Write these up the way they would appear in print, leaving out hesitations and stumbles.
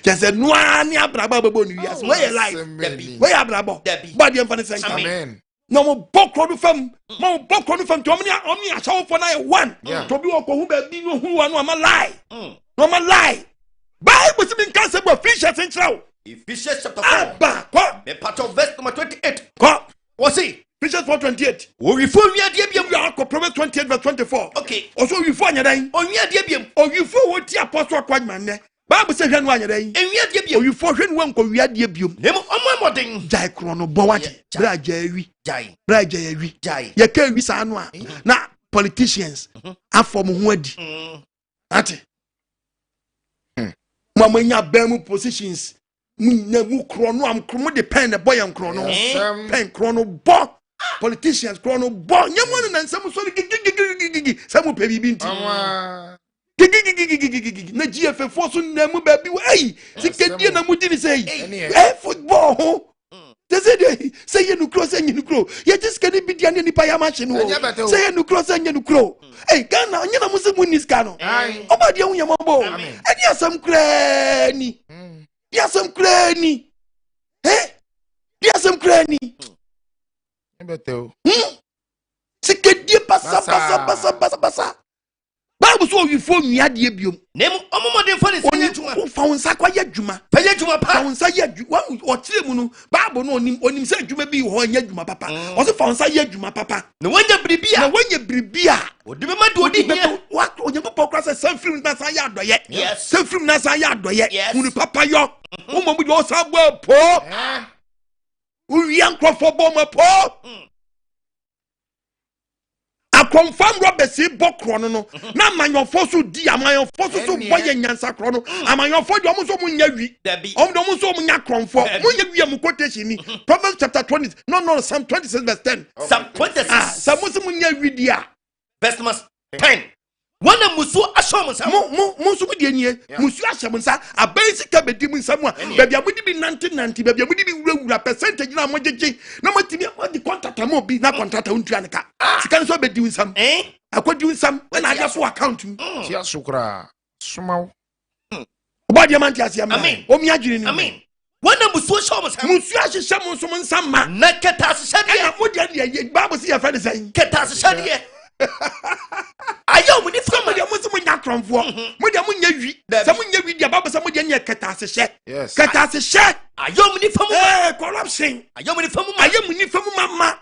Just a noa ni abraba babo ni yes. Where your life? Where abrabo? Body and funny Amen. No more book on from more book on from Tommy only a show for 1 to be who be who are no lie. No man lie. Bible to be cancer of Ephesians in show. Ephesians chapter 4. The part of verse number 28. What's it? Ephesians 4:28. Oh, you fool me at the you are Proverbs 28 verse 24. Okay. Also you fool your day. Oh, yeah, dear. Oh, you fool what the apostle Quadman. Bible says one day. And we are dear. Oh, you fool one go we are dear. Nemo on my thing. Jai chrono bowati. Brajewi. Jai. Brajewi. Jai. Ya can be sanwa. Na politicians. Afom huadi. Ate. Mama nya bemu positions. Mu chrono am chrono depend the boy am chrono. Pen chrono bo. Politicians chrono bo. Nyamone na nsam so gigi. Samu pe bibi nti. Gigi. Na GFF so na mu ba bi. Hey, sikedi na mu di ni say. Eh football ho. They say you no cross and you no crow. You just can't be the any paya machine. Say you no cross and you no crow. Hey, Ghana, you know Muslim win this cano. About the young mambo. And you some cranny. You some cranny. Eh? You some cranny. Sikedi passa. Bible so you phone me adie biom. Name omo den for this. Fa wonsa kwa ya dwuma. Pa ya dwuma pa. Fa wonsa ya dwuma. O tire mu no Bible no onim se dwuma bi ho nya dwuma papa. O se fa wonsa ya dwuma papa. Na wanya bribia. Na wanya bribia. Odi be ma do odi hia. What Onyankopon kra se sanfrim na san ya adoye. Yes. Sanfrim na san ya adoye. Unu papa yo. Wo mo bi o sa bo po. Uri ankrofo bo mo po. Confirm Robert si bokro no na amanyon so di amanyon so boye nyansa kro no amanyon fo de omo so munya wi omo so munya kronfo munya wi am quotation ni Proverbs chapter 20 no Psalm 26 verse 10 Psalm 26 Psalm so munya wi dia verse number 10 wana musu ashom nsa musu bi de nie musu ashom nsa abensi ka bedi mu nsam a bebia mudi bi 90 bebia mudi bi wura percentage na mojeje na matimi di contract mo bi na contract untua nka sika so bedi nsam akodi nsam na aja so account ti asukra sumaw obadi amanti asiam o mi adwiri ni amen wana musu ashom nsa musu ashisham nso nsam ma na keta ashade ya modi ade Bible say ya fa de say keta ashade ayo mu ni fama de musu munya kronfo mu de munya wi se munya wi de Bible say mu de nya keta asehye keta asehye ayo mu ni famu corruption ayo mu ni famu mama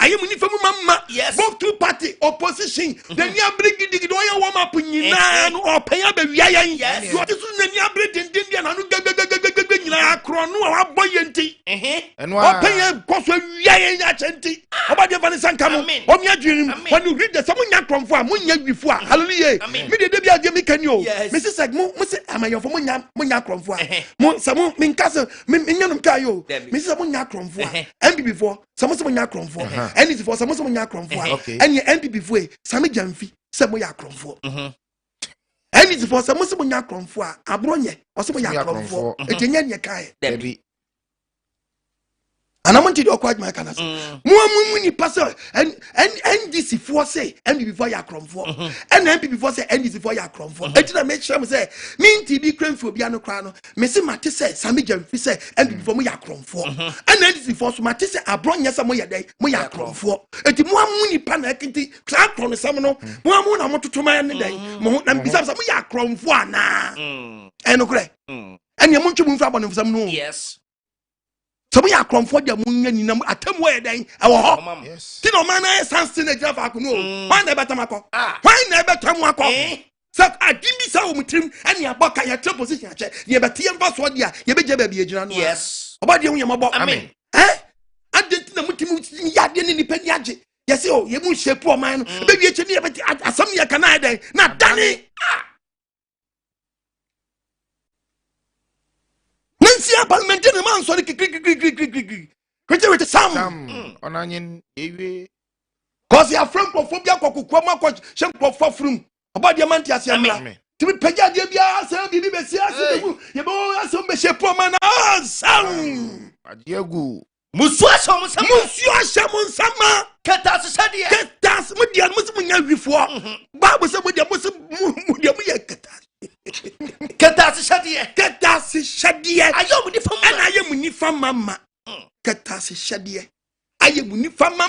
ayo mu ni famu mama both two party opposition the nya bring dig do ya warm up nyina no openya ba wia yan you just na nya bring din dia na no gagagagagag nyina akro no wa boye nti openya koso wia yan ya chenti obade vanessa nka mo o mi adwiri when you read the some nya kronfo a munya wifo a hallelujah me de bia de me kan yo me se seg mo se amayofo munya kronfo a mo samo me nkase me nyanum kayo me se munya kronfo a MPP for some munya kronfo NDC for some munya kronfo a enya MPP for same jamfi se munya kronfo NDC for some munya kronfo a abronye o se munya kronfo etenya nye kai anamonti do kwaj my kanas mu ni pastor and NDC for say MPP for ya kronfo and MPP for say NDC for ya kronfo etina make sure say me TB kronfo bia no kra no me se mate say same jamfi say MPP for mo ya kronfo and NDC for so mate say abronya say mo ya dai mo ya kronfo eti mu ni pa na ekiti kra kron sam no mu na mototoma ne dai mo na bisa say mo ya kronfo ana eno kre enya mo ntwe mu mfa Abonefo sam no yes so we are comfort the munya ni na atem we den e wo ho ti no man na sense na gira fa ko no why na betam akọ why na betam akọ so adimi sa o mutrim ene aboka ya tre position ache ye betie mfa so dia ye beje ba bi ejira no yes obade hu ye mabo amen adenti na mutim ya de ni nipa ni age ye se o ye mu shepu o man no be bi eche ni ye beti asam ye kana den na dani Nancy Parliament and man sorry Sam onanyin ewe cause ya friend phobia kokukwa coach shempo for from about the man tiasia mra timi pagya de bia say bibi be sia se ye bo asom be shepo man Sam adiagu musu ashom sama keta asade ketas mu dia musu munya wifo Bible say mu dia mu ye keta Ketasi shadiye. Ketasi shadiye. Ayo ni fama. And I am ni fama. Ketasi shadiye. I am ni fama.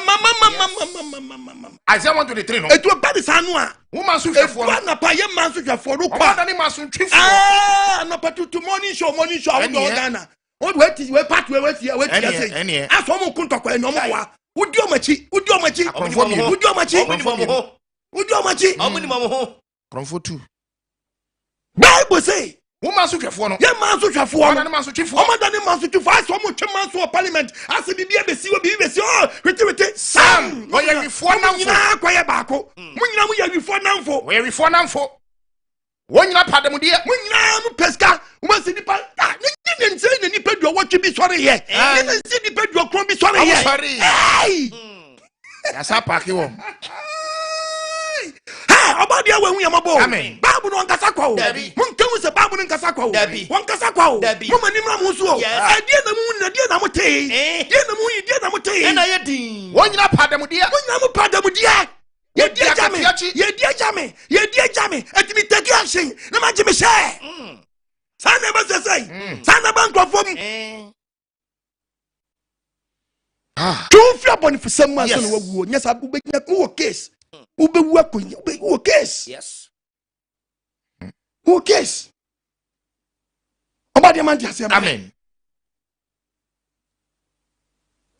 Isaiah 123 no. It was bad sanwa. Woman so for na pa ye man so for no kwa. Omo man so twifo. Ah, no patu to morning show we do Ghana. What wait part we say. Aso mo kun tokwa no mo wa. Udi omachi. Omuni mamo ho. Kronfo 2. Bible say woman so twefo no. Ye man so twefo no. Man so twefo. Omo dani man so twefo. Aso mo twema so parliament. Ase bibia besi oh, wete Sam. Wo ye wifo namfo. Na kwaye baako. Munyina mu ye wifo namfo. Wo ye wifo namfo. Wo nyina pademude. Munyina mu peska. Wo se nipa. Ni nse ni nipa do wo twi bi sori ye. Ni nse nipa do kron bi sori ye. Hey. Ya sa paaki wo. About the way we are about. Amen. Babu no nkasa kwa o. Munkewu se babu no nkasa kwa o. Wankasa kwa o. Mama nimra mu so. Die na mu na die na mo te. Die na mo te. Na ye din. Wo nyina pademude. Ye die jame. Etimi take action. Na ma jime share. Sana ba say. Sana ba nkrofom. Tu fi Abonefo sem ma so no waguo. Nya sa bu be nya ku case. Ubewu akonya ubewu case. Yes. Who case? Oba de man tiase. Amen.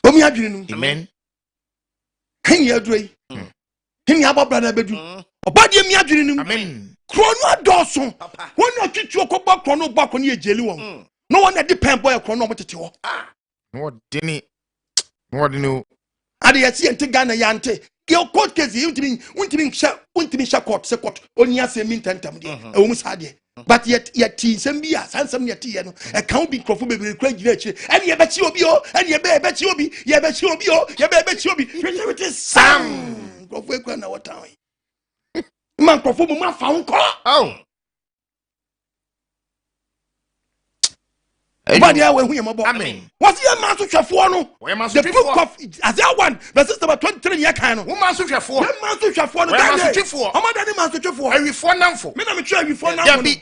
Omi adwene nu. Amen. Hen ya droi. Hen ababra na bedu. Oba de mi adwene nu. Amen. Krono adoso. Won na twitwu okobọ krono ba ko ne ejeli won. No one na depend boy krono mo tete ho. No dini. Ade yesi ente Ghana ya ante. Your court case, you won't sha court, se court, only as a mintantam, almost had ye. But yet, Sambia, Sansam Yatiano, a count be crop baby, craig, and ye bet you be, and ye bet you be, ye bet you be, it is Sam. Go for our time. Man, perform my found call. Oh. But yeah, when we are about. Amen. What's your master Chafuano? The book of Isaiah 1, verses number 23 year kind of woman so twefo. Master Chafuano. How much any master Chafuano? Every four namfo. Me na me try before now. Me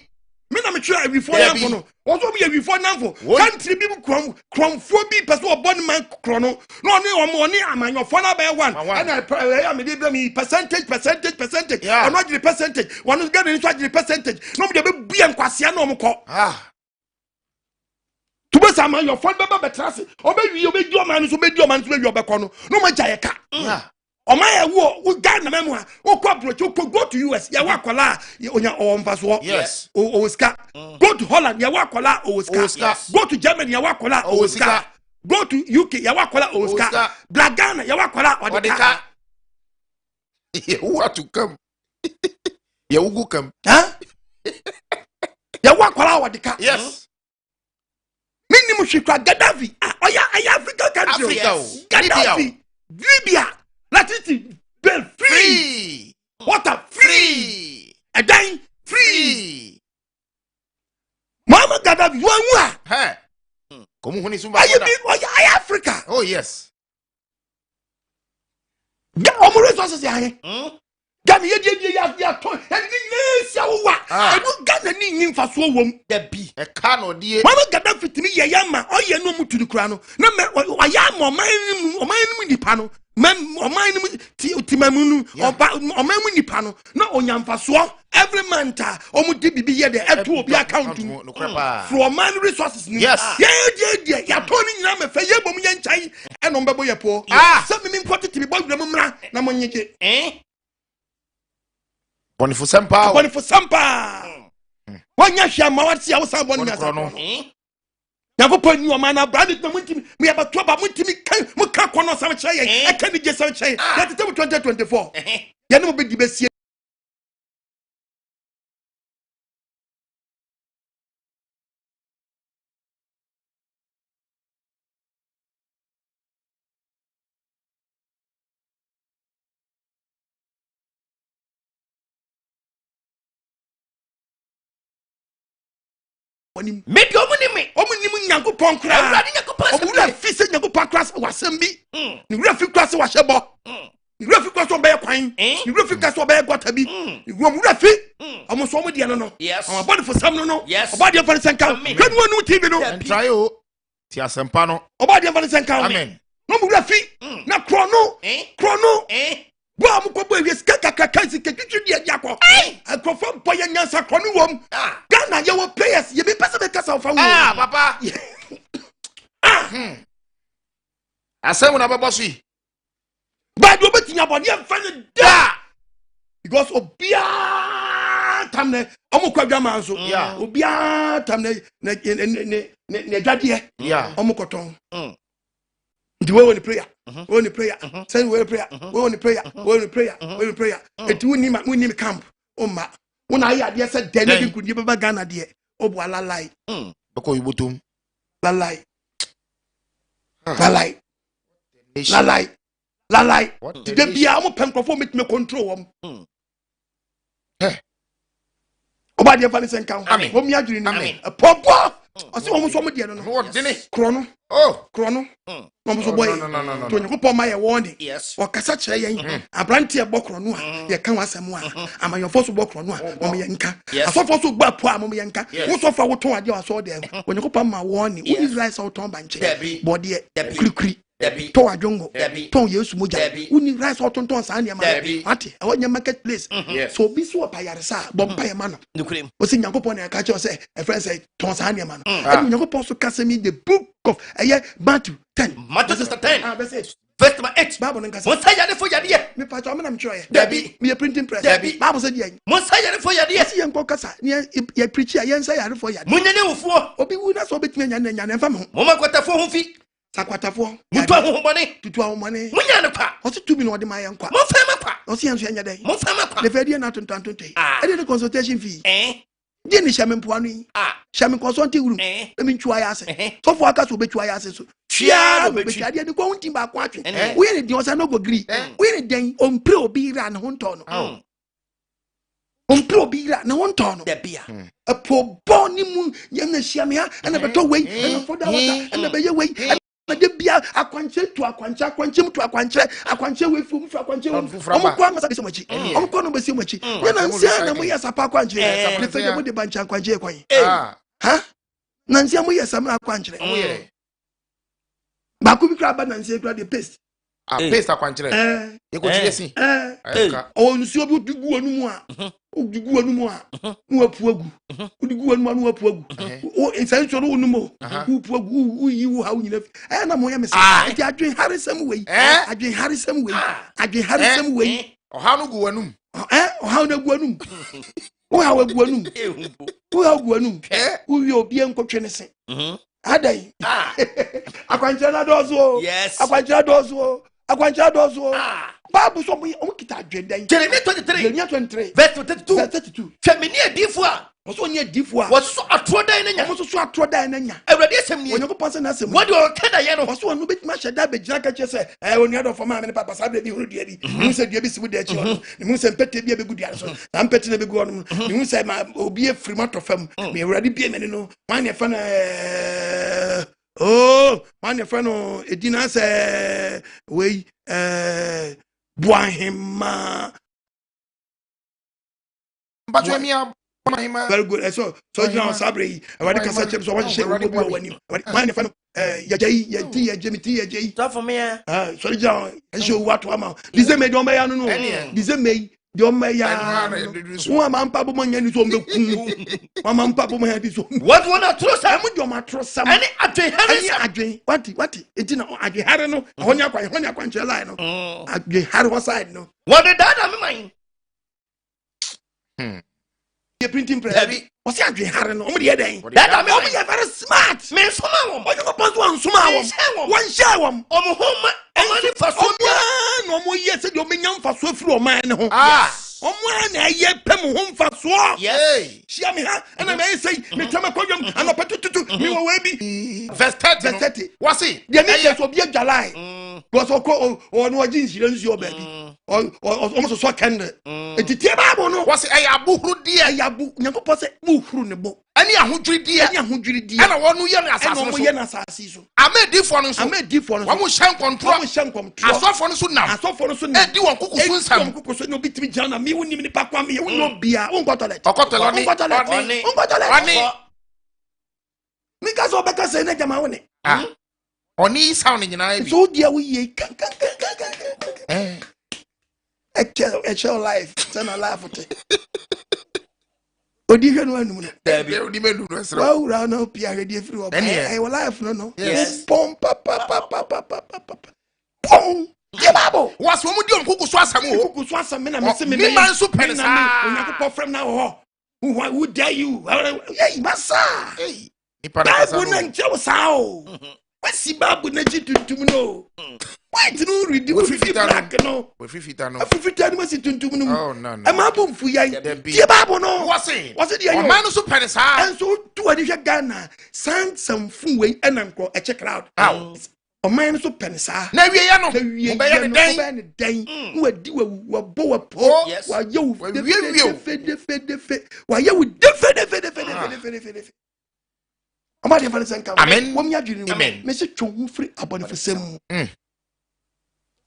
na me try before now. Also me before now. Country people from be person or born man chrono. No money am your phone by one. And I me percentage. I'm not the percentage. One is getting inside the percentage. No be and kwasia no mo. To be some your phone baba betrasi. Obey your man so be your man so be your bekono. No ma jayeka. O ma wo Ghana memwa. O corporate go to US. Ya wakola onya omfaso. Yes. O ska. Go to Holland ya wakola o ska. Go to Germany ya wakola o ska. Go to UK ya wakola o ska. Black Ghana ya wakola odeka. Who want to come? Ya ugu come. Huh? Ya wakola odeka. Yes. Minimum shikwa Gaddafi. Africa country. Africa. Gaddafi. Libya. Electricity bill free. Water free. A dime free. Mama Gaddafi one. Hey. Como huni sumba. Are Africa? Oh yes. Omo resources ya he. Gami ya ton. Ebu Ghana ni nyimfa so wom. Da bi. E ka no die. Mama Gaddafi timi ye yama. Oye no mu tudu kura no. Na me oyama oman mu nipa no. Oman mu timamunu oman mu nipa no. Na onyamfa so every month omu di bibi ye de eto obi account mu. For man resources ni. Yes. Ye ya ton ni nyina me fe ye bom ye nchai. E no mbebo ye po. Se me nkwati timi bo mu mra na mo nyege. Abonefo Sampa. Wanya hia ma wati awo san boni asa. Yakopɔ ni o ma na brand na muntimi me abato ba muntimi kan mu ka kono sam kye ye e kan je sam kye ya tete 2024 ya no be di besie Maybe omunim Nyankopɔn kra. Owura fi se Nyankopɔn kra wasɛm bi. Ni wura fi kra se wahyɛbɔ. Rafi kwa so be kwan. Rafi ka so be gwata bi. Rafi. Omo so mo de no. Yes. Abonefo sam no. Yes. Oba de fa senka. Kan wonu TV no. Try o. Ti asempa no. Oba de fa senka. Amen. No mu Rafi. Na krono. Krono. Wa mu ko bo ewie skakakaka siketwitwi de akọ. Akrofo mpo ye nyansa krono wom. Ghana ye wo players ye be pese be kasa ofa wo. Papa. Asem na babo so yi. Ba do betinya body am fa ne da. Because obia tamne omo kwadwama so. Obia tamne ne dwade. Omo koton. The way on the prayer, on the prayer, send way prayer, way on the prayer, way on the prayer, way on the prayer. It we need camp. Oh ma, when I had yes said, then you could give a Ghana dear. Oh, la lie, Bako yubutum. la lie, la lie, la lie, la lie. The be a more pen perform it me control. Oba de Valley and Count. Home ya dream. A papa. I see almost one dear. What did it? Chrono. Oh, Chrono. No, boy. No. To you put my warning. Yes. Or Cassacha, a brandy a bokronua. Ya can was some one. Am I your first bokronua? Momianka. I saw for so bad poor Momianka. What's off what told you I saw them. When you put my warning, what is rice out on bank? Body, Debbie. To a jungle, to use Muja, only rice or tonton Sanya, Mati, I want your marketplace. So be so payarsa, Bompire man. No cream was in Yakopon, catch you say, a friend say, Tonsania man. And you supposed to cast me the book of a year, Matthew 10. Matthew 10. Verse 8. Bible and What's I for your dear? Me patron, I'm sure. Debbie, me a printing press. Debbie, Bible said, what's I for your dear? Young Cocasa, near a preacher, yen say, I for you. Munyan for Obi Wuna so between and Family. Mama got a 4 feet. Sakwatafo Mutu money tutu money munya pa o se 2 million de my yankwa mo fema pa o se yanso yanya dey mo fema pa le fedi na tontontonte e dey consultation fee di ni hyamen poano yi hyamen consulting room e mi ntwa ya ase so for aka so betwa ya ase so hia no betwa de ko hunti ba kwa atwe we ni de o sa no go gree we ni den on pre obi ra ne ho nto no on pre obi ra ne ho nto no de bia a po boni mu yem na hia me ha na beto we na for da water na be ye we de bia akwanche to akwanche we fu akwanche omo kwa masa bese machi omo kwa no bese machi we na nsia na mo yesa pa akwanche le fe mo de bancha akwanche kwan ha na nsia mo yesa ma akwanche ba ku bi kra ba na nsia kra de paste paste akwanche e ko ti esi o nsia bi dugu anu mu a udugu anu mu a nu apu agu udugu anu anu apu agu o ensanso no unu mo upu agu uyi wo ha unyina na mo ya mese ti adwen haresam wei adwen haresam wei oha no gu anum oha no gu anum o ha gu anum o ha gu anum uwi obi enkotwe ne se adai akwanche na dozo akwanche dozo Bible so we kita adwen Jeremiah 23 verse 32 femini adifo a so nya adifo a so atro dan na nya so atro dan na nya awrade asem ni onye ko pase na asem what do you kada ye no so onu betima hyeda be gina ka che se oni ado for ma me papa sa be huru dia bi mu se dia bi sibu dia chi ono mu se mpete bia be gu dia so na mpete na be gu ono mu se ma obi e free motor fam me awrade bia me no man ye fa na man ye fa no edina se we Buahima. But Buahima. Very good. So John Sabri, I can say so what you when you mind if Yajay. Stop for me. So John, show what one. This may don't may no. This may don't may one man papa man is on the Mamma papa man is on. What one I trust? I'm with your mattress. Any Adjay. What it didn't I don't know. When you're quite line. Adjay had one side no. What did that I mean? The printing press. What's that? No, that I mean, you're very smart. Me, someone, but you go past one small one shower. Home, and for so no more years, you mean young for so through mine. One a year pem home for so. Yes, she me and I may say, me tell my program, and a potato, me will be verse 30. What's it? The name will be a July. Was or no jeans, you don't your baby. Or almost a sword candle. It's a table. What's it? I abu dear, Yabu, never possess move through the book. Any a hundred dear, and I want to hear an assassin. Amedi for no so. Amedi for no. Wa mo hyan control. Wa mo hyan control. Asofo no so nam. Asofo no so nam. Edi won kukusu nsam. Kukusu no bitimi jana mi woni mi pa kwa mi woni bia won go toilet. Okotolo ni. Oni. Mi ka so be ka say na jama woni. Oni sound nyina bi. So dia we ye kan. HO life. Turn a life for Odi hwe no anum no. Odi menu no sro. Wow, ra no pia hwe die free up. I will life no. Yes. Pom pa. Pom. Ye babo. Was wo mu di onkukusu asam ho. Kukusu asam na me se me. Me man so penisa. Onyankopɔ frem na ho. Who dare you? Hey, massa. Hey. Nipa na kasa. Babu na nche wo sa o. Wasi babu na ji tuntum no. Wait no read the fifita no. We fifita no. Fifita no masi tuntum no. Oh no. E ma bu mfu yan. Ye babu no. Wasi dia yo. O man so penisa. And so to ani hwe Ghana, san some fu we enanko e check crowd. O man so penisa. Na wie ya no. Wo be ya ne den. Wo di wo bo wo po. Wa ye wo fe. Wa ye wo fe. Amadi fa sen kan. Amen. Wo mi adwiri wo. Amen. Me se twon firi Abonefo sem.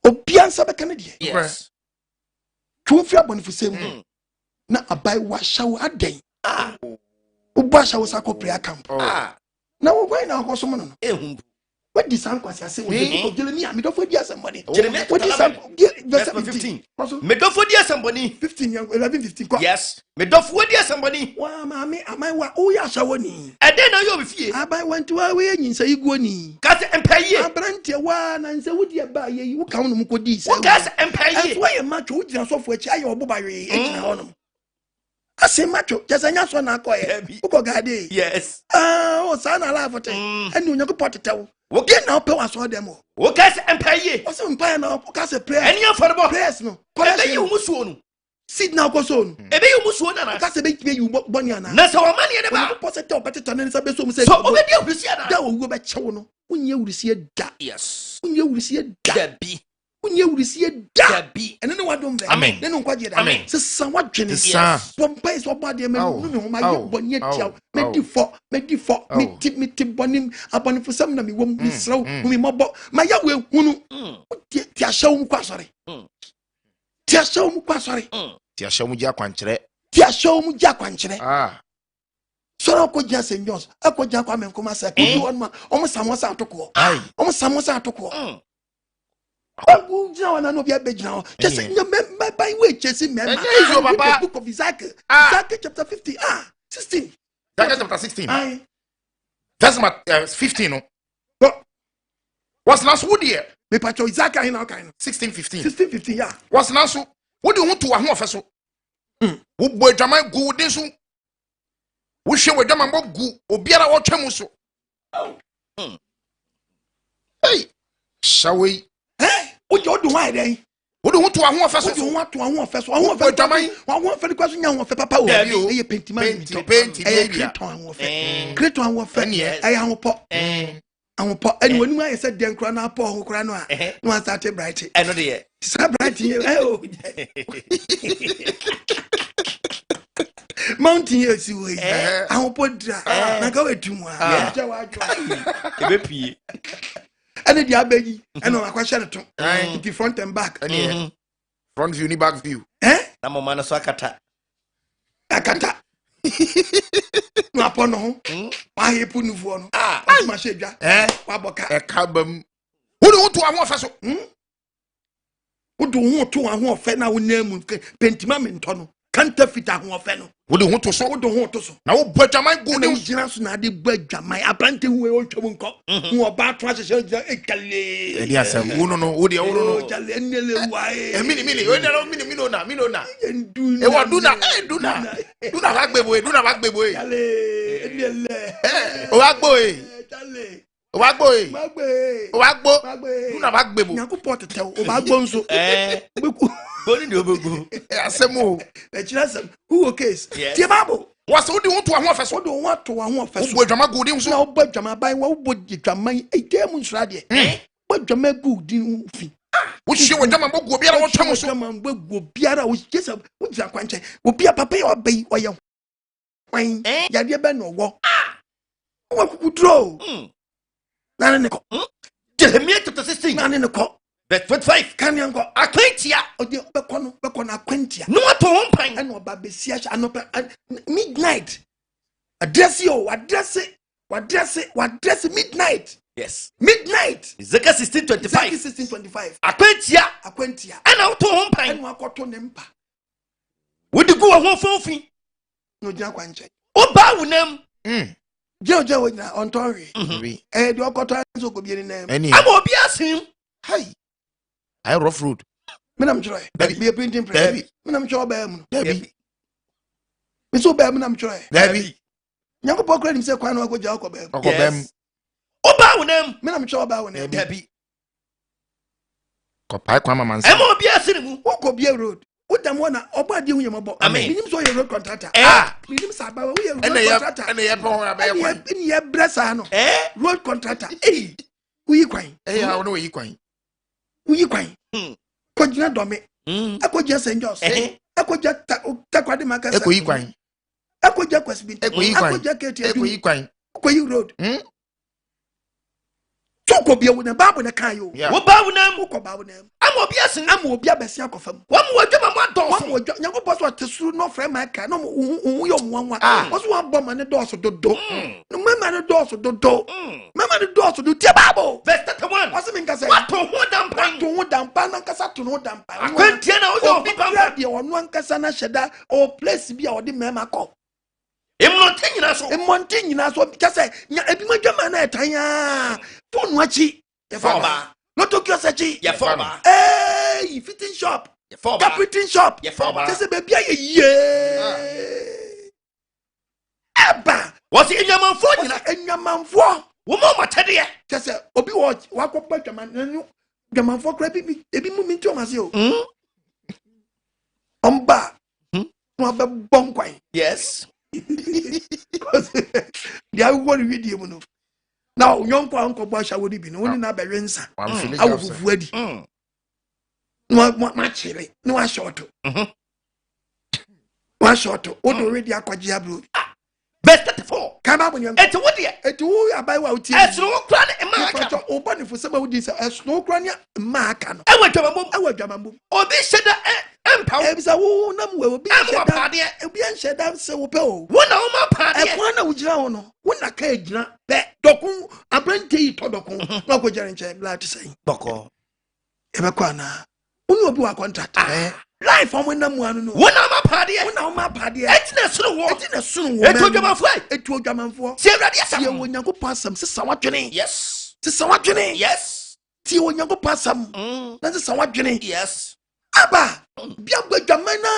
Obiansa be kan de. Yes. Twon firi Abonefo sem. Na abai wa shawo aden. Wo ba shawo sa ko prayer camp. Na wo gwan na ko so mo no. Ehum. What di san kwasi ase wo Jeremia me do for di asemboni. Jeremia what di san verse 15. Me do for di asemboni 15 11 15. Yes. Me do for di asemboni. Wa ma me amai wa o ya shawo ni. E dey na yo be fie. Abai want to we yin say iguo ni. Ka se empaye. Abrante wa na nse wo di ba ye wo ka wo no ko di se. Wo ka se empaye. So ye macho wo gina so fo achi aye oboba we e gina ho no. Ase macho jasanya so na akoye. Wo ko gade. Yes. O sa na la fote. Eni onyankopɔ tetew. Woke na ope waso dem o. Woke se empaye. O se empaye na o se prayer. Eni afọrọbọ. Prayers no. Ebe yi umusuo no. Seed na ko so no. Ebe yi umusuo na na. O se be kime yi boni ana. Na se o mani e ba. O se te o betete na se be so mu se. So obedi awurisia na. Da wo be chewo no. Unye awurisia da. Yes. Unye awurisia da. Bi. Unye awurisia da. Bi. Ene ne wadom be. Amen. Ne no kwaje da. Amen. Se san wadwene. Pompai so body me no me ho ma ye boni atia. Me di fo. Me ti boni Abonefo sem na me wom misrew. Me mobo. Ma ya we hunu. Ti ahyew mu kwasore. Ti ahyew mu kwasore. Ti ahyew mu gya kwankyere. Ti ahyew mu gya kwankyere. Soro ko gya senjos. Akọ gya kwa menkoma sa. Kudu on ma. Omo samosa atoko. Omo samosa atoko. Ogu jina wana no bia bejina. Just by way chesi me. Book of Isaac. Isaac chapter 50. 16. Isaac chapter 16. Verse 15 no. Was na so die. Me pacho Isaac hin na kan. 16:15. Yeah. Was na so. Wo de hu to wa ho ofeso. Wo bo adwaman gu de so. Wo hwe adwaman bo gu obiara wo twam so. Hey. Shawe. O do why then? Wo de hu to wa ho ofeso. O do to wa ho ofeso. Wa ho ofeso kwaso nya ho ofe papa o. E pentima. Kreton ho ofe. Kreton ho ofe. E ho po. Awon po eni wonu aye se den kro na po ho kro no a. No one start bright. Eno de. Sa bright o. Mountain yes we. Awon po dra. Na ka wetumu a. Je wa adwo. Ebe pie. Ene di abeyi. Ene wa kwahye ne to. The front and back. Front view ni back view. Na mama na so akata. Akata. No apono ho. Wa hepu nuvuo no. Ma shedwa. Wa boka. E ka bam. Wo de hu to wa ho ofeso. Wo de hu to wa ho ofe na wo namu pentima me nto no. Kanta fita ho ofe no. Wo de hu to so. Wo de hu to so. Na wo bo adwaman gu de jina so na de bo adwaman. Abrante hu o twem nko. Wo ba to ahye ekale. Edi asem wo no wo de wo no. Jale enele wae. Mini we na minona. E wa duna wa gbebo. Jale enele. O wa gbo Jale. O wa gbo O wa gbo. Duna wa gbebo. Nyanko pot tew o ba gbo nso. Beku. Boni de obegu. Asem o. E chira sem. Who case? Tie Bible. Was wo de hu to wa ho ofeso. Wo de hu to wa ho ofeso. Wo bo adwaman gu de so. Na wo bo adwaman ban wo bo adwaman e dem nsura de. Bo adwaman gu din fi. Wo hwe adwaman bo gu obiara wo twam so. Adwaman bo gu obiara wo jesa wo jira kwanche. Obiara papa ya obai oye. Wan ya de be no wo. Wo kukudro. Nane ne ko. Jeremiah chapter 16. Nane ne ko. Verse 25. Kan yan ko. Akwentia. Odi beko na kwentia. No ato ho pan. And oba besia anope midnight. Address midnight. Yes. Midnight. Ezekiel 16:25. Ezekiel 16:25. Akwentia. And auto ho pan. And wakoto ne mpa. Wodi gu ho fonfi. No gina kwanche. Oba wunam. Je wona ontori. De okoto so ko bi ni nam. Am obi asim. Hey. I rough road. Menam try. Be a printing press. Menam try ba mu. Debi. Me so ba menam try. Debi. Nyango pokra nim se kwan no akogya akobem. Okobem. Oba wunam. Menam try ba wonam. Debi. Kopai kwa mama nse. Am obi asim mu. Okobia road. Udam wona oba de hunyamabo. Amen. Minim so ye road contractor. Minim sa ba we road contractor. contractor. Ene ye pon abaye kwan. Ene ye bresa no. Road contractor. Uyi kwan. Ha wono yi kwan. Uyi kwan. Kojina dome. Akojia St. Jos. Akojia takwade makasa. Ekoyi kwan. Akojia kwasbi. Ekoyi kwan. Akojia keti. Ekoyi kwan. Koyi road. Toko bia wona babu na kan yo. Wo ba wunam. Wo ko ba wonam. Am obi asim. Am obi abesi akofam. Wo mo adwuma mo adonso. Wo nyango boss wa tesuru no frame maka no wo yo mwanwa. Oso wa bomba ne doso dodo. No mama ne doso dodo. Mama ne doso do tie babo. Verse 31. Oso min ka say. What to ho dampan. To ho dampan na kasa to ho dampan. Akwentia na wo obi pam. Dia ono ankasa na hyeda o place bi a odi mema kọ. Emonte nyina so. Emonte nyina so ka say nya ebi madwama na etan ya. Phone wachi. Ye foba. No Tokyo sechi. Ye foba. Hey, fitting shop. Ye foba. Carpeting shop. Ye foba. Say baby ye. Eba. Was it enyamanfo nyina? Enyamanfo. Wo mo matede ye. Say obi wa kwapa dwaman nanu. Dwamanfo kra bi ebi mu minti o mase o. Omba. No be bon kwan. Yes. Dia wo video mu no. Now nyonko anko bo sha wodi bi no woni na bewe nsa. Awu fufu adi. No ma chire. No a short. One short. O do ready akwaji abro. Verse 34. Kama bo nyonko. Eti wo de. Eti wo abai wa uti. Esro kra ne ma aka. Obonefo sema wodi se esro kra ne ma aka no. Ewa dwamambom. Ewa dwamambom. Obi sheda empaw. Ebisa wo nam we obi sheda. Obi sheda se wo pe o. Wo na wo ma paade. Ekwa na wo gira wo no. Wo na ka gira. Be dokun abrante yi to dokun. Na ko jere nche bla to say. Boko. Ebe kwa na. Unu obi wa contract. Life on when nam anu no. Wo na ma paade. Wo na wo ma paade. Etina suru wo. Etina suru wo. Etu dwamafo. Etu dwamafo. Se awrade asam. Ye wo nyankopon asam se sawadwene. Yes. Se sawadwene. Yes. Ti wo nyankopon asam. Na se sawadwene. Yes. Aba. Bia gbadwamana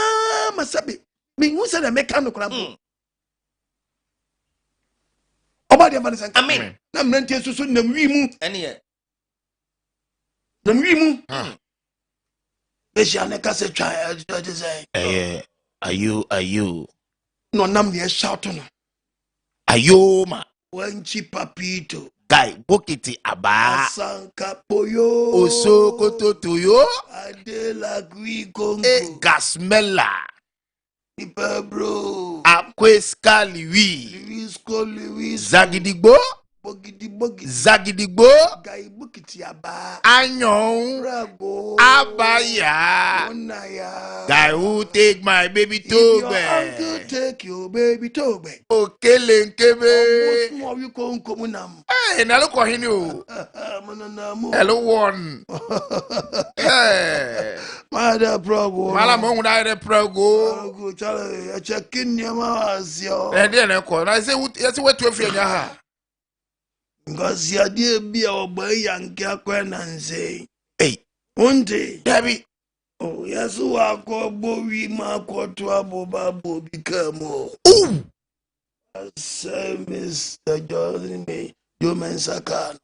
masabe. Me hu se na meka no kra bo. Oba de mfa sanka. Amen. Na mrantie susu na wi mu. Ene ye. Na wi mu. Besha ne ka se twa say. Are you? No nam de shout no. Ayoma. Wanchi papito. Guy, bokiti aba. Sanka poyo. Osoko totoyo. Adela gui kongo. Gasmela. Ipa bro. Akweska liwi. Louis. Zagidigbo. Bogi. Zagidigbo. Guy bukiti aba. Anyon. Rago. Abaya. Onaya. Guy who take my baby If your uncle Tobe. take your baby Tobe. Okele nkebe. Small you kon komunam. Hey, nalo kwa hini o. Mananamu. Hello one. Hey. Mother progo. Mala mongu na ere progo. Progo chale ya chekin ya mawasio. Ede ne ko. Na se wetu efi enya ha. Ngozi adie bia ogbai yanke akwa na nse. Hey. Unde. Debi. Oh, yasu wako bowi makoto aboba bobi kamo. Ooh. Say Mr. Jordan me. You mensaka.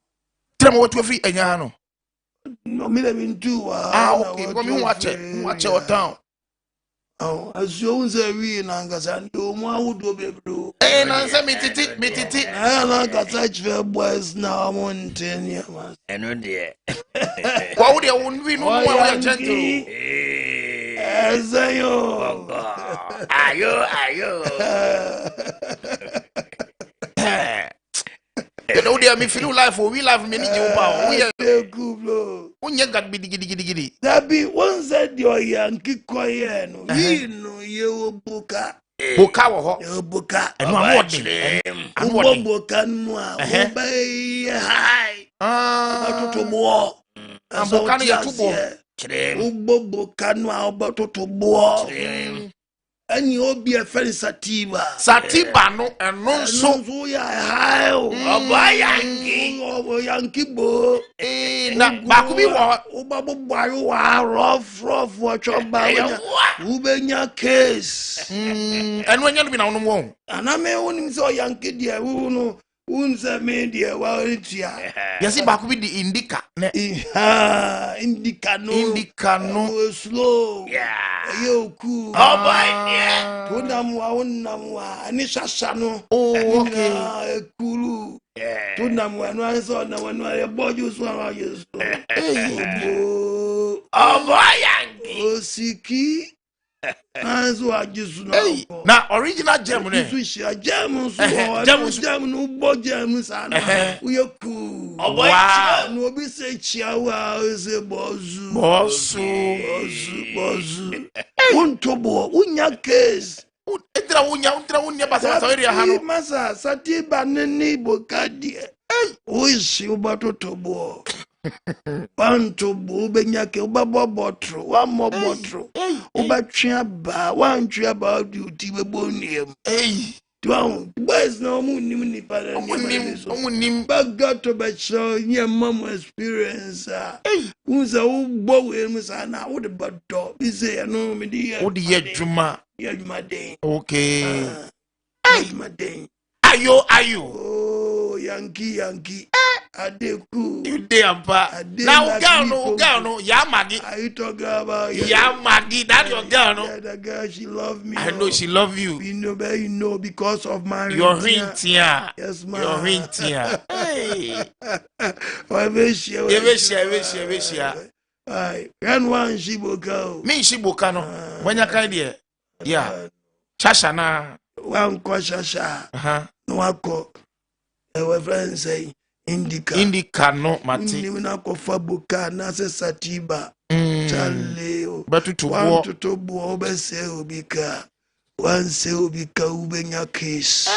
Tell me what you free enya ha no. No, me let me do. Okay. Because me watch your town. Oh, as you say we nangasa ndo mu awudo bebro. Eh, na say me titi. I nangasa chwe boys na mountain ya mas. Eno de. Kwa wudi ya unwi no mwa ya gentle. Ezayo. Ayo. You know there me feel life we life me ni upa we Kublo. Unye gad gidi. That be one said your Yankee Koyen. We know you boka. Boka wo ho. You boka. Enu amode. Umbo boka nwa. Ubay high. Batoto bo. Boka no yetubo. Umbo boka nwa batoto bo. Any obi a friend Satiba no eno so ya high. Yankee bo. Na bakubi wo Ubabu bayo wa rough watch ba ubenya case enu anya no bi na wono wo ana me wonim so Yankee dia wo no unse me dia wa ritia yesi bakubi di indica ne indica no slow yo ku tunam wa ani sasa no okay kulu tunam wa no so na wanu e boju so wa yeso Yankee osiki Anzo ajisu na original gem ne Sushi gem so no bo gem sana uyeku wow no bi se chiawa se bozu untobo unya case entra unya basa area hano masa Satiba nini bokadie uishi ubatotobo Pantobo benyake ubabo botro wa mo botro ubatwa ba wantwa ba duty beboniem Tuan boys no munim ni para omunim bagato ba show nye mama experience unza ubo we musa na wo de bodo bize no me di wo de adwuma den okay adwuma den ayo oh Yankee Adeku you dey ampa now girl no ya magi are you talking about ya magi that your girl no that girl she love me I know she love you you know because of my your ring here yes man your ring here hey I wish you ai can one shiboka me shiboka no wanya kai de yeah shasha na wan ko shasha no wako our friends say indica no mati ni na ko fabuka na se Satiba chale batutu bo obese obika wan se obika ubenya case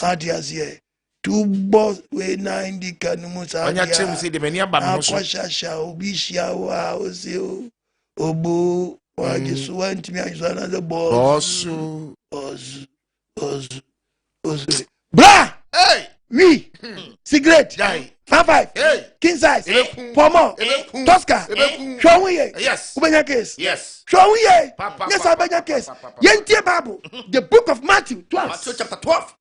adias ye tu boss we na indica no musa anya chem se de mani aba no so akwashasha obishia wa ose obo wa jesu wanti mi ajusa na the boss bra hey oui cigarette 5 king size pomo tosca showuye yes ubenya case yes showuye yes ubenya case yentie bible the book of Matthew chapter 12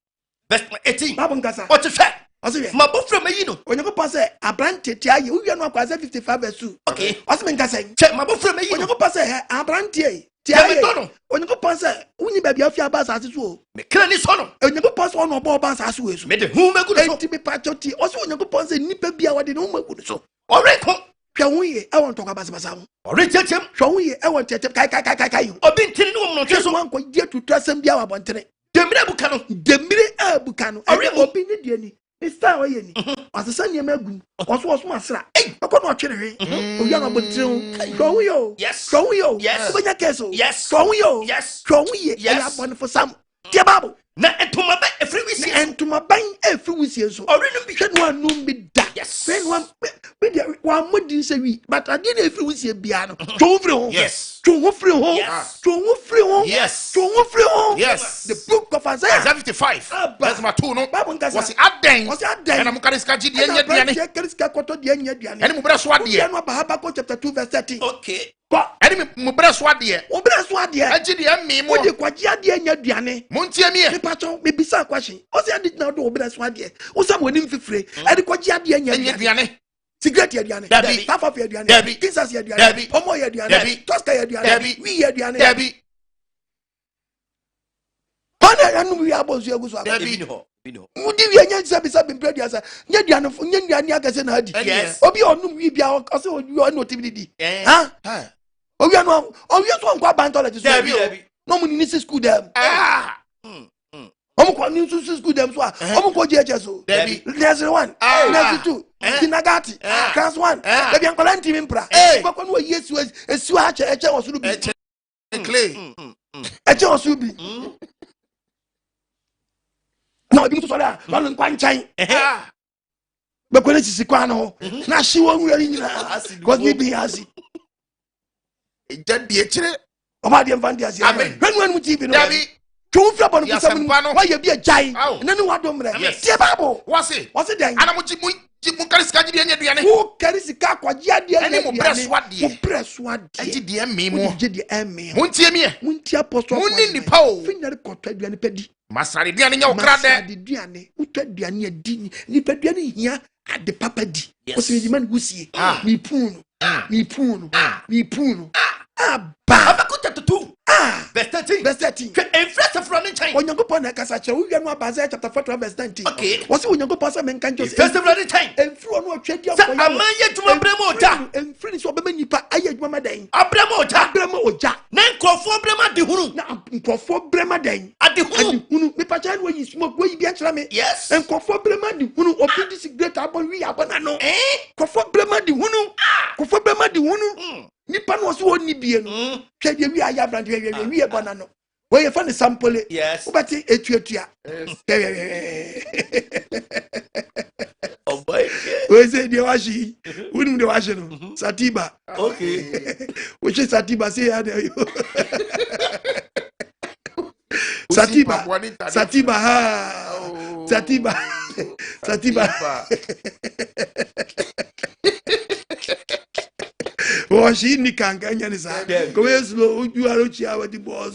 verse 18 bible ngasa what you say Osiwe mabofra me yino onyeko pase abrante tiaye uwie no akwa 55 verse 2 okay osime ngasa che mabofra me yino onyeko pase abrante tiaye onyeko pase unyi baabi afia ba asase so me kra ni so no onyeko pase ono obo ba asase we so me de hu megu so enti me patoti osi onyeko pase nipa bia wode no megu so oreko hwawuye e won toka basa wo orechem hwawuye e won tete kai obi ntini no mo so wan ko die tutu asem bia wa bontere demire abuka no obi ni die ni Mr. Oyeni, asesa ni emegu, oso masra. Akọ no twere hwe. Oya no bontre ho. Showu yo. Yes. Obenya keso. Yes. Showu yo. Yes. Showu ye. Ya Abonefo sam. Tie babu. Na entuma ba efri wisi. Entuma ban efri wisi so. Orinu bi hwe no anum bi da. Yes. Hwe no be dia wa modi se wi, but ade na efri wisi bia no. Showu fri ho. yes Showu fri ho. Showu fri ho. yes Showu fri ho. yes The book of Isaiah 55 verse 2 no babu ngasa was aden and am kariska ji de nya diane kariska koto de nya diane ene mu bra so ade no Habakkuk chapter 2 verse 13 okay ene mu bra so ade wo bra so ade aji de mi mo de kwaji ade nya diane mo ntie mi e me pato me bisa kwashi o se ade na do wo bra so ade wo sam woni mfifire ade kwaji ade nya diane cigarette ya diane half of ya diane kisas ya diane pomo ya diane tosca ya diane wi ya diane Bana ya nu ya bozu eguso akwa bino mudi wi anya nsa bisa bimpre dia sa nya diane fo nya diane akase na adi obi onum wi bia o se o no tibidi di ha obi anu obi so nkwa bantole ti so no mu ni school dem Omo new school them so. Omo ko JHS so. There's one. There's two. Kinagati. Class 1. They be ankola ntimi mpra. Ko no yesu esu ha eche osuru bi. Clay. Eche osuru bi. Na obi so da, no nkwa nchan. Bekole sisi kwa no. Na hye wo nwura nyina. Cause me be asi. Ejadi echire. Oba de mfandi asi. Amen. Hanu TV no. Dabi. Tufia bonu kusamu. Why you be a jai? Nanu wadomre. Tie babo. What's it? Den? Anamuji mu karisika gidi enya duane. Who karisika kwa dia dia. Ene mo preswade. Mo preswade. Eji de emme mo. Eji de emme. Muntie me. Muntie apostle. Munni nipa o. Finare kotwa duane pedi. Masare duane nya okra de. Masare duane. Utwa duane adi. Nipa duane hia ade papa di. Osi man gusie. Ni punu. Ni punu. Ni punu. Aba. Abakuta tutu. Verse 13. Verse 13. Influence from the chain. Onyankopon na kasa che wo no Isaiah chapter 4 verse 19. Okay. Wose onyankopon sa menka ncho. Influence from the chain. Enfru no atwa dia ko. Sa amanye dwuma bremo oja. Enfru ni so obema nipa aye dwuma madan. Abremo oja. Abremo oja. Na nkofo brema de hunu. Na nkofo brema dan. Ade hunu. Me pa chan wo yi smoke wo yi bia kira me. Yes. Nkofo brema de hunu obi dis great abon wi abona no. Nkofo brema de hunu. Nkofo brema de hunu. Nipa no so woni bie no. Hwe de wi aya brand wi abona no. Where you find the sample? Yes. Ubati etuetua. Oh boy. We say the washi. We know the washi no. Satiba. Okay. Which is Satiba say how there you. Satiba. Satiba ha. Satiba. Satiba. Oh, she ni kanganya ni sa. Come slow, you are uchi awa di boss.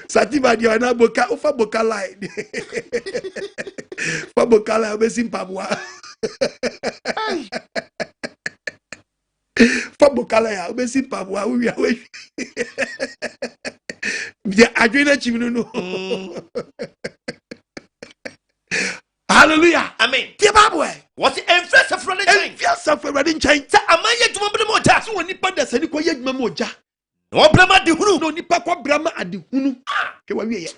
Satiba di wana boka, ufa boka line. Fa boka line obesi mpabwa. Fa boka line obesi mpabwa uwi awe. Dia adwena chiminu no. Hallelujah. Amen. The Bible. What's the influence from the chain? Influence from the chain. Sa amanye dwuma bremo oja. So nipa da sani ko yedwuma mo oja. No brema de hunu. No nipa ko brama ade hunu. Ke wa wiye.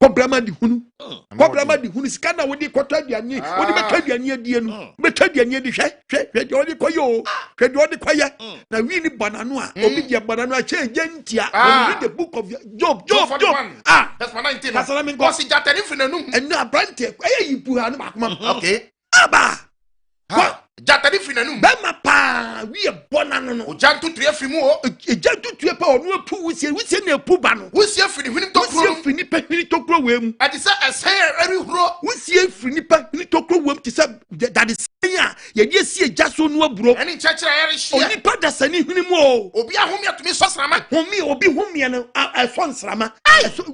Ko brama de hunu. Ko brama de hunu sika na wodi kwata aduane. Wodi beka aduane adie no. Beka aduane adi hwe de odi koyo. Hwe de odi koye. Na wi ni banano a obi de banano a che gentia. Read the book of Job. That's my 19. That's what I mean. Boss jatani finanum. And no brante. Aye yipu ha no makoma. Okay. Aba. Jatani finanum. Bema pa wi e bona no no. Ojantu tue fimu o. Ejantu tue pa onu apu wusie na apu ba no. Wusie fini hwini tokro. Wusie fini pa hwini tokro wem. Ade se esay eri huro. Wusie fini pa hwini tokro wem ti se that is saying ye die sie jaso no aburo. Eni chechira yare hia. Oni pa da sani hwini mu o. Obi ahumi atumi so srama. Obi humi no so nsrama.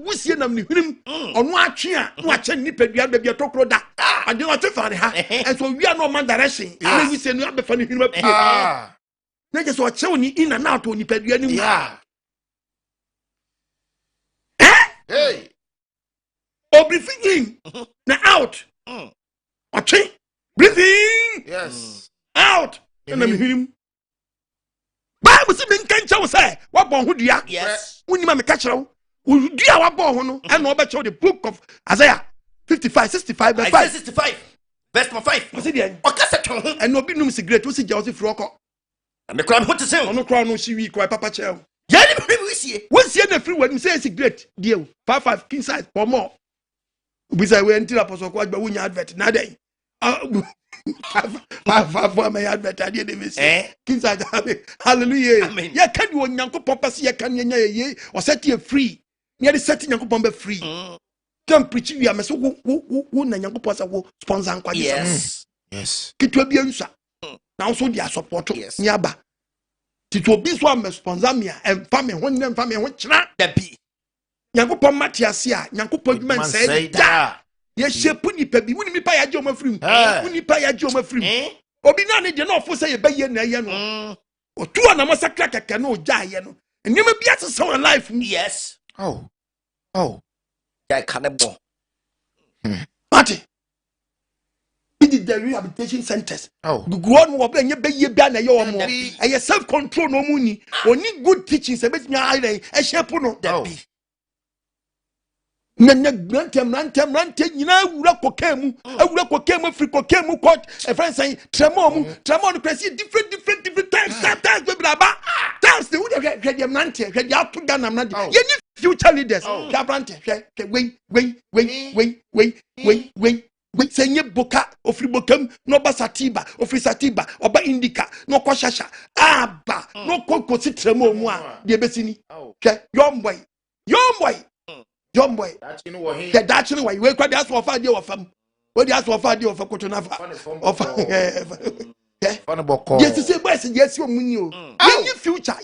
Wusie nam ni hwini onu atwe a no ache nipa dua da bia tokro da. Ade o te fa ne ha. Enso wi no man direction. Na wusie no abefa ni hwini apue. Na je so ache oni in and out oni padua ni mu. Hey. Breathe in. Now out. Okay. Breathe in. Yes. Out. And I'm hearing. Bible says men can't tell say what born who dia. Yes. When you make catch you. Who dia what born no. And no better the book of Isaiah 55, 65 verse 5. Isaiah 65 verse 5. What's it there? Okay, say and no be no cigarette. What's it just froko? And the crowd what to say? No crowd no she weak or papa chair. Yeah, we see. What's here the free when you say cigarette deal 5 king size for more. We say we until apostle kwa gba wunya advert na dey. For my advert I didn't say. King size hallelujah. Amen. Ya kan wo nyankopon pese ya kan nya ye o set you free. Near the set nyankopon be free. Can preach you am so wo na nyankopon sa wo sponsor nkwa. Yes. Yes. Kitwa bia nsa. Now so dia support ni aba. Tito bi so am sponsor me emfa me ho ne emfa me ho kira. Da bi. Nyankopon matiase a nyankopon dwuma say da. Ye shepu nipa bi woni nipa ya je o mafrim. Woni nipa ya je o mafrim. Obi na ne de na ofo say ye ba ye na ye no. Otu na mo sakra keke na o ja ye no. Enema bi asese on life. Yes. Oh. Ya kanebo. Mate. is the rehabilitation centers. Oh. Grow on what you be ban a year more. And your self control no money. Only good teachings. A bit me a shape no. Rantem, you know, Rakokemu, a Rakokemu, Frikokemu court, a friend saying, Tremor, crazy, different times, times they would have had your Nante, had your Pugan, you need future leaders, Cabrante, wait, saying ye boka, of Fribokem, no Basatiba, of Frisatiba, or by Indica, no Koshasha, Abba, no Coco Citremo, dear Bessini, young boy. Young boy, that's actually why we quite ask for 5 years of them. What you ask for 5 years of a Cotonafa? Yes, to say, yes, you mean any future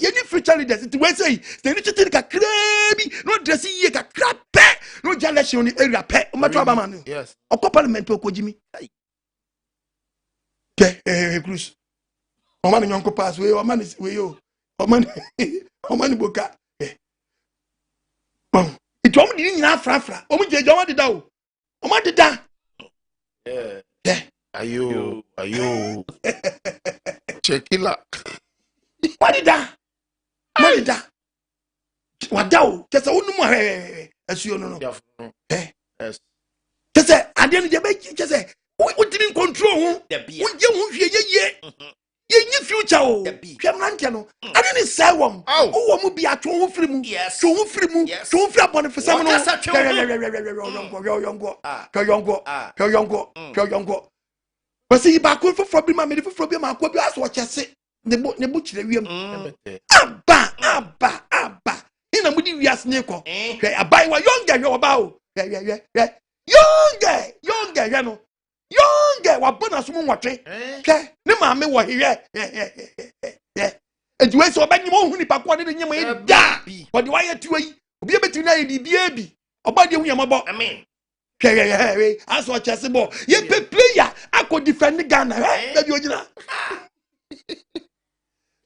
leaders. It will say, they need to take a crabby, no dressing ye, a crap pet, no jealousy on the area pet, Matrabaman. Yes, a compliment to Jimmy. Cruz. O man, young pass, we, or man is we, or man boka. It only didn't have frafra. Only the Jama did out. Oma did that. Yeah. Are you? Chekila. What did that? What thou? Just a woman, as you know. Yes. Just say, I didn't just say, we didn't control. Ye future o hwemrantiano ade ne sai wom wo mu bia to wo firi mu to wo firi Abonefo sam no yongo basi ba ko foforo bi ma me foforo bi ma ko bi aso chese ne bu kire wiem abba ina mu di wias ne ko hwe abai wa yonga hwe oba o yonga no Young, what bonus woman watching? No, mammy, what he and you so many more who nip according to you, but do I to be able to know the baby? About you, about I mean, as what Chessable, you be player, I could defend the Ghana,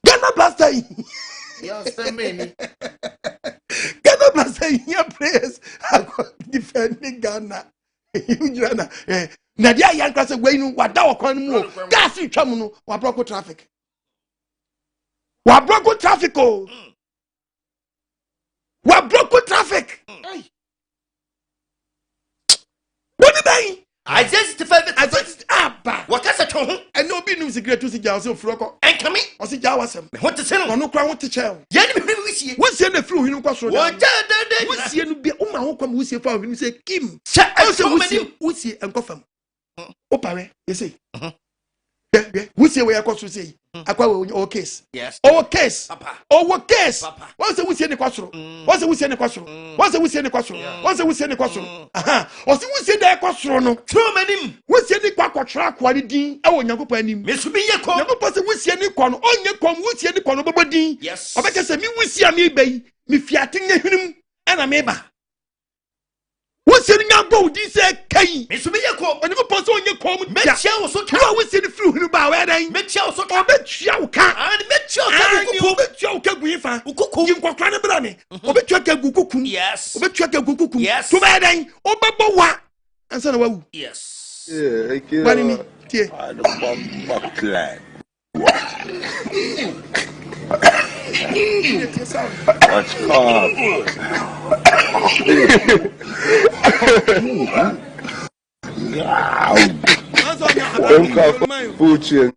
Ghana blaster. Yes, many Ghana blaster in your prayers, I could defend the Ghana. Na dia yan kwase gwe nu wada okwan mu gas twam no wa block traffic oh wa block traffic what did I just abba what ka se to ho and no bi nu secret to si ja so froko en kame o si ja wasem what to say no kra what to chel ye ni bi wisie wisie na fru hinu kwa so da wisie nu bi o ma ho kwa wisie fa hinu say kim o se wisie enkofam Opare, you see. We say we are going to say, our case. Yes. Our case. Papa. Our case. Papa. What's the we say in the question? What's the we say in the question? What's the we say in the question? What's the we say in the question? Aha. What's the we say in the question? No. Too many. We say the kwa track quality. I want you to put him. Mesubi yeko. Never pass we say in the question. On your come we say in the question. Nobody. Yes. I better say me we see me bay. Me fiating the him and I'm eba. What's in your boat? This is Kay. Miss Miyako, and you pass on your comment. Metchel so true. We see the fruit in the bow. Metchel so come. Metchel can. And Metchel can be found. Ukuku, you can cry a brownie. Obetchaka Gukuku. Yes. Obetchaka Gukuku. Yes. To my day. Obawa. And so, yes. Yeah, I can't. I don't want clan. What's called? Putin.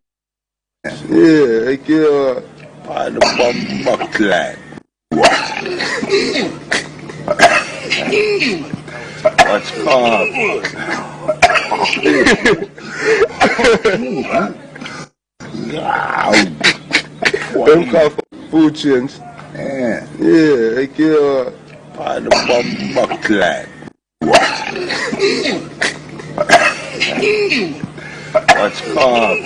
Yeah, I can't. I don't want clan. What's called? Putin. Yeah, I can't. I don't want clan. What's called?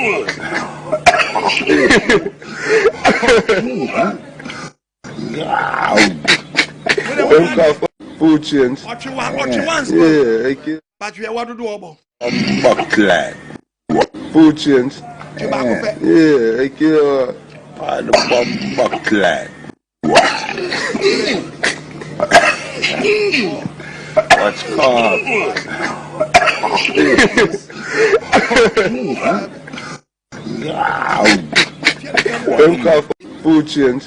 Putin. What you want? Yeah, I can't. But you want to do about clan. Putin. Yeah, I can't. I don't want clan. What's called? Food change.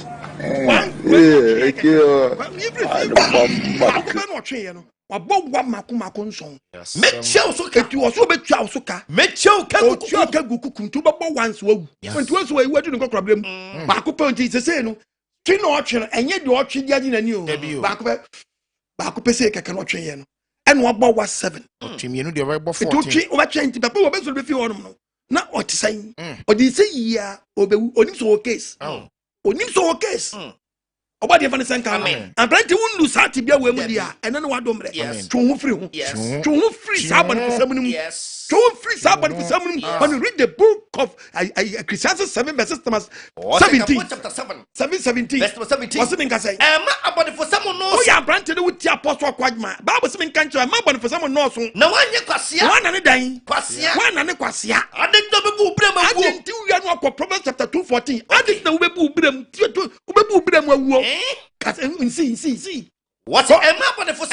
And what about was 7? You know, the very 14. Na what saying? Or did say, yeah, onim so case. Onim so case. Obadi efa ne senka and plenty won lose heart bia we mu dia eno ne wadom re twon free ho twon free sabon for semunum twon free sabon for semunum when you read the book of Ecclesiastes 7 verses 17 chapter 7 7:17 verse 17 what's in say ma Abonefo semun no oh ya brante de wuti apostle Kwajma Bible say men kan ma Abonefo semun no so na wanye kwasea wana ne dan kwasea wana ne kwasea adento bebu brem awu adenti wi anu akọ Proverbs chapter 2:14 adenti na ubebu brem awu see. What am I for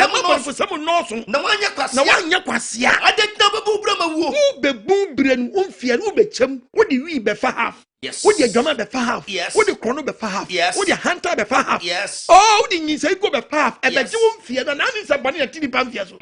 someone knows? No one yakwasea. I didn't know the Brahma. Who be boom brain, fear, who be chum, what do we be for half? Yes. What the drummer be for half? Yes. What the chrono be for half? Yes. What the hunter be for half? Yes. Oh, the you say go be for half. And Yes. the you fear that now is a bunny a teeny pam fiaso.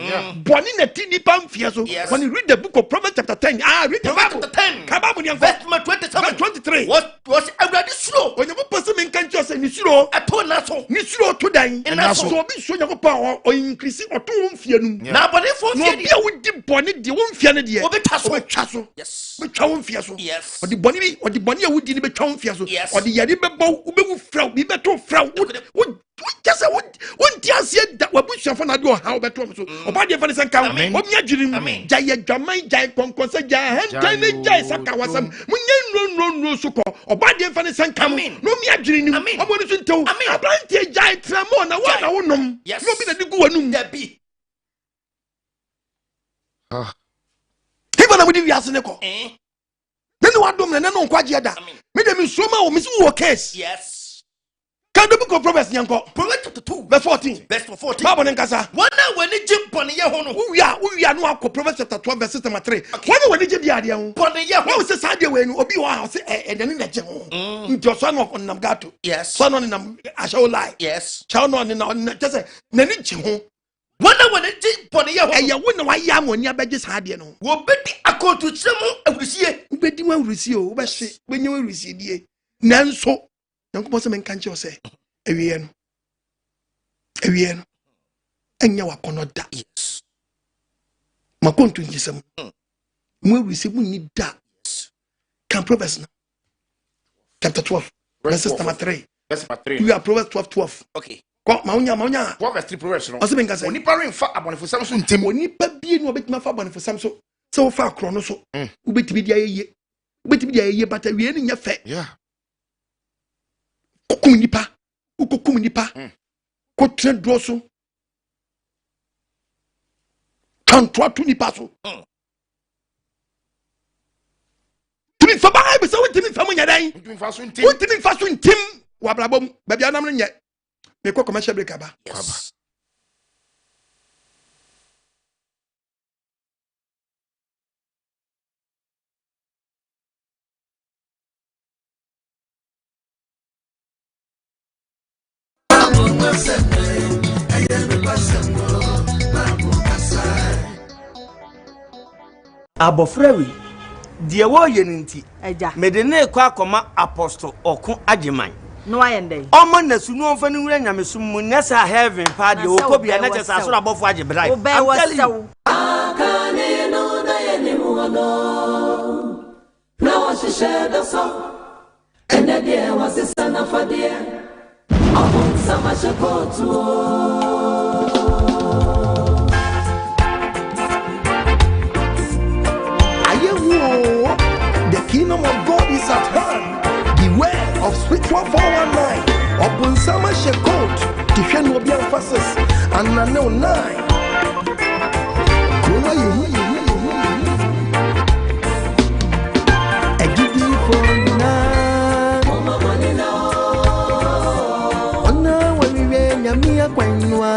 Bunny a teeny pam fiaso. Yes. When you read the book of Proverbs chapter 10, read the Proverbs Bible. chapter 10. Verse 27. 23. What was already slow? When you person in country say ni suro. I told Naso. Ni suro to die. And Naso. So be so you power or increase or to fear num. Now Abonefo No be we di bonny di won fear ne de. Obe chaso. Yes. Be twa won fear so. Yes. Or the bonny a wudi ni be twa won fear so. Yes. Or the yade be bow ube wu fraw bi be to fraw. Just say won ti ase da wabushafo na do how be to so. Oba de fa ne sanka o mi adwirim. Jaye dwaman jaye konkonsa jaye hentan ne jaye saka wasam. Munye no so ko. Oba de fa ne sanka no mi adwirim. Obo ni so ntew. Abrantie jaye tramo na wa na wonom. No bi na digu wanum. There be. Even na we di wiase ne ko. Then what do me no nkwaje da. Me dem nsoma wo me si wo case. Yes. Can the book of Proverbs yanko? Proverbs chapter 2 verse 14. Verse 14. Bible nkasa. Wana wani jim pone ye ho no. Uya no akọ Proverbs chapter 12 verse 3. Wana wani je dia ho. Pone ye ho. Wo se sa dia we no obi wa se edani na je ho. Nti so no nam gato. Yes. So no nam HO-008. Yes. Chow no na just say na ni je ho. Wana wani jim pone ye ho. Eya wo na wa ya amoni abeje sa dia no. Wo bedi akotu kyeremu awurusie. Ubedi wa awurusie o, wo be hye, benye wa awurusie die. Nanso, Yankopɔn se men kan che o se ewie no enya wa kono da. Yes. Makontu njisem mu awurusie mu ni da. Can Proverbs na chapter 12 verse 3. Verse 3. You are Proverbs 12. Okay. Ko maunya 12 verse 3 Proverbs no. Ose benga say. Oni parent fa Abonefo sam so ntem. Oni pa bie no obetima fa Abonefo sam so. Se wo fa akro no so. Ubetimi dia yeye. Ubetimi dia yeye bata wie ni nya fe. Yeah. Kokum nipa. Ukokum nipa. Ko tredro so. Kanto atu nipa so. Timi fa ba be se wo timi fa mo nya dan. Timi fa so ntem. Wo timi fa so ntem. Wa blabom. Ba bia nam nye. Me ko commercial break aba. Yes. Abofrawi die wo ye nti eja medene kwa akoma apostle okun AGYEMANG no ayende omo na sunu onfa ni wura nyamesum mu nesa heaven pa de okobia na chesa so abofo agyebrai o be wasew akane no na yenimu ono na washishe da so ene die wasisa na fadie abon sama shakotu The kingdom of God is at hand. Beware of spiritual 419. Upon summer shekot, Tifan will be emphasis, and I know 9. I give you for now. Oh, no, when we were Yamia Quenua.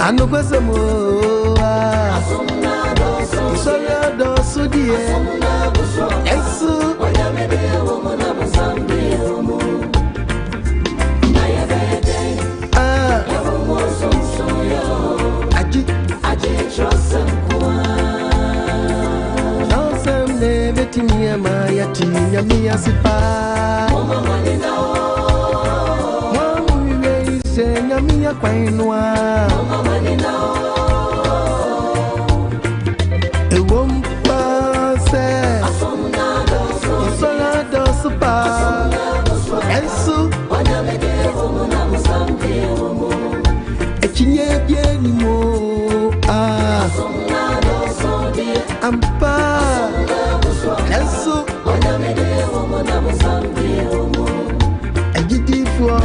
Anu kwasemo Soya dosu die Ensu Chosem neveti miyama yati nyamiya sipa Mwamuwe ise nyamiya kwainwa Ewompa se Isola dosupa Ensu Echinye bieni mo Ampa Ensu Ejidifo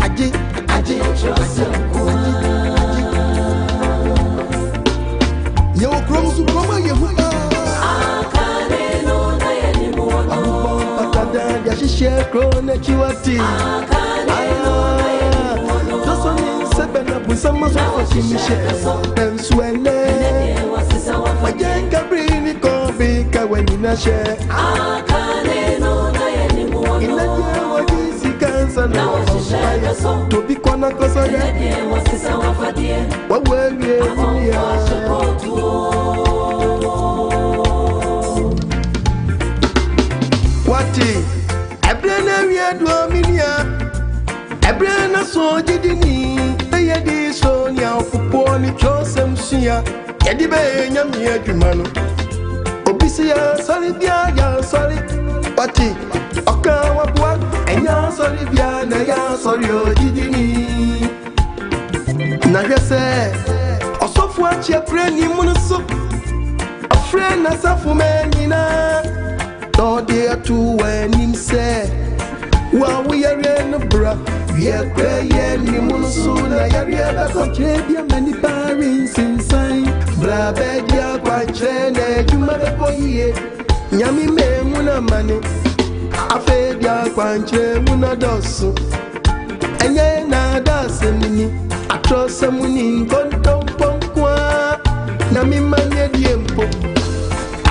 Aji Yo kromsu kroma yehuba Pakada ya shishe krone chiwati Sebena busama so chimishe Ensuele Wajenga brini kombi kawenina she Inaje wajisi kansa na wafaya Tobi kwana kosa ya Wawenye dunia Wati Ebrene wiedwa minia Ebrene so jidini Yedi so nya ofupo ni chosem suya Yedi be nyami adwumano Obisi ya sorry bia ya sorry Pati oka wabwa enya sorry bia na ya sorry ojidini Na yese osofu achi apre ni munusu Afre na safu menina Todi atu wenimse Wa wiyare no bra Ye kweye ni munusu na yari ebe koche bia mani pari sinsan Bra bedia kwa chene juma bebo hiye Nyami me muna mani Afe bia kwa nche muna dosu Enye na dase mini Atrose muni nkonton ponkwa Nami manye diempo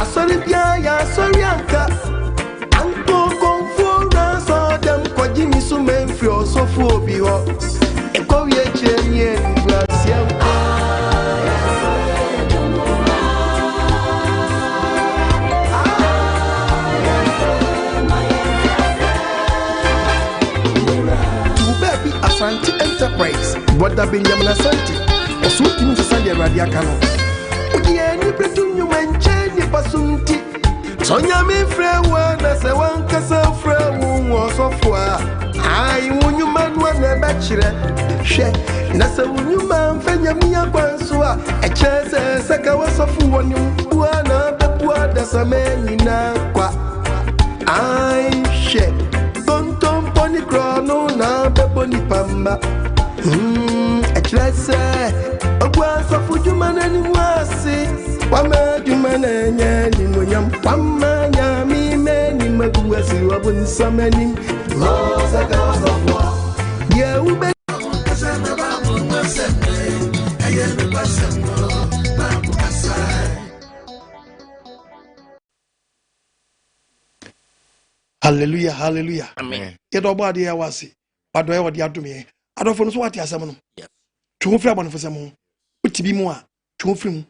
Asori bia ya asori anka Anko konfura so dem kwa jimi sume mfrio sofu obi ho Eko yeche nye niglasia Tubebi Asante Enterprise Wada Benjamin Asante Osuti Msasande Radia Kano Ujiye ni pretu nyumenche ni pasunti Sonya mi frewa na se wankasa frewu wasofwa Ai unyuma nwa na bachire She na se unyuma mfenya miya kwansua Echeze seka wasofu wani mpuwa na bepua dasa meni na kwa Ai she Tonton poni krono na bepo ni pamba Echeze Ogwa sofu juma na ni mwasi Wama juma na nye ni mwenyam Wama nyami meni maguwasi wabun sameni Loza kawa sofwa Ye ube Kaseme babu mwaseme Ayeme basemo Babu kasai Hallelujah, hallelujah. Amen. Yedo body ya wasi. Wado ya wadi adumi. Adofo no so wati asem no. Yes. Twofri Abonefo sem. Utibi mu a, twofri mu.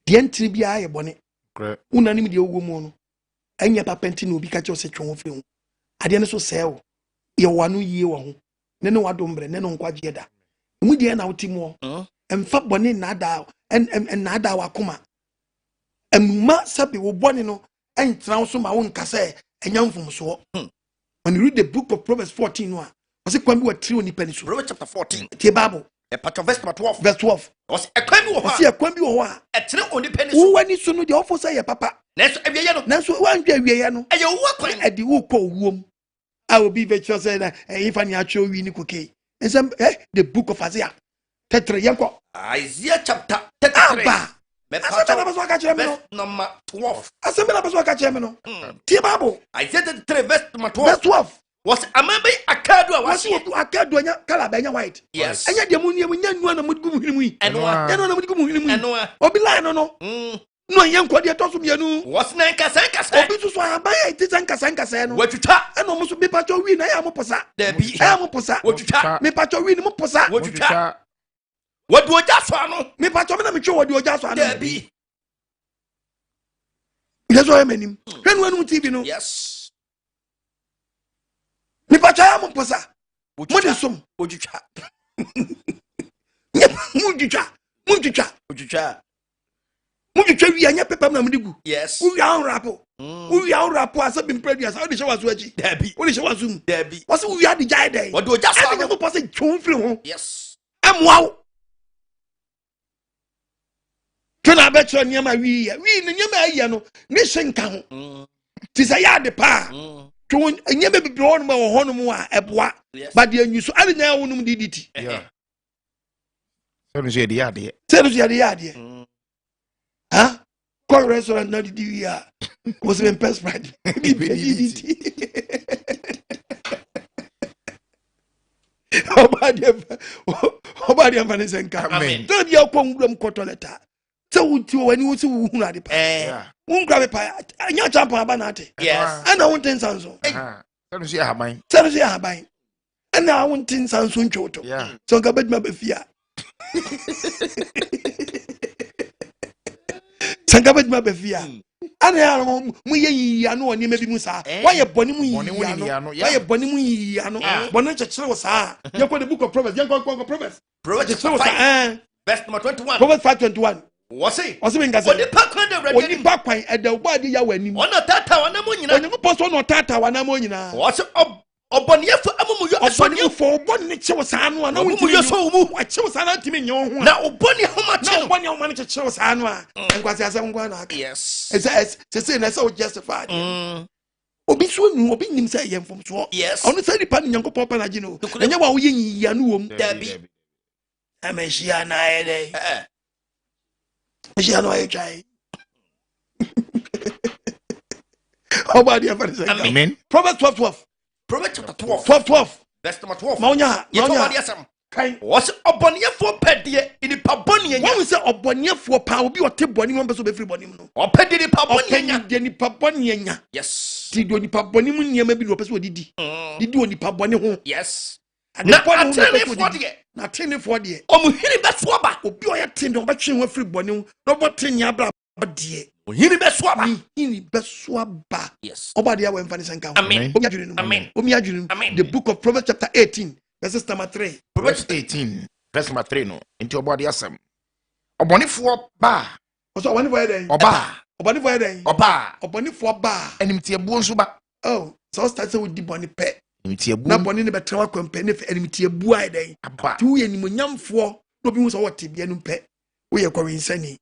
De ntiri bia ye bone. Correct. Unanim de owo mu no. Anya papenti no obi ka che se twofri mu. Ade ne so sewo. Ye wanu yie wo ho. Ne ne wadombre, ne no nkwaje da. Mu de na wotimo. Emfa bone na da en na da wakoma. Emma sabi wo bone no entra so ma won kase enyamfum so. When you read the book of Proverbs 14 no, was it kwambi wa trio ni penisu. Proverbs chapter 14. The Bible. Verse 12. Verse 12. Was a kwambi wo See a kwambi wo a. A trio on the penisu. Who wani so no the officer ya papa. Nanso ebiye no. Nanso wan dwa wiye no. Eye wo kwan. E di wo ko wuom. I will be very sure say that if any actual wi ni koke. Ensem the book of Isaiah. Tetre yanko. Isaiah chapter 33. Aba. Verse number 12. Assemble na person ka cheme no. The Bible. Isaiah 33 verse number 12. Verse 12. Was a member Akadua was Akadua Calabania white. Yes. And yet the moon when would go him. And one would go him. and one. Obi no. No young quadia tossum yanu. Was Nanka Obi to swallow by it is Sanka. What you tap? And almost be patch win. I am a posa. There be a posa. what you tap? Me patch win posa. What you tap? What do I just want? Me patch on mature what you just want. There be. That's why I mean him. When TV no. Yes. Me patch I am a posa. What is some? What you tap? Mujicha. What you tap? Mujicha, we are not pepper Namigu. Yes. We are rappo. We are rappo as I've been previous. How the show was watching. Debbie. What the show was zoom. Debbie. What's we are the giant day? What do I just want? I'm passing two. Yes. I'm wow. Can I bet you near my we near my yano? Nation count. Tis a yard the pa. To never be blown by Honoma, a bois. But the news, I didn't know did it. Yeah. So the idea. Tell us the idea. Huh? Call restaurant not the year. Was even pest friend. How about your Vanessa and Carmen? Don't you come from Cotoleta? So to when you see who are the pie. Won't grab a pie. And your jump on banate. Yes. And I want 10 cents. Tell us you have mine. Tell us you have mine. And now I want 10 cents on Choto. Yeah. So I bet my fear. Sankabet ma befia ana ya no mu ye ya no oni mebi musa why you boni mu ya no why you boni mu ya no boni chechire wo sa ye ko the book of Proverbs ye ko Proverbs Proverbs verse number 21 Proverbs 5:21 what's it benga say oni pakwan de ready oni pakwan e da gba de ya wani mu ona tata wana mo nyina oni ko poso no tata wana mo nyina what's Obonefo amumu yo Obonefo oboni che wo sa no na wo yo so mu wa che wo sa na timi nyo ho na oboni homa che na oboni homa che che wo sa no a nkwasi asem ngwa na aka yes say na say o justified obi so nu obi nim say ye mfom so yes onu say dipa ni nyankopɔ pa na gi no enye wa wo ye yiya no wom dabi ameshia na ede ameshia no ayi try obadi afari amen Proverbs 12 Proverbs chapter 12 verse number 12 Maunya kai was Obonefo pedie ini paboni nya when we say Obonefo pa obi o te boni mo beso be free boni no o pedie ni paboni nya de ni paboni nya yes ti do ni paboni mu niam bi no beso didi oni paboni ho yes na atene de omu hiri beso ba obi o ye ten do be twen wa free boni no bo ten ya bra de hiri beso ba hiri beso ba yes obadi ya we mfa ni senka amen omi adwunu the book of Proverbs chapter 18 verse number 3 Proverbs 18 verse number 3 no into obadi asem Obonefo ba so Obonefo eden Obonefo eden Obonefo ba enimtie buo nso ba oh so start say we di boni pe enimtie buo na boni ne betra wa kwampe ne enimtie buo eden ti wo ye nimonyamfo no bi hu so wote bia no pe wo ye kwarinsani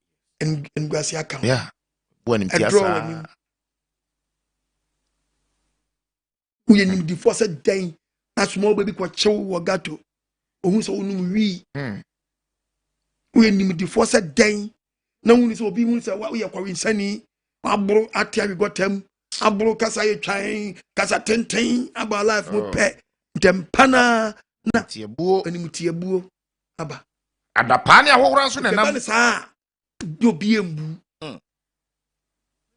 engwasi aka yeah wo enimtie asa wo ye nim di for say den na small baby kwa chew wo gato ohun so onum wi wo ye nim di for say den na hu so obi hu say wo ye kwarinsani abro atia we gotam abro kasa ye twan kasa tenten aba life mo pe dempana na tiebuo animtiebuo aba adapane ahowra so nenam be sa do bi embu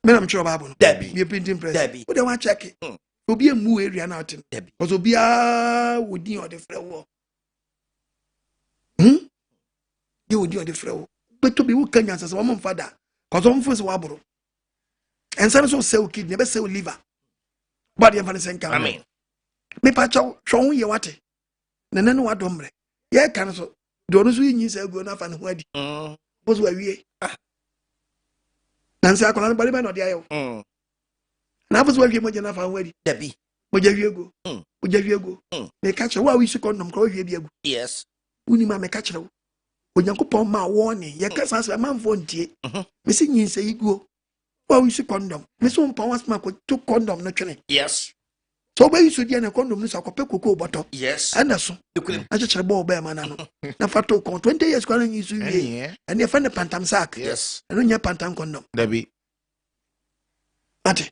me na mchiro babo Debbie be printing press Debbie wo dey wan check obi embu area na otin because obi a wodi on the free wo ye wodi on the free wo beto bi wo kanya sase wo mfada because wo mfose wo aboro ensan so sell kidney be sell liver but ye fan senka amen me pa chaw hwo ye wate nene no wadomre ye kan so do no so yin sa gu na fa ne ho adi bozo awie nan sa akona bari ba no dia yo na bozo awie mo je na fa ho adi dabi mo je wiego me ka chaw wa wi su kondom ko wie biagu yes uni ma me ka chaw onyankopon ma warning ye ka sa manfo ntie me se yin sa iguo wa wi su kondom me so mpa wasma ko to kondom no twene yes so ba yiso dia na kondom no sa ko pe koko boto yes ana so a chechere bo ba ma na no na fato ko 20 years kwa na yiso wie and ye fa ne pantam sack yes eno nya pantam kondom dabi ate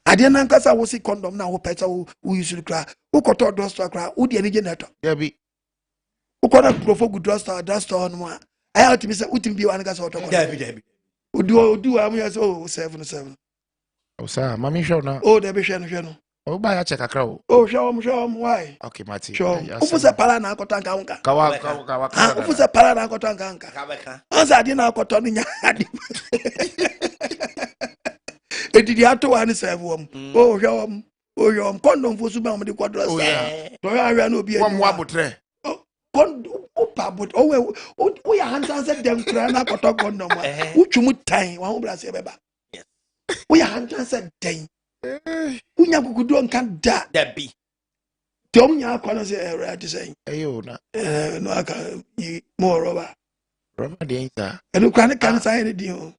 ade na nkasa wo si condom na wo pesa wo use kra wo koto drugstore kra wo de ani generator yeah bi wo kono profo good drugstore no a aya otimi se utimi bi wan kasa otoko yeah bi odu am ya so 77 o sa mami show na o de be hwe no o ba ya check akra o show why okay mati show ufu se para na akota nka nka kawa ufu se para na akota nka nka anza ade na akota no nya ade edidi ato wa ni serve wom show condom fo su ba mo de kwadro sa to ya wi na obi wom wa botre condom opa bot o ya hantan se dem kra na akota condom a utwum tan wa ho bra se beba o ya hantan se den unya kukudo nka da bi tom nya akwa se ready say ayo na no aka mo roba de inta enu kwa ne kan say ne di o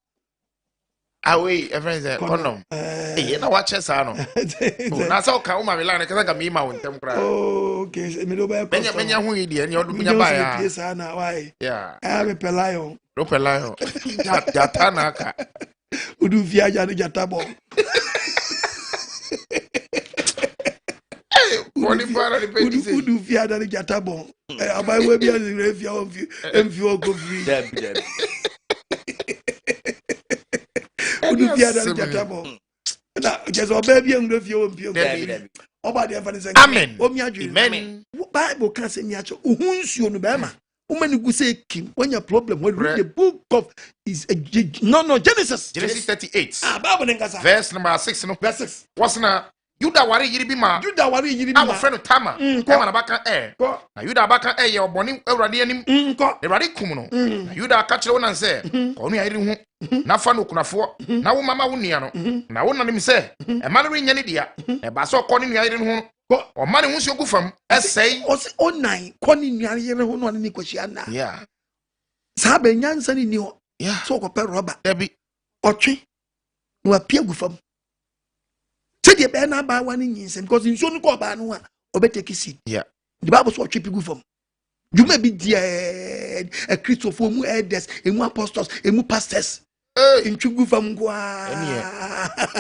away friends condom na wa che sa no na sa ka uma me la ne ka mi ma won tem kra okay me do ba ko menya hu yi de ne odu nya ba ya pesa na why yeah me pelayo ro pelayo jata na ka udu via ja no jata bo Woni para ni pe dise udu via da no jata bo abai we bia ni via o mfi o go free udu via da no jata bo na jeso baby en refie o mfi o oba de fa ni se amen o mi adwe amen bible kan se mi acho ohunsuo no be ma woman go say kim when your problem when read the book of is Genesis 38 bible ngasa verse number 6 no verse 6 wasna Yuda wari yiri bi ma awo friend Tama Tama na baka na Yuda baka ye oboni awrade anim awrade kum no na Yuda aka kire wona nse onu ayiri hu na fa no kunafo na wo mama wo nia no na wo nanim se e ma no nya ne dia e ba so ko ne nua ayiri hu o ma ne hu so gu fam esei o se onan ko ne nua ayiri hu no ne kwahia na yeah sa ba nyansa ni ho yeah so ko pe roba debi otwe no apia gu fam the be na ba one nyinse because nso no ko ba no a obeteki seed yeah the bible so twe pigu from you may be there a Christopher mu elders emu apostles emu pastors in chugu from kwa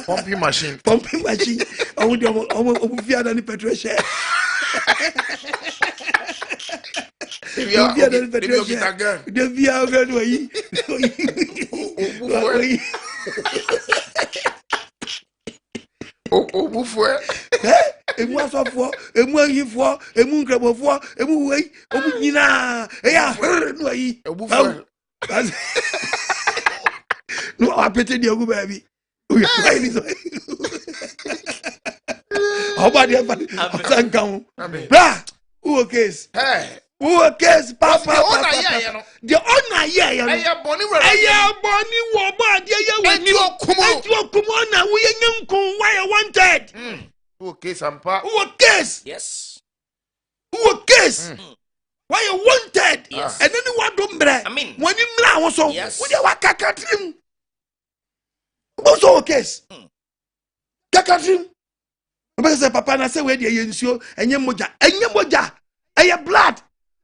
pumping machine omu de omu fia da ni petrol share the via gan yi Obufwe emu asofo emu ahifo emu nkrabofo emu wei omu nyina ya no yi obufwe no apete de ogu ba bi oya ni so oba de fa sankan bra who case who case papa the honor here you aya boni wo ba de ye wani okumo na wo ye nyankun why you wanted who case ampa who case yes who case why you wanted yes and then what do mbre when you mra wo so wo de wa kakatrim wo so case kakatrim o say papa na say we de ye nsuo enye moja eye blood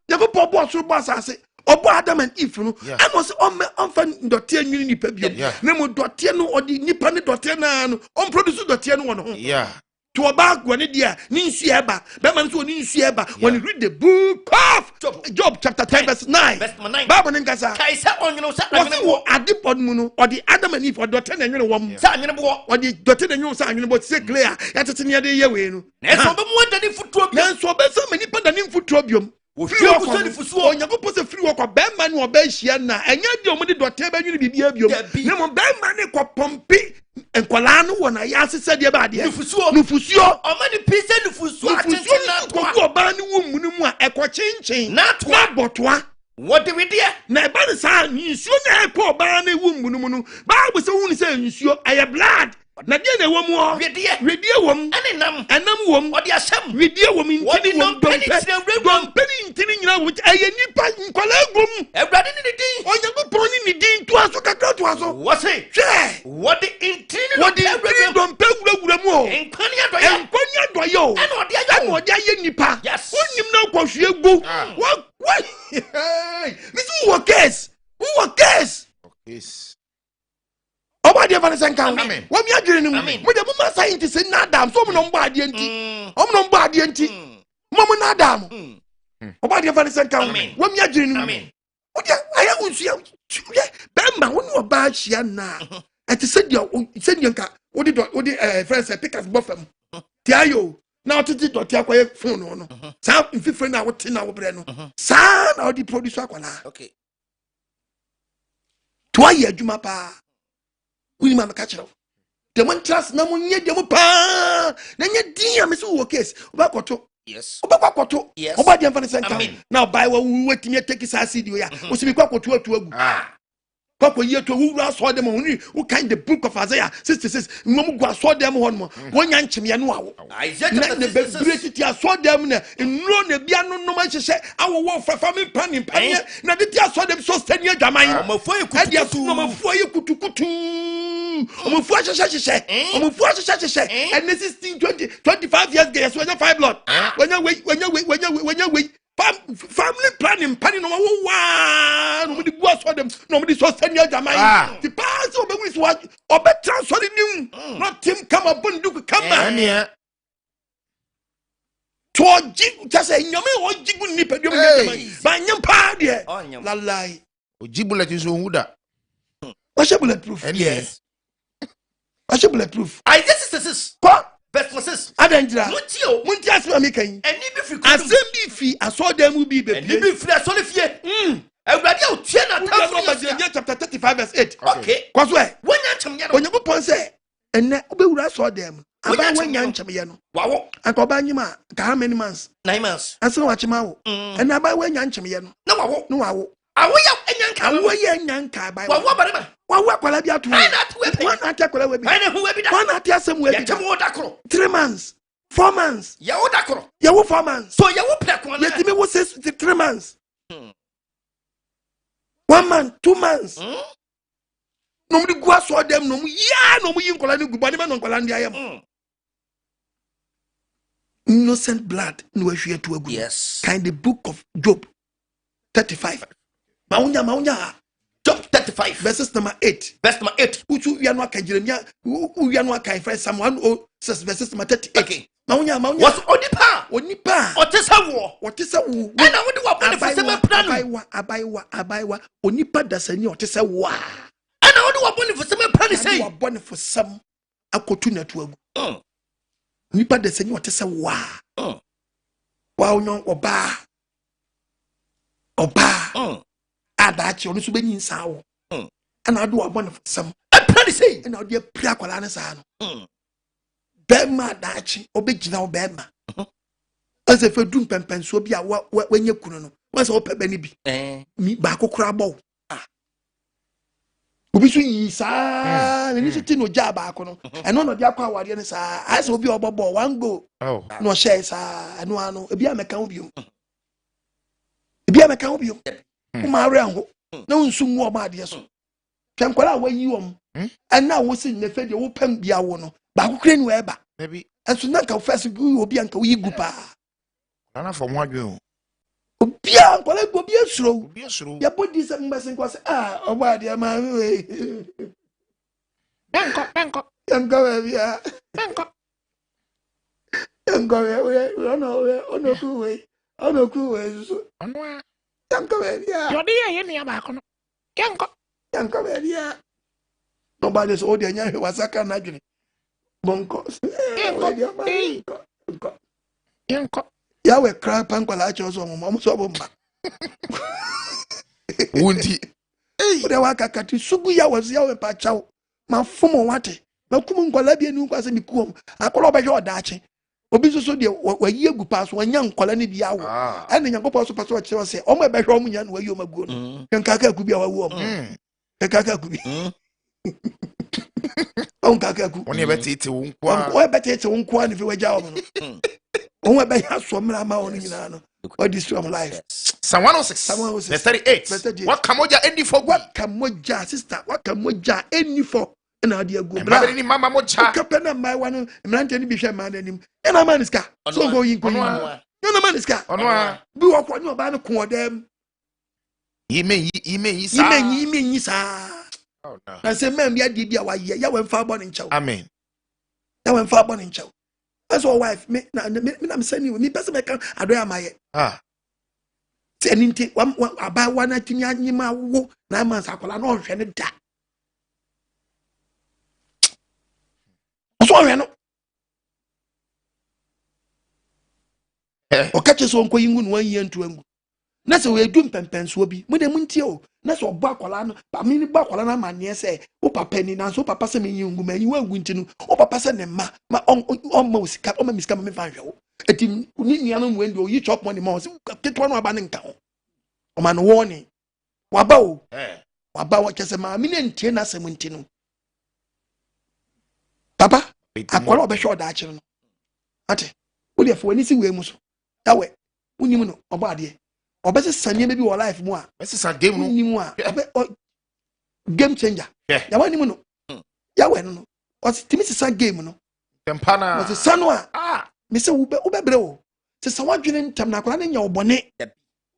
you go pour so boss ase obo Adam and Eve no and was on fan dotie nwini nipa biom na mo dotie no odi nipa ne dotie na no on produce dotie no no yeah to oba gwani dia ni nsu eba be man so ni nsu eba when you read the book of Job chapter 10 verse 9 Bible ngasa kai sa onwene sa anwene bo adipod mu no odi Adam and Eve dotie na nwene wom sa anwene bo odi dotie na nwene sa anwene bo se clear ya tete ne de ye we no na so be mo dani futuo bi na so be so mani pa dani futuo biom Ofio kusani fusuo onyagopo se free wako be man wo be hia na enya de omudi dote be nwini bibia biom na mo be man ne ko pompi enkwala no wona ya sese de ba de nufusuo omani pise nufusuo atete na to ko oba ne wo munu mu a eko chinchin na to botwa what do we do na ba ne sa nsuo na eko oba ne wo munu mu no ba bo se wonu se nsuo aye blood na dia na wo mu o wedie wom enam wom odi asem wedie wom intini wom dompeni intini nyina wo aye nipa nkola gum ewrade ni din onyankopon ni din to aso kakra to aso wo se hwe what the intini dompe gura mu o enkoni adoyo ena odi aye nipa onim na kwahwe gu what this who case yes oba Obadi ever sen kan. Wo mi adwene nim. Mo de mo ma scientist na Adam so mo no mba ade enti. O mo no mba ade enti. Mo mo na Adam. Obadi ever sen kan. Wo mi adwene nim. O de aya unsu ya. Bemba wo no ba hia na. Eti se de nka wo de friends pickers bofam. Ti ayo. Na otiti doti akwaye phone no. Sa mfifre na wo te na wo bre no. Sa na wo di producer akwala. Okay. To aye adwuma pa. Wini ma meka kire. De mo trust na mo nye de mo pa. Na nye din am so wo case. Obakoto. Yes. Obakoto. Yes. Obadi am fa senka. Now buy we wetimi take sa CD ya. O sibi kwakoto atu agu. Kwako ye to wura so dem oni who kind the book of Isaiah 66 ngom gwa so dem ho no wonya nchemye no awo Isaiah na ne bebreti aso dem na nro na bia no no ma hyehyɛ awo fafa me pani na de ti aso dem so stani adwaman omafo ye kutukutu omafo ye kutukutu omafo hyehyɛ omafo hyehyɛ and 16 20 25 years guys when 5 blood when family planning no wa no di bua so dem no di so stani adwaman the pass obe wi so obe transfer nim not team come abundu come Toji just say nyame o jigu ni pedum ni ba nyam pa de lalai oji bullet is huda what's bulletproof yes what's bulletproof I this ko best sis adanjira mutio munti asema mi kan eni bi fi asem bi fi asoda mu bi be eni bi fi asole fie Everybody o tie na Jeremiah chapter 35 verse 8 okay kwaso e wonya nchemye no Onyankopon say enne obewura asoda mu aba wonya nchemye no wawo anka oba nyima ka how many months 9 months asem wachema wo enne aba wonya nchemye no na wawo no wawo awoya enyanka awoya enyanka aba wawo barema wawo akwala bi atu wana ati akwala we bi ene hu we bi da wana ati asem we bi ya temo dakoro 3 months 4 months ya wo dakoro ya wo 4 months so ya wo plekon na yetimi wo 3 months 1 month 2 months no mu gua so dem no mu ya no mu yi nkola ni guba ni ma no nkola ndi ayam innocent blood no ahwe to agu yes kind the book of Job 35 maunya Job 35 verses number 8 verse number 8 uchu wianu aka Jeremiah wianu aka first Psalm 106 verses number 38 okay maunya was onipa otesa wo na wo de wa bone fo se me plan abaiwa onipa dasani otesa wo na wo de wa bone fo se me plan sei wa bone fo sam akotu na to agu onipa dasani otesa wo wa onyon oba adachi onu so benyin sa wo na do wa bone fo sam plan sei na de pra kwala na sa no bema dachi obegina obema ase fe dum pempen so bi a wanye kunu no ma se opebe ni bi mi ba kokora bo obi so yi sa ni so ti no ja ba ko no eno no de akwa aware ni sa ase obi obobo one go no share sa eno ano ebi ameka obium kuma are anho na unsu mu oba ade so twenkwala wayi wom ana wo si ne fe de wo pam bia wo no ba kokora ni we ba maybe enso na ka first go obi anka wo yigu pa ana for mo adwen obi ankola go obi asuro ya body se mbese nko se oba ade ma we benko we bia benko we ono ku we so onwa benko we bia yo de ye ni aba ko no benko we bia no ba de so odi anya wasaka na adwene bonko enko yawe kra pankwala acho so mo so bomba wunti ode waka kati sugu yawe pa chawo ma fumo wate na kumu nkwala bi enu kwase mi kuom akolo obehwe odache obi so de wayi egu pa so wanya nkwala ne bi yawo ene nyankopɔ so pa so kire se omo ebehwe omo nya no wayi omo aguo no nkaka akubi awawo omo nkaka akubi on kakaku oni ebetete wo nkwa o ebetete wo nkwa ni fi waja o no o ebe ya so mra ma on nyina no what is from life Psalm 106 verse 38 what kamoja eni for what kamoja sister what kamoja eni for na ade agu bra ni mama mocha kapena mai wanu mrante ni bi hwe ma nanim ena man iska so go yin kunu ena man iska onwa bi wo kwa ni oba no ko odem yime yi sa Oh no. Na say men bia di bia wa ye ya wen fa bɔ ne nkyɛw. Amen. Ya wen fa bɔ ne nkyɛw. That's all wife me na sending me person me kan adoya maye. Ah. Say nti wa aba wa na timi anyima wo na man sakola na ɔhwɛ ne da. So ɔhwɛ no. O catch so onko yingu no 1 year ntu angu. Na se we du mpempenso bi. Mo de mu ntie o. Na se ɔbɔ akola no, ba mi ni bɔ akola na ma ne se o papa ni na so papa se me yingu ma yiwa angu nti no. O papa se ne ma on ma usika, on ma misika ma me fa hwɛ o. Eti ni nia no wendi o yi chop money ma o se ketwa no aba ne nka ho. O ma no warning. Waba o. Waba wa kese ma mi ne ntie na asem nti no. Papa, akola obehwe oda akire no. Ate. Wo de fo ani si we mu so. Yawe, unim no obo ade. Obese sanye be bi wo life mu a. Bese sa game no. Unim a. Game changer. Yawe nim no. Yawe no. O timi sisa game no. Tempana. O se sano a. Me se wo bebre wo. Se sa wadwene ntam na akola ne nya obone.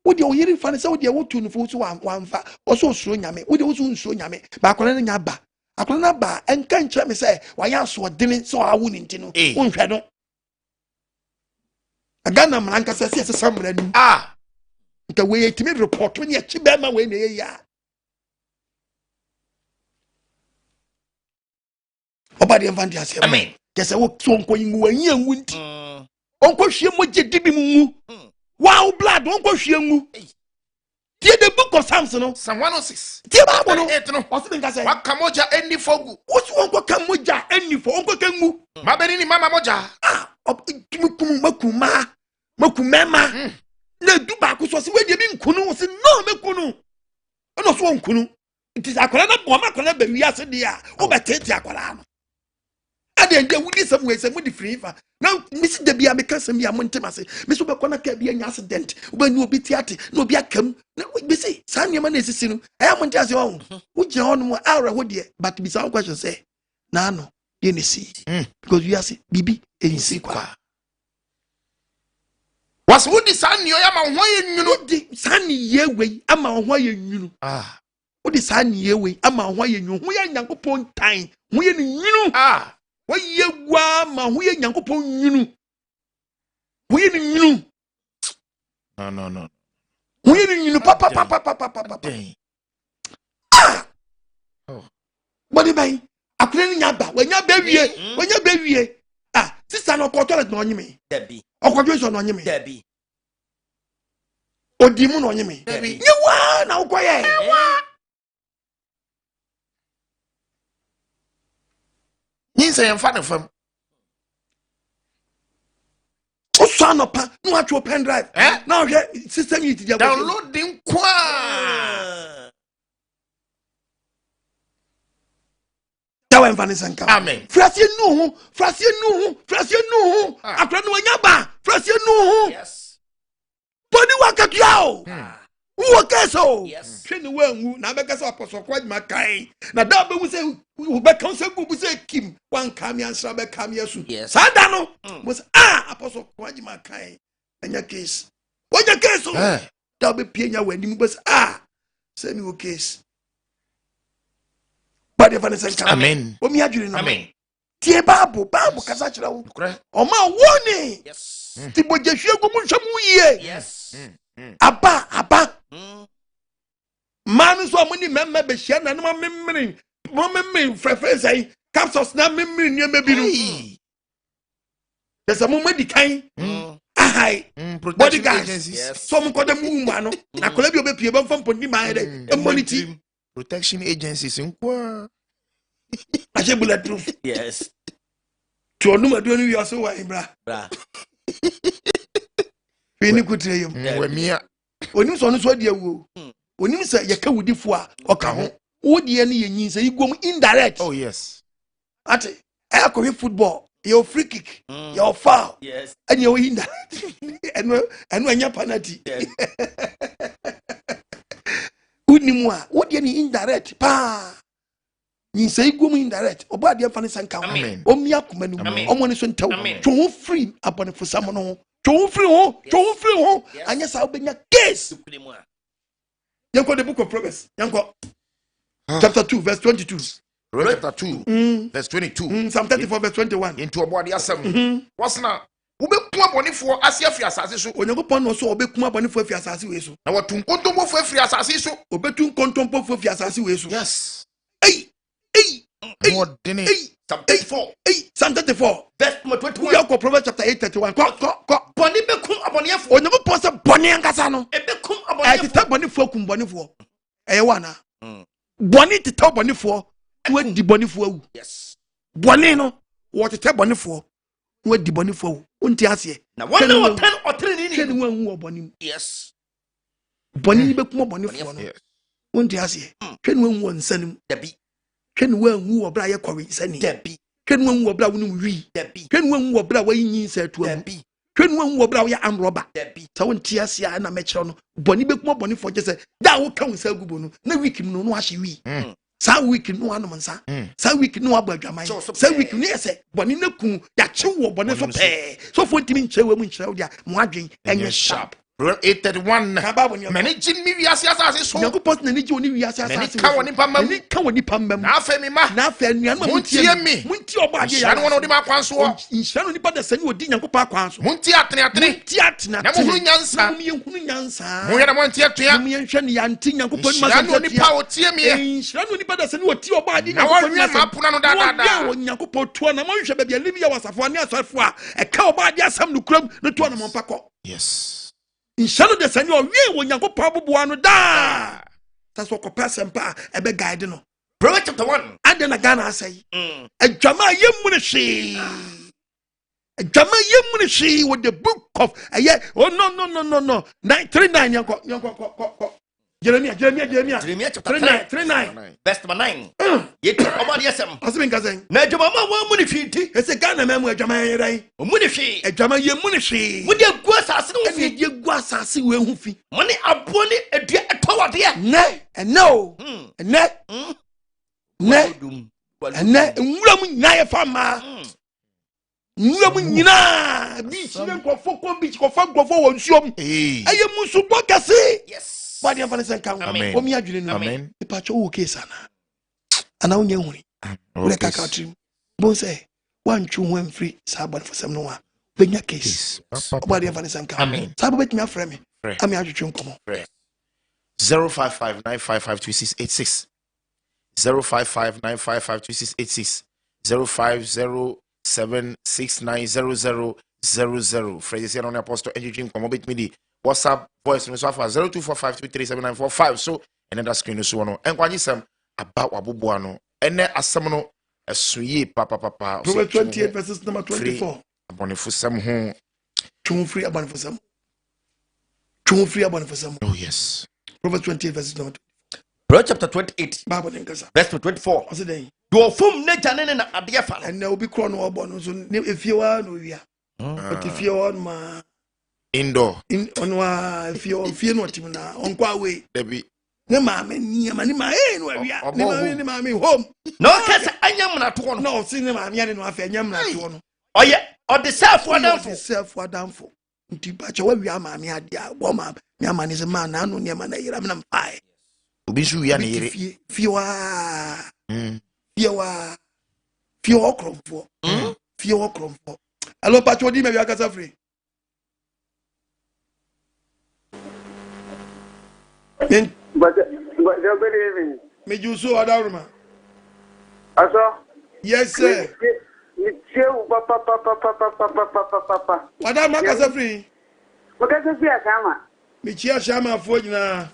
Wo de wo yiri fa ne se wo de wo tu no fo so wanfa. O so osuro nyame. Wo de wo so nsuro nyame. Ba akola ne nya ba. Akola na ba enka nkyere me se wa ya so odene so awu ne nti no. Wo nhwe no. Agana mranka se se samra ni nka we yetimi report when ye chibe ma we na ye ya obade mfandi ase Amen. Kese wo so nko yingu anyi anwu nti onko hwie moje dibi mu wow blood onko hwie ngu tie the book of Psalms no Psalm 106 tie ba no o se nka se waka moja eni fogu wo so onko ka moja eni fo onko ka ngu mabeni ni mama moja makumema na du ba ko so se we de bi nkunu se no mekunu no so nkunu nti akola na bo makola ba wi ase de a wo betete akola no ade nde wudi sam we se mu di free fa na misi de bia meka sam bia mo ntem ase misi be kona ka bia nya accident wo nyu obi tiate na obi akam na we say san nyama na esisi no aya mo ntia se wo wo je hono mo awra ho de but be some question say na no ye ne see because you say bibi ensi kwa was wudi san yo ya ma ho ye nwunu di san ye we ama ho ye nwunu wudi san ye we ama ho ye nwunu ho ye nyankopon tan ho ye ne nwunu wo ye gwa ma ho ye nyankopon nwunu ho ye ne nwunu no ho ye ne nwunu papa body bay akure ni nya ba wanya ba wie sister no ko toilet no onyime Debi. Okwadwe so no onyime Debi. Odimu no onyime Debi. Nyewa na ukoye. Nyinse yemfa ne fam. Oso no pa no atwo pen drive. Na ohwe system unit dia downloading kwa. Tawa mfanisa nka. Amen. Frasie nu. Akra no anya ba. Frasie nu. Yes. Body work yao. Wo keso. Yes. Twene wangu na abeka so apostle kwajima kan. Na da be wu se wo be kan se gubu se kim. Wan kam ya nsra be kam yesu. Sada no. Mo se apostle kwajima kan. Anya case. Wonya case o. Da be pie nya wani mu be se se mi wo case. Body vanessa nka. Amen. Omi adwiri no. Amen. Tie Bible kasa kira wo. Oma woni. Yes. Ti bojehwe gumu hwam yie. Yes. Aba. Man so amuni memma be hia na no memmen frefre sai capsules na memmen ni mebi no. Yesa mo madi kan. Protection agencies. Yes. So mo kodam umma no. Na kola bi obepie be mfam poni man de. Monitor protection agencies nkwa. Aje bulletproof. Yes. To no madu no wi so wa ibra. Bra. Fini kutre yom. Wamia. Onim so no so de awu. Onim se ye ka wudifo a oka ho. Wodie ne ye nyin se igom indirect. Oh yes. Ate akọhwe football your free kick your foul yes and your indirect enu anya penalty unimu a wodi ni indirect pa ni say igom indirect oba de fa ne sanka omi akoma nu omo ne so ntaw two free Abonefo sam no two free ho anya sa obenya case yanko the book of Proverbs yanko chapter 2 verse 22. Chapter 2 verse 22. Psalm 34 verse 21. Into a body assembly. What's now? Ubekuma Bonifo Asia Fiasasi so. Onyankopɔn no so obekuma Abonefo afi asase we so. Na watun kontombo fo afi asase so. Obetun kontombo fo afi asase we so. Yes. Hey. Psalm 34 verse 21. You go Proverbs chapter 8:31. Ko Boni bekum Abonefo. Onyankopɔn se boni ankasa no. Ebekum Abonefo. Ai tita Abonefo kum Bonefo. Wana. Boni tita Abonefo. We di Bonefo awu. Yes. Boni no. Wo tita Bonefo. We di Bonefo awu. Unti ase. Na one or 10 or 3 ni. Ken we hu Oboni. Yes. Boni bekum Bonefo no. Unti ase. Ken we hu nsanim. Dabi. Ken we hu obra ye kwawe sani. Dabi. Ken we hu obra wonu wi. Dabi. Ken we hu obra wa yin sa tu amu. Dabi. Ken we hu obra ya amroba. Dabi. Sa unti ase na mekere no. Boni bekum Bonefo je se da wo kan sa gubo no. Na week no no ahye wi. Sa week no anom nsa. Sa week no abadwaman. Sa week no yese boni na ku ya che wo boni so pe. So for ntimi nchewe mu nchire wo dia mo adwen enye sharp. 831 many Jimmy Viasias so Yakupos na niji oni wiase asase. Many ka woni pamam. Many ka woni pamam. Na afa mi ma. Na afa nuan ma muntie mi. Muntie oba ade ya. Nhyira no odi ma kwanso. Nhyira no ni bada sani odi Nyankopɔ akwanso. Muntie atene. Muntie atena. Na mo hunu nyansa. Mo yehunu nyansa. Mo yɛ na montie atua. Mo yɛhwɛ ne yanti Nyankopɔ ma sɛ. Nhyira no ni pa otie mi. Nhyira no ni bada sani odi oba ade Nyankopɔ. Na wɔn ma puna no dada. Ya wɔ Nyankopɔ to na mo hwɛ baabi alibi ya wasafo ne asafo a ɛka oba ade asam no kuram no to na mo mpakɔ. Yes. Inshalo de sani o wie wo Nyankopɔ aboboa no da. That's what kopasempa ebe guide no. Proverbs chapter 1. Ade na Ghana say. Adwama yemu ne hwe. Adwama yemu ne hwe with the book of oh no. 939 yanko. Jeremiah chapter 39 verse 9. Yeti oba de yesem. Asibin kazen. Na adwama ma wa mu ne hwiti. Ese Ghana memu adwama yerai. Mu ne hwe. Adwama yemu ne hwe. Mu de gu asase no fi. De gu asase we hu fi. Mo ne abo ne adua etowade ya. No. Ne nwura mu nyina ye fa ma. Nwura mu nyina bi chire nkofo ko bi kofa nkofo wo nsuom. Aye musu bokase. Yes. Body and Vanessa can omi adwene no. Amen. Ipa cho wo case ana wonya huri. Ule kaka trim. Bon say one chu when free sabon for some no one. Benya case. Body and Vanessa can. Amen. Sabo bet me afre me. Ami adwetwe nkomo. 05595526686 05595526686 05076900000 Phrase here on the apostle Edwin nkomo bet me di WhatsApp voice no so afa 0245237945 so another screen so no enkwanye sem aba waboboa no ene asem no esoye papa Proverbs 28 verses number 24 Abonefo sem ho tun free Abonefo sem. Oh yes. Proverbs 28 verses number 24. Proverbs chapter 28 verse 24. What's the day? Do fum ne jane na ade fa no. And now be crown obo no so if you are no wia. But if you are ma indoor in onwa if you fear no tim na onko away. Debi. Ne ma me ni ma no wia. Ne ma me home. No kase anyam na to no. No see ne ma me ne no afa anyam na to no. Oye, or the self adamfo. Nti ba che wa wia ma me ade a wo ma me ama ne se ma na no ne ma na yira me na mpai. Obi su wia ne yire. Fiwa kromfo. Fiwa kromfo. Hello Pacho di me wia kasa free. But good evening. Me you so adorma. Aso? Yes sir. Papa. Madam Makasa free. Makasa free asama. Me chia shama fo nyina.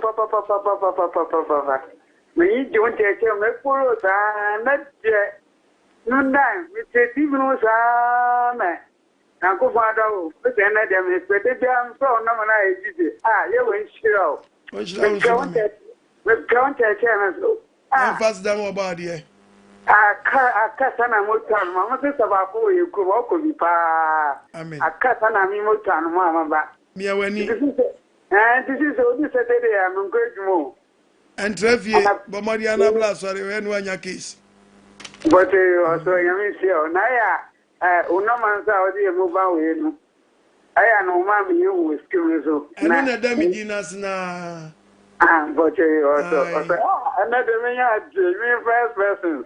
Papa. Me yi don't take me polo sa na je. Nunda me te ti no sa me. Na ko fada o. Pe na dem me pe de am so na ma na ejide. Ye wen shira o. Me count me so. Fast down about here. Akasa na motan ma mo se sabako ye ko ko bi pa. Amen. Akasa na mi motan ma ma ba. Mi awani. This is only Saturday I'm encouragement. And Trevie, but Mariana Blas, sorry, when you your case. But also you see na ya una mansa o di mo ba we no. Aya no ma mi you with skill so. Na na dami dinas na But also, another me first person.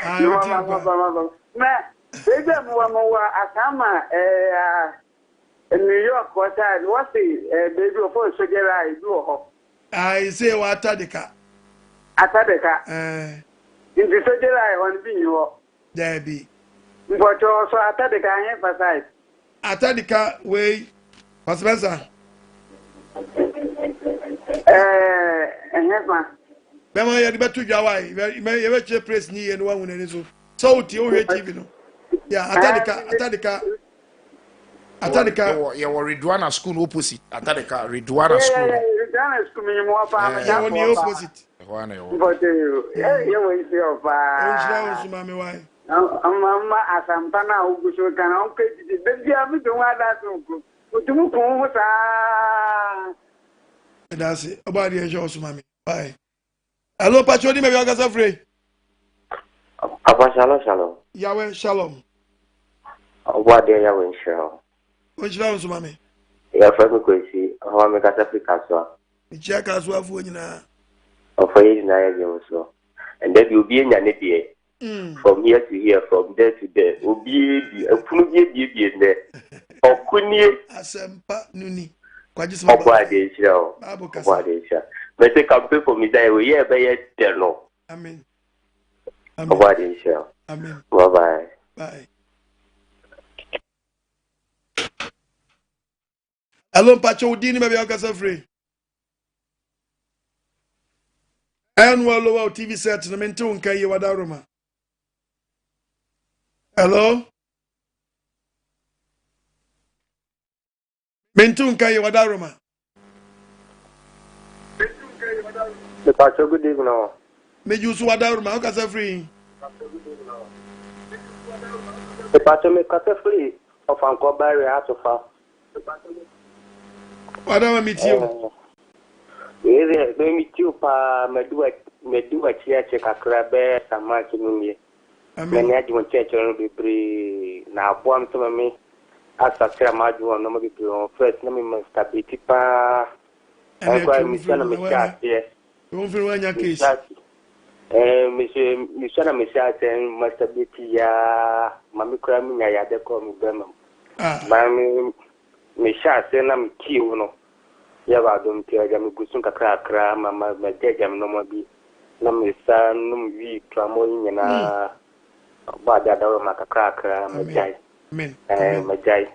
They don't want Asama, New York, what I was the baby of all Sogera. I say what Atadeka. In the Sogera, I want to be you. There be. But also Atadeka, I emphasize. Atadeka, way, what's better? Bema ya dibetu jawai, you better press ni and one when so. So TV no. Yeah, Atadeka. You were Ridwana school opposite. Atadeka, Ridwana school. Ridwana school, me more far. Yeah, on the opposite. But you will see of why? Mama, Asampana, who can okay, the baby, I'm doing that. That's it. About the age mommy. Bye. Hello, Patroni, maybe I got free. Shalom. Yahweh, shalom. What day Yahweh, shalom. Which rounds, mommy? Yeah, for me, crazy. How am I got Africa? The check as well for you now. Of for you, so. And then you'll be in your idea. From here to here, from there to there. Will be a be there. Or couldn't you? Asempa Nuni. But they come for me that way, yeah, but yet, no. Amen. Amen. Amen. Bye-bye. Bye. Hello, Pacho Dini, maybe I got free. Annual lower TV set in the Mentun Kaye Wadaruma. Hello? Mentun Kaye Wadaruma. The Pacho, good evening. May you Wadaruma, how can I free? The Pacho make cut free of Uncle Barry out of her. What do I meet you? Yes, let me too, Pa, me do a chair check a crab, some marking me. I mean, I do church on the free. Now, one to me, as a Madu on number first, let me must be Tipa. I'm going to send a chat, yes. Don't feel when your case. Monsieur, and Master Betty, Mammy Cramming, I had to call me Birmingham. Mammy, Michelle, send them kill, no. Yaba don't tell them Gusunka crack, Mamma, my dead, I'm no more be. No, my son, no, we tramoing and but that don't make a crack, my jay. My jay.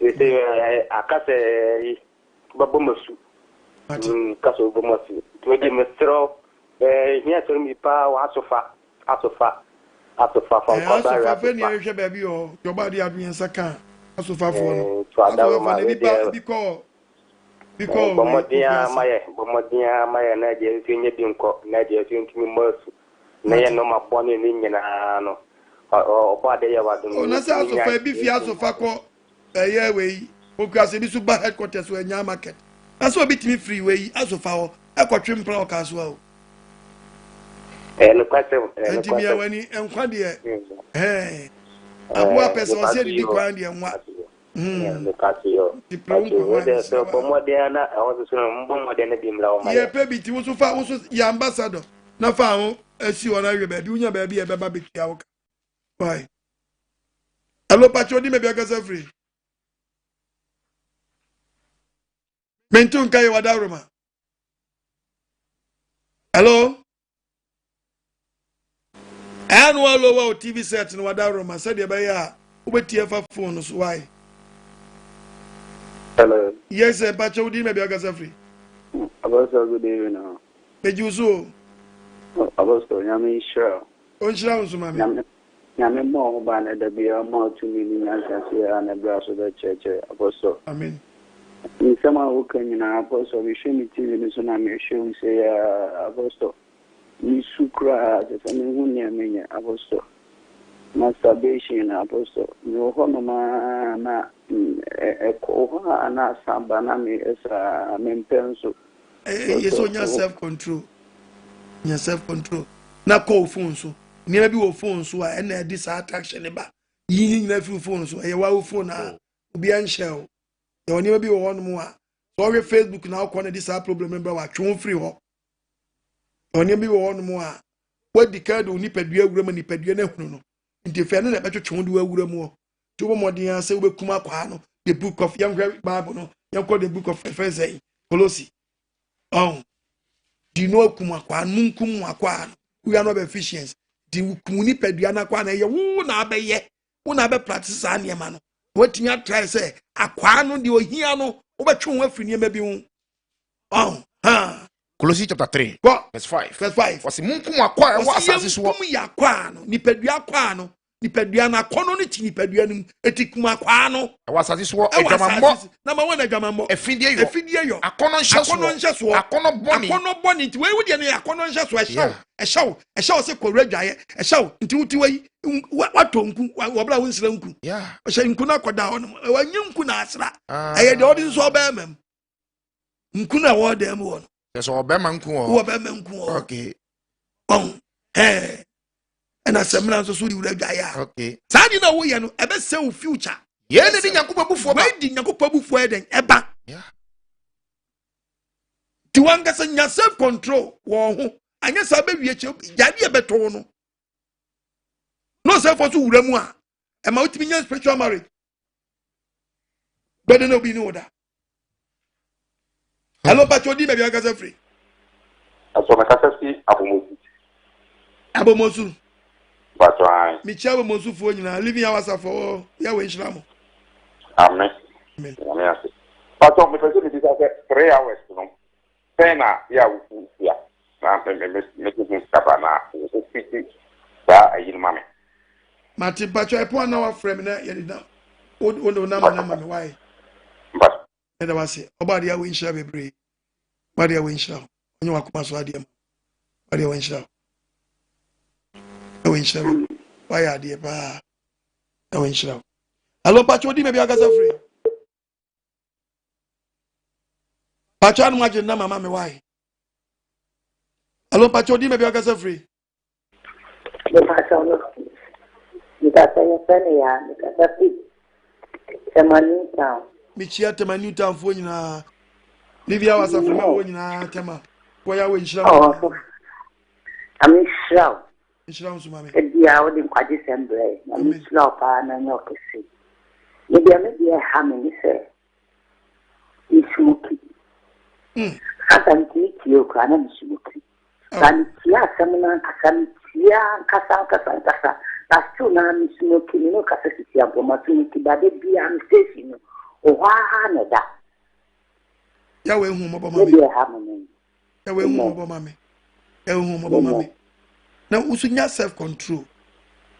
You say, I can't say, Babumasu, Castle Bumasu, to give me straw. Here to me, Pa, Asofa from Cobra, baby, or your body had been Saka, Asofa for because Bomodia, my Nadia, Nadia, to me, Mercy. Nay, no, my bonny in Indian, or body. Oh, that's also for a beefy Asofa, a year way, because it is super headquarters where your market. That's what beat me freeway, Asofa, a quatrim block as well. And question, and when he and Quadia, hey, a person said, you can't and what? The Modena, I was more than a dim low. Yeah, baby, it was so far, was your ambassador. Now, found as you and I remember, you baby, a baby. Why? Hello, Patroni, maybe I got free. Mentun Kaya Wadaruma. Hello? Annual lower TV set in Wadaruma said, yeah, wait here for phones. Why? Hello. Yes, Pacho, maybe I got free. About so good evening. Did you so? About so, Yami sure. On Shrounds, mammy. Yami more than there be a more 2 million here and a brass of the church. Apostle. Amen. In someone who can in an apostle, we show me TV, and so I'm sure we say, Apostle. We sukra, the family who near me, Apostle. Masturbation, Apostle. No honor, ECHO and a sambanami as a main pencil. Yes, on your self control. Your self control. Now call phones so. Never be phones so and this attraction about yin nephew phones so a wow phone be unshell. You will never be one more. so we Facebook now corner this problem member wa twon free ho onye bi wo no mo a wadi card oni padua awura ma ni padua na hunu no nti fe no na betwe twon de awura mu ho to bo modin ase we kuma kwa no the book of young Bible no call the book of Ephesians Colossi oh do you know kuma kwa nunkum akwa we are not efficient di kumuni padua na kwa na ye wo na abeye wo na be practice aniema no watinya try say akwa no de ohia no wo betwe wo afiri niema bi ho oh ha Colossians chapter 3 verse 5 wasi munkum akwa wa asase so munkum yakwa no ni padua akwa no nipadua na kono ne ti nipadua nim etikuma kwa no wa asase so adwamambo na ma wona adwamambo efidie yo akono nhyeso akono boni nti we wudi ne akono nhyeso ehyew se koradwaye ehyew nti wuti we watonku wobra wonsira nku ehye nku na koda ho no wanye nku na asra eye de odi nso obemam nku na wo dem wo no so obema nku wo okay and as semna so so di wura dwaya okay sadi na wo ye no ebe se wo future ye ne di nyakopa bufo ba we di nyakopa bufo eden eba ti wanga se nya self control wo ho anya sa be wie che jadi e beto no self so wura mu a e ma utimi nya spiritual marriage better no be no da hello pacho di me bi anga se free aso me kasa si abomosu but I Michael Mosufo nyina living hours for ya we nshiramo amen amen but me person be say 3 hours no pena ya wufu ya na me skapa na fiti ba ayin mame Martin Pacho epo na wa frame na ye na o na ma me why but e da wase obade ya we nshira bebre obade ya we nshira onye wakoma so ade am obade ya we nshira why are they ba awenshira hello pacho di me bi agaza free pacho anu ma na mama me why hello pacho di me bi agaza free le pacho no ni ta tene ya ni ta free temani town mi chia temani town fo nyina livia wasa free ma wo nyina tema wo ya wenshira amishra Ishram sumame. Edia odi nkwaji sembre. Na misla pa na nyokesi. Media hamini se. Ismuki. Sasa nti yoka na mismuki. Sani tia samuna kasani tia kasa. Tastu na mismuki no kasa tia boma tuniki bade bia mstesi no. Owa na da. Ya we hu mo boma me. Media hamini. Ya we hu mo boma me. Ya hu mo boma me. Now usunya self control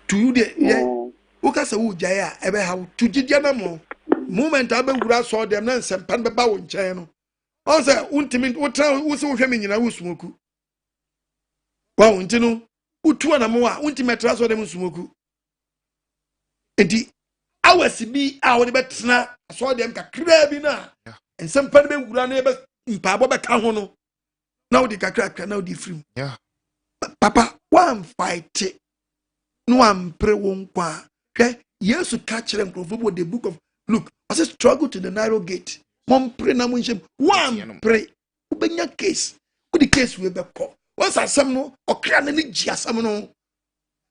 to you the ukasa wo jaya ebe ha to gidia na mo moment abe wura so dem na nsempan be ba wo nchen no on say untimi utra wo se wo hwe me nyina wo sumoku wa unti no utu na mo a untimi tra so dem sumoku enti awasi bi a wo de betena so dem kakra bi na nsempan be wura na ebe mpabo be ka ho no na wo de kakra na wo de free papa one fight no one pray one kwa okay yes to catch them from the book of Luke I say struggle to the narrow gate one pray na mo nsem one pray ubenya case who the case we be call once asem no okra na ni ji asem no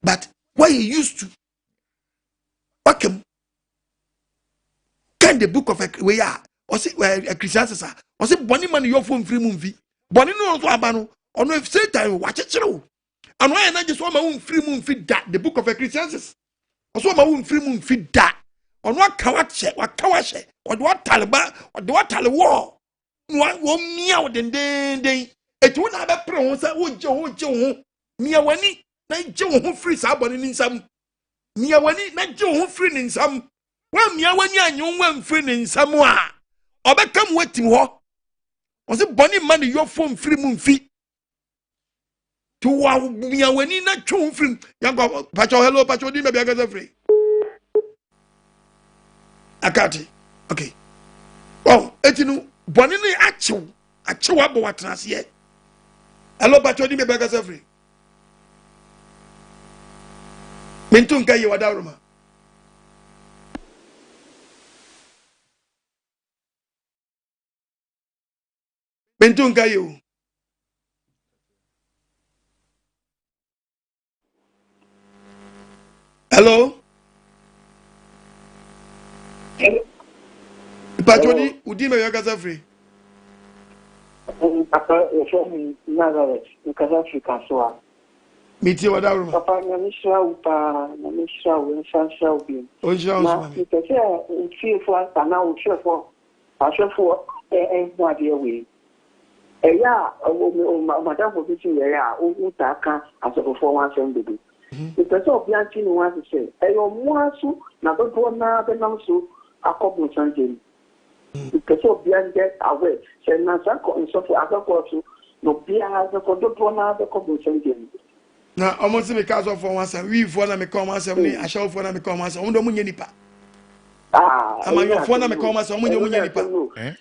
but why you used to okay can the book of we are or say Ecclesiastes or say boni man your phone free mumfi boni no so aba no ono if Satan watch it through and why not just one my free moon feed that the book of Ecclesiastes also my own free moon feed that on what kawache or what taliban or what taliban one meow den it won't have a pro would Mia wani na Joe free sabon in some Mia wani na Joe free in some well Mia wani and you went free in some or become waiting what was it bonny money your phone free moon fee to wa Mia wani na Joe free young pacho hello pacho di me be agaza free akati okay oh etinu bonny ni achew abo watras ye hello pacho di me be agaza free Mintung kaya wadaruma. Mentunga you. Hello? Patroni, Udi me yakaza free. Papa, you show me Nazareth, because Africa so. Miti wadaru. Papa, na misha upa, na misha uensha ubi. Onja Na nikese feel for na u share for. I share for no idea we. Yeah, madam for teaching yeah, o taka as before one send baby. The person of Bianchi wants to say, "Ayo mwasu na dodo na benamsu akobu sanjeni." The person of Bianchi away. Say na sanko insofu akakosu no bia the dodo na the akobu sanjeni. Na almost because of one say we for na me come one say me I shall for na me come one say ondo munye nipa. Ama yo for na me come one say munye nipa.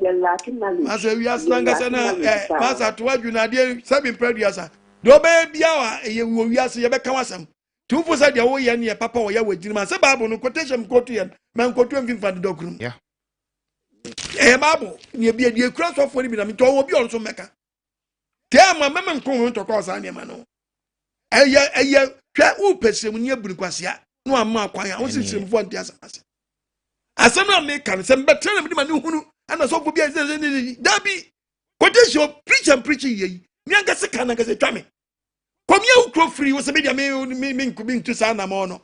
Yeah, lacking knowledge. As we are snanga sana masa to wadu na dey seven predia do be bia wa ye wo wiase ye be ka wasam tumfo say de wo ye ne papa wo ya wajirima say bible no quotation quote ye man quote mfimfa de dokurum yeah bible ne bia de kura so for ni bi na me to wo bi on so meka tema mama nko to ko sa ne ma no eye hwa u pesem ne aburu kwasia no amma akwan a wo sisem fo ntia asase asem na me kan se mbetere me ma ne hunu ana so fo bia dabi quotation preach ye mi anga se kan anga se twame komia ukro free wo se media me nkubi ntu sa na mo no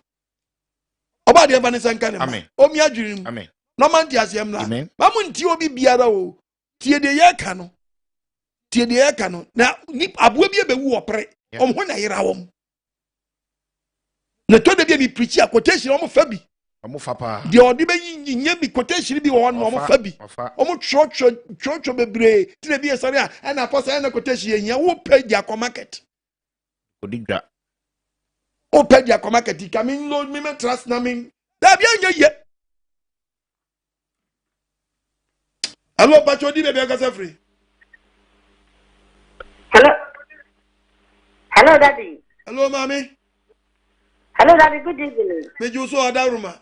oba de ba ne sanka ne ma o mi adwirim amen no man ti asem na ba mu nti obi biara o tie de ye ka no na ni aboa bi ebewu opre omho na yira wom na to de bi mi preach a quotation omo fa bi omo fa pa de odi be nya bi quotation bi wo no omo fa bi omo chocho bebre ti de bi esare a na apostle na quotation nya wo page a market odigwa o page a market ka me no me trust na me da bi anya ye allo pacho di be ga sa free. Hello, Daddy. Hello, Mommy. Hello, Daddy. Good evening. Me you so adaruma.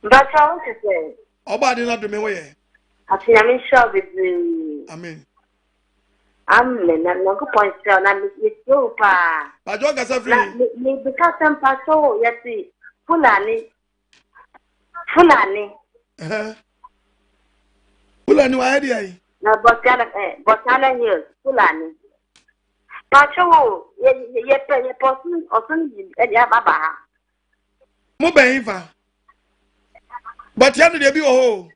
But I want to say. Oba de na do me we. Ati na me sure with you. Amen. Amen. Na go point say na me you pa. Ba jo ga sa free. Me because some paso yeti Fulani. Fulani wa hedi ai. Na Botana Hills, Fulani. Pacho, ye person osun ya baba. Mo ben ifa. But ya no dey bi ho.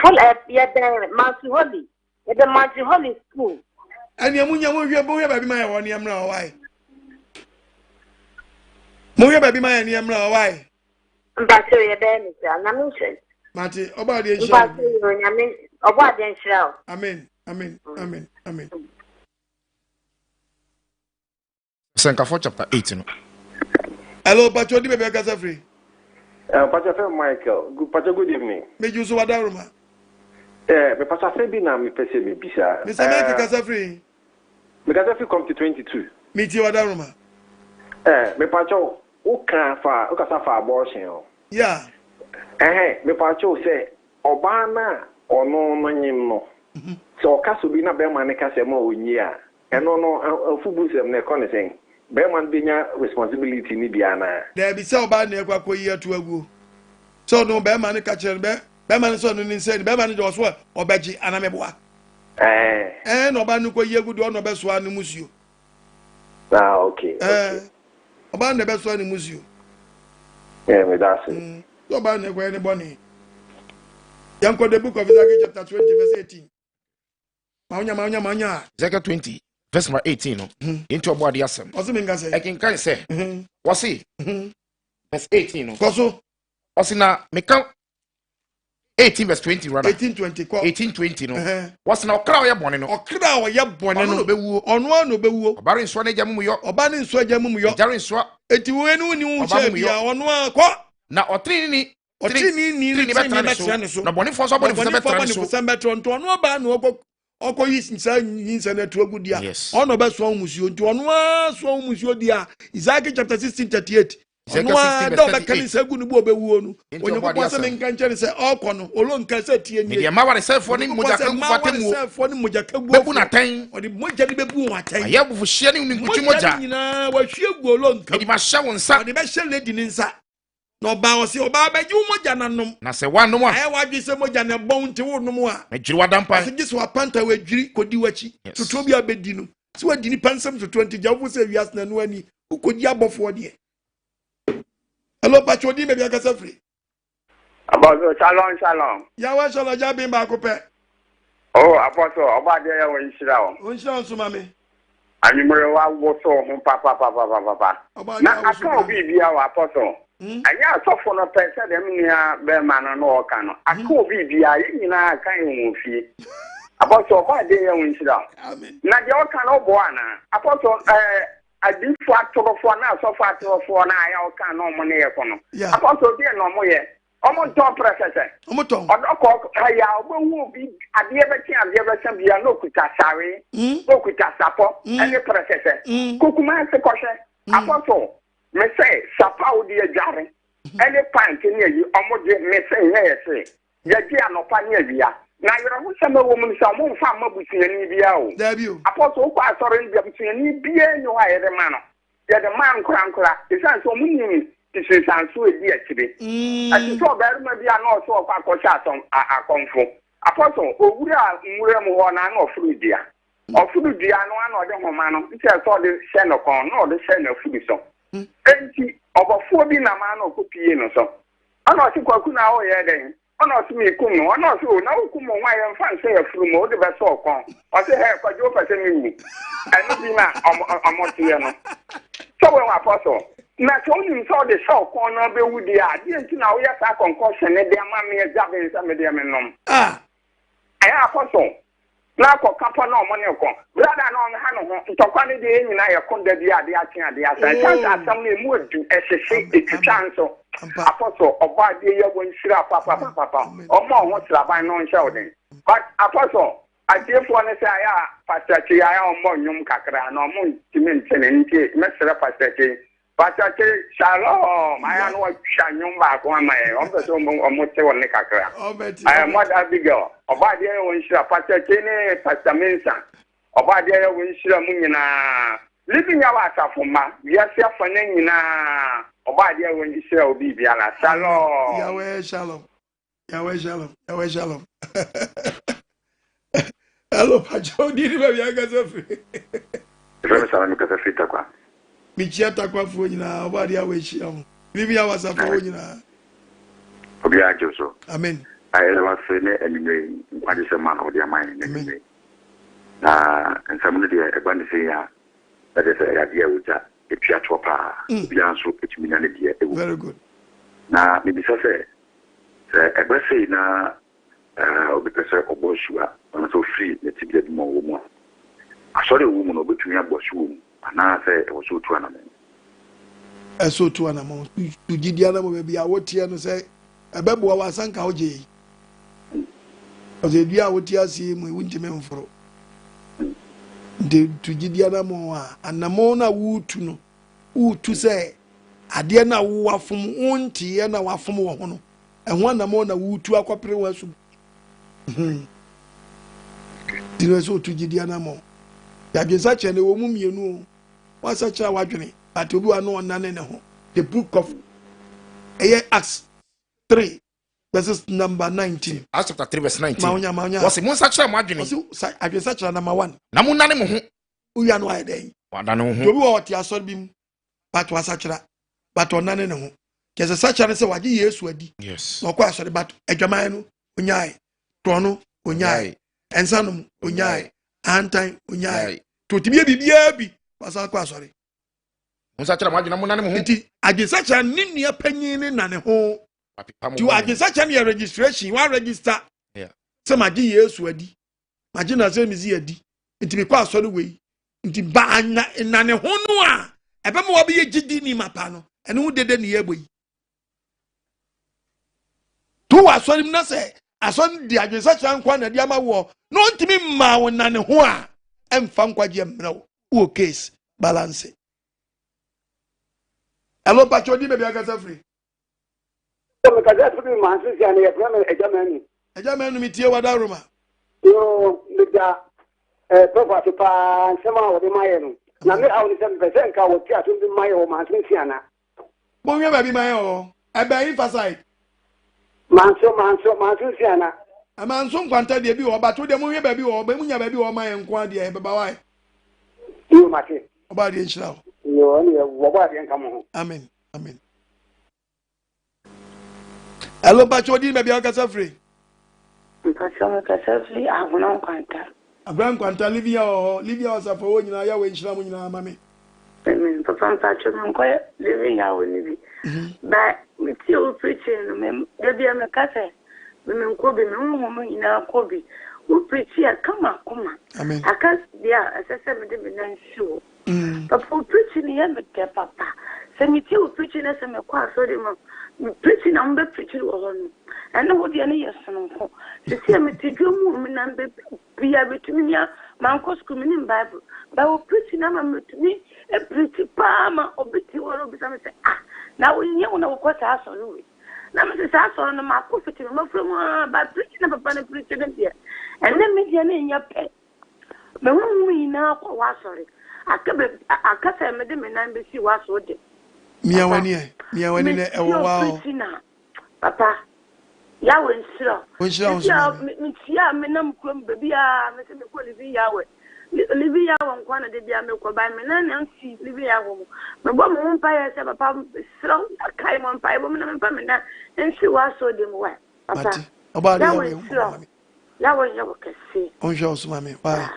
Full ye the Manti Ye the Manti school. Ani amunya mo hwe bo hwe ba bi ma ye woni amra why. Mo hwe ba bi ma ye ni amra why. Pacho ye be ni say na me hwe. Mati oba de nshira. Pacho yo nyame oba de nshira. Amen. Amen. Senkafo chapter 8 no. Hello, Pacho di bebe ga sa free. Pacho Michael, good evening. Me you so wadaruma. Me Pacho say bi na me pese me bisa. Me say make ga sa free. Me ga sa free come to 22. Me ti wadaruma. Me Pacho o ka sa fa abortion o. Yeah. Me Pacho say oba na ono no nyim no. So ka so bi na be man ka se ma onyi a. Eno no fubu sem na ko ne sen. Be man be nya responsibility ni bia na. There be say oba na ekwa ko yi atu agu. So no be man ka chere be man so no ni say be man jo so obaji anameboa. No oba nu ko yi agu do no be so anu musuo. Okay. Oba na be so anu musuo. Me that's it. So oba na ekwa ni boni. Yanko the book of Isaiah chapter 20 verse 18. Maunya. Isaiah 20 verse 18 no. Into about the asem. Osi minga say. I can say. Wasi? Verse 18 no. Koso. Osi na meka 18 verse 20 rather. 18:20 ko. 18:20 no. Wasi na okra oye bone no. Okra oye bone no bewuo. Ono no bewuo. Obare nso na jamu yo. Oba ne nso jamu yo. Jare nso. Eti we nu ni hu che bia ono akọ. Na otri ni betra so. Na bone fo so bone fo betra so. Nto ono oba na oko yi nsa na tu agudia. Ono be so musuo nti ono so musuo dia. Isaiah chapter 16:38. no do be kan say gu no bo be wuo no onye ko say men kan kire say okọ no olo nkan say tie ni e ma ware say fo ni moja kan ku fatemu say fo ni moja ka gu bebu na tan o di moja ni bebu wa tan aye bu hye ni nkuti moja nyina wa hwie gu olo nkan e di ma hye won sa o di be hye lady ni nsa no ba o se o ba be ju moja na nom na se wa nom a aye wa dwi se moja na bon ti wo nom a na jiri wa dampa se gisi wa panta wa jiri kodi wachi tutu bi abedi no se wa di ni pansam to 20 jawu se wias na no ani ukodi abofo de. Hello, Pacho, di maybe I can say free. About shalom. Yawa shalom, jabi ma kope. Oh, apostle, about there when shira. Unshira so mami. Ani mo wa wo so ho papa. Na aka obi bia wa apostle. Anya so for no person dem nia be man no o kan no. Aka obi bia yina kan wo fie. Apostle, about there when shira. Amen. Na je o kan obo ana. Apostle adifo atorofo na asofo atorofo na aya oka na omo ne yekono apostle die no mo ye omo ton processor omo ton odoko aya obo bi ade be san bia no kuta sare no kuta sapo any processor kokuma se koshe apostle me say sapa odi ajare any pint ne yi omo de me say yes ye ji anopa ne awia na yoro ho sama wo mu nsa mo mfa mabusuani bia o apostle ko asore bia busuani bia nyo ha yede ma no yede man nkura isan so mu ni tisi sanso edi akire ati so ba ma bia na so kwa akosha atom akonfo apostle owura nwura mu ho na ofuru dia no ana ode homa no nti so de hye no kon no de hye na furu so enti obofo bi na ma na okopie no so ana o kwaku na o ye den ona so mi kum no ona so na kum mo wa ye fan say afuru mo de be so kon o se he kwajo pese mi wu ani bi na omotie no so we wa apostle na so ni so de so kon na be wu di a di enti na wo ya sa concussion ne de ama me ja be sa me de me nom aya apostle na ko kapa na omo ne ko brother na on ha no ho ntokwa ne de nyina ye kon da bi ade aten ade asa chance asam ne mu adu ehhehye etitwanso apostle oba de ye won shira papa omo ho traban no nhyɛ odin but apostle adefo ne say aya pastor chi aya omo nyum kakra na omo ntimi ntene ntie mesere pastor chi shalom aya no hwa nyum ba ko ama e omo so omo te won ne kakra aya mother Abigail oba de ye won shira pastor chi ne pastor Mensa oba de ye won shira mu nyina living yawa asafoma wiase afanya nyina oba de won Israel obi bia na shalom Yahweh shalom hello Pacho di ba bia ga so free Ifeanyi salam ka free takwa mi chia takwa fu nyina oba de Yahweh shalom living yawa asafo nyina obi ajo so amen ayi la fe ne enime nkwade se ma no de aman ne na nsamu de egba ne se ya that is a idea which a piatopa bianso etimina ne dia ewu very good na me bisa se egbese na obipese oboshua on so free ne tibia bi mo wo mu asore wo mu no betumi abosu wo ana se e wo so tu anamo eso tu anamo tu gidi anamo be bia wotie no se ebebo wa wasanka oje oje bia wotie asi mu wuntime mforo de tugidi anamo anamo na wutu no wutu se ade na wo wafom wontie na wafom wo ho no ehwo anamo na wutu akopere wasu dino so tugidi anamo ya gesa chene wo mu mienu wasa cha wadwene but obi wa no onane ne ho the book of Acts 3 verses number 19 Acts chapter 3 verse 19 maunya wase mun sacha mo adwene wase agesa cha number 1 na mun nane mo ho uya no ayden wada no ho obi wa oti asori bim but wasachira but onane ne ho kese sacha ne se waje Yesu adi yes no kwa asori but adwaman no onyae tono onyae ensanum onyae antan onyae to tibia bibia bi wasa kwa asori mun sacha mo adwene mun nane mo ho ti agesa cha ninnia panyin ne nane ho ti agesa cha ne registration wa register se maji Yesu adi maji na se mizi adi nti bi kwa asori we nti ba na ne ho no a ebe mo wa be gidi ni mapa no ene hu dede ne yebo yi to asori na se asori di agesa cha nkwa na di ama wo no ntimi ma wo na ne ho a emfa nkwaje mmerɛ wo case balance Hello, Pachodi, maybe I can free. So, because that's what my sister and your brother, a German. A German, meet you, what aroma? You, with that, property, somehow, the Mayan. Now, I will 7% I will try to be my own, my sister. Money, baby, my own. I buy emphasize. Manso, my sister. A man soon quantity debut, but to the movie baby or baby or my inquiry, why? You, Matty. About the inch now. You only have what come home. Amen. Amen. Hello, Pachodi, maybe I can free. Free, I will not contact. A grand quanta Livia or Livia was a for when you are away in Shlamuna, mammy. Papa Patrick, quiet living our living. But with you preaching, maybe I'm a cafe. Women Kobe, no woman in our Kobe. Who preach here, come on. Amen. I can't, as I said, I'm sure. But for preaching here, Papa. Send me to preaching as I'm a choir, so preaching, I'm preaching alone. And no one is son. To see me to do woman and be able to me, my uncle's communion Bible. But we're preaching, I'm to me, a pretty palmer or betty or something. Now we know when I was asked on Louis. Now, Mrs. Asson, my prophet, but preaching about a preaching here. And then make your name your pet. But when we now was sorry, I can't say, Madame, and I see what's what it. Mia one year, wow. Papa, Yahweh, sir. Which sounds Minam Crumb, baby, Mr. McCoy, Yahweh. Livia on one of the Biamico by Menan and see Livia. My woman umpire said, Papa, slow, a kind on pie woman and permanent, and she was so dim well. Papa, about Yahweh, you can see. On yours, mammy. Why?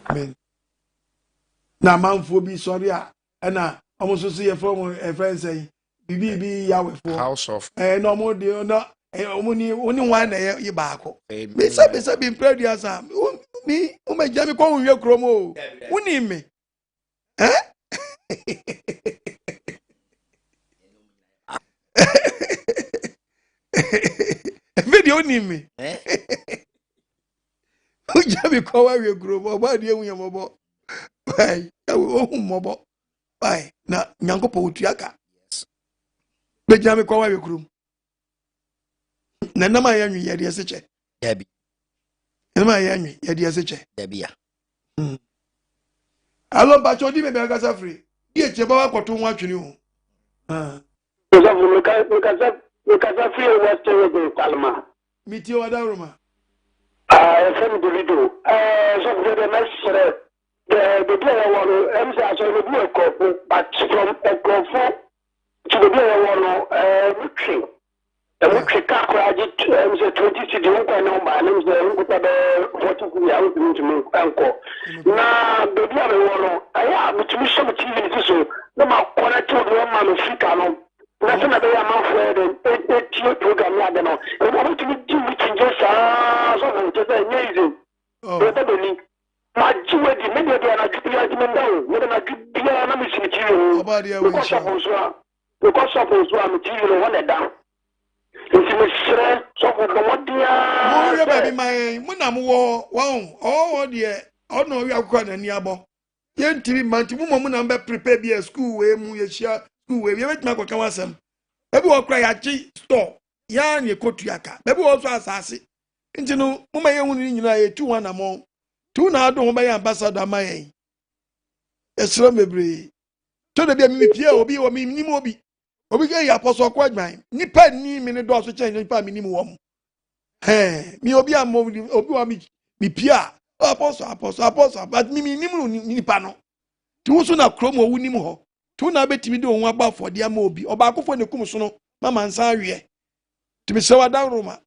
Amen. Now, Mount Phoebe, sorry, and I almost see a former friend saying, be Yahweh for house of no more dear, no, only one you back. Besides, I've been proud as I'm. Me, my jammy call your chromo. Who need me? Eh? Video need me. Who jammy call your chromo? Why do you mobile? Bye. Mobile. Bye. Now, Yanko Poutiaka. The jammy call your crew. Nana, my young yet, yes, Debbie. Miami, Yadiaseche. Debia. Allo Bachodi, maybe I got free. Dear Cheba, what to watch you. Because free was terrible, Palma. Meet you at Aroma. I sent the video. So the next, the player one, MSA, so the blue couple, but from a couple to the player one, victory. The victory car project, MSA 20 city, number, and MSA 40 years to me, uncle. Now, the other one, I have to be some TV, so no matter what I told you, man of Fricano. Nothing about a month for the 8 program. I don't know. I want to be doing just amazing. Probably. My jewelry, maybe they are not good. We're not good. They are not missing material. Because of those one material, one down. It's so for the one dear. Baby, my Munamu, oh, dear. Oh, no, you are quite a nearby. Young TV man, woman number prepare be a school where you share. We have my Kawasam. Baby will cry at G store. Yan ye kotiaka. Baby also assassin. Into no, Mumay only in a 2-1 among 2 now don't buy ambassador my. A slum breed. To the baby Pierre will be or me Nimobi. Or we get apostle quite mine. Nipa ni minute doors to change the minimum. Hey, me obi a movie obi me Pierre. Apostle, but me Nipano. To soon a chromo winimo. Tu na betimi de onwa ba for dia ma obi obakofo ne kum so no mama nsa awie timi se wada roma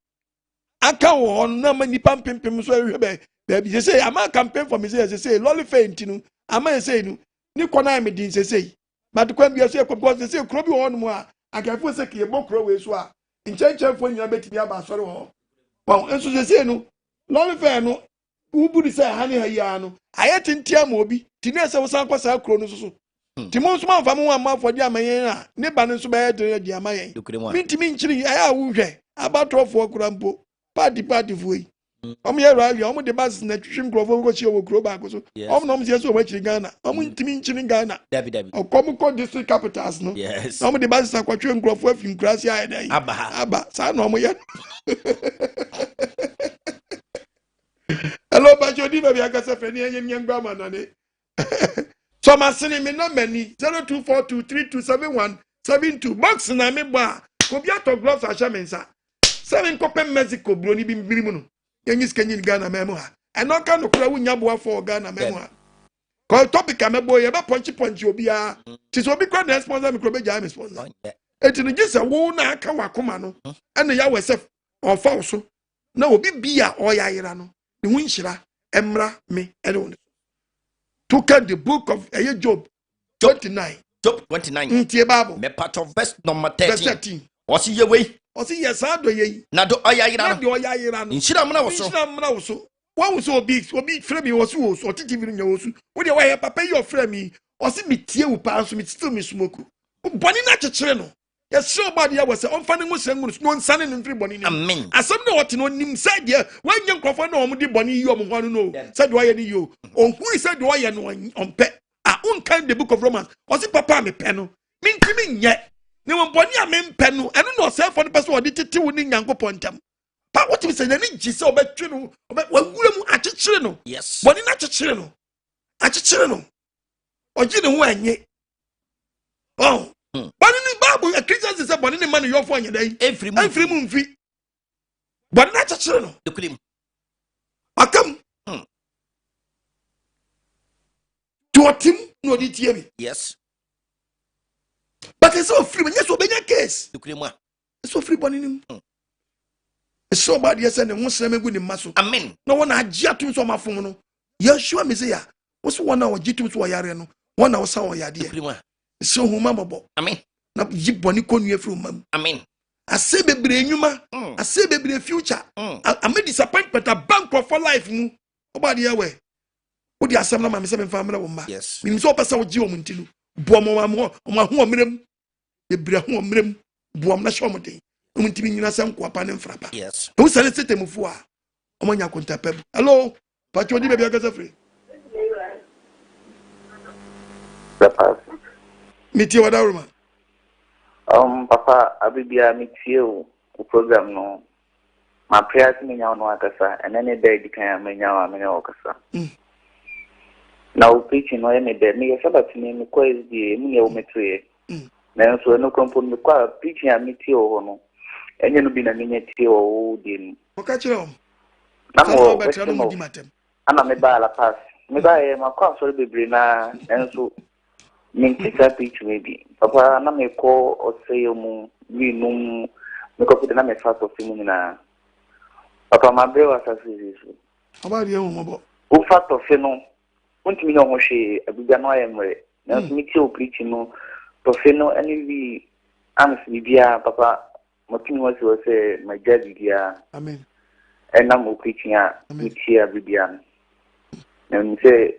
aka wo on na ma nipa mpempem so awie be say ama campaign for me say lolly faint no ama say no ni kona me din say but kwa bia say because say kro bi wo no a akafo say ke bo kro we so a nchenchefo nyina betimi aba sori ho bon enso say no lolly faint no ubu di say ha ne ha ya no ayetintia ma obi tini say wo san kwasa kro no so Timon small family one month for the Amaya, Niban so bad to the Amaya. Minty Minching, I will say about 12 for Crampo, party for Omo rally, omo the bus na twim krofo go chi wo kro ba go so. Omo no mo so we Ghana. Omo ntimi nchini Ghana. David. Okom ko district capitals no. Yes. Omo the bus akwatwe krofo afim krasi aye dai. Aba. Sa no omo ye. Hello, Bajodi baby akasa fani enyem nyangba manane. So my send me number ni 0242327172 box na me ba. Ko bia to gloves a shamensa. 7 kopem Mexico bro ni bimbiri mu no. Yenyis kenyin Ghana memo ha. Eno ka no kura wunya boa for Ghana memo ha. Ko topic amebo ye ba ponchi obi a. Ti so obi kwa na sponsor me kro be ja me sponsor. Eti no gisa wo na aka wakoma no. Ene ya wesef on fa so. Na obi bia oyayira no. Ni hu nhira emra me ene won. To get the book of Job 29. Job 29. Ntie Bible. Me part of verse number 13. Verse 13. Osi ye we. Osi yes ado ye. Na do oyayira no. Na do oyayira no. Nhira mna wo so. Nhira mna wo so. Wa wo so obi frame me wo so wo so otiti bi nya wo so. Wo de wa ye papa your frame me. Osi mi tie wo pa so mi still mi smoke. Boni na chechire no. Yes so bad ya was on fanning musem no nsane no free boni ni. Amen. Asem na what no nim said ye wan nya nkrofo na omo di boni yi omo hwanu no. Said do ye ni yo. On who said do ye no on pe. Kind the book of Romans. Was it papa me peno? Min kimi nye. Ni won boni a me peno. Eno no self for the person odi titi woni Nyankopon ntam. Pa what we say na ni gise obetwe no. Wagura mu achichire no. Yes. Boni na achichire no. Achichire no. Oji ne ho anye. Oh. Boni ni Bible a Christian say boni ni man yo fo anye dai. Every mu mfi. Boni na achichire no. Dokulim. Akam. Tuotim no di tie mi. Yes. But it's so free. Yes, obenya case. Dokulim. It's so free boni nim. It's so bad yes and won sema gu ni maso. Amen. No one agya tum so mafom no. Yeshua me say ya. What's one na ogitum so yare no. One na wo sa wo yade. Dokulim. So huma bobo. Amen. Na yi boni konu afri umam. Amen. Ase bebre enwuma. Ase bebre future. Am disappointment a bank for life mu. Obade ya we. Odi asem na ma me se me fa mra wo mba. Yes. Minim so pesa wo gi wo ntinu. Buom mo ho mrem. Bebre ho mrem. Buom na hwe mo den. Ntimi nyina sem ko apa ne mfrapa. Yes. Do sale system fu a. Omanya konta peb. Hello. Pacho di baby akasa free. Papa. Miti wada ruma. Papa abibia mitie o program no. My prayers me nya no akasa and any day di kan me nya akasa. Now preaching no any day me sabati me ko SDA me ya o metroye. Na so no kompon me kwa preaching a mitie o no. Enye no bi na me tie o di. Oka chiro. Na mo ana me ba la pass. Me ba e makwa so bebre na enso Mintika pitch maybe. Papa na me ko oseyo mu wi num me ko pide na me fast of mu na. Papa ma bre wa sasisu. Aba ri ehun mo bo. O fast of no. Untimi no ho hwe abuga no ayemre. Na mi ti o preach no. To fe no ani wi am si bia papa mo timi wo se ma jadi dia. Amen. Na mo preaching a mi ti a bibia. Na mi se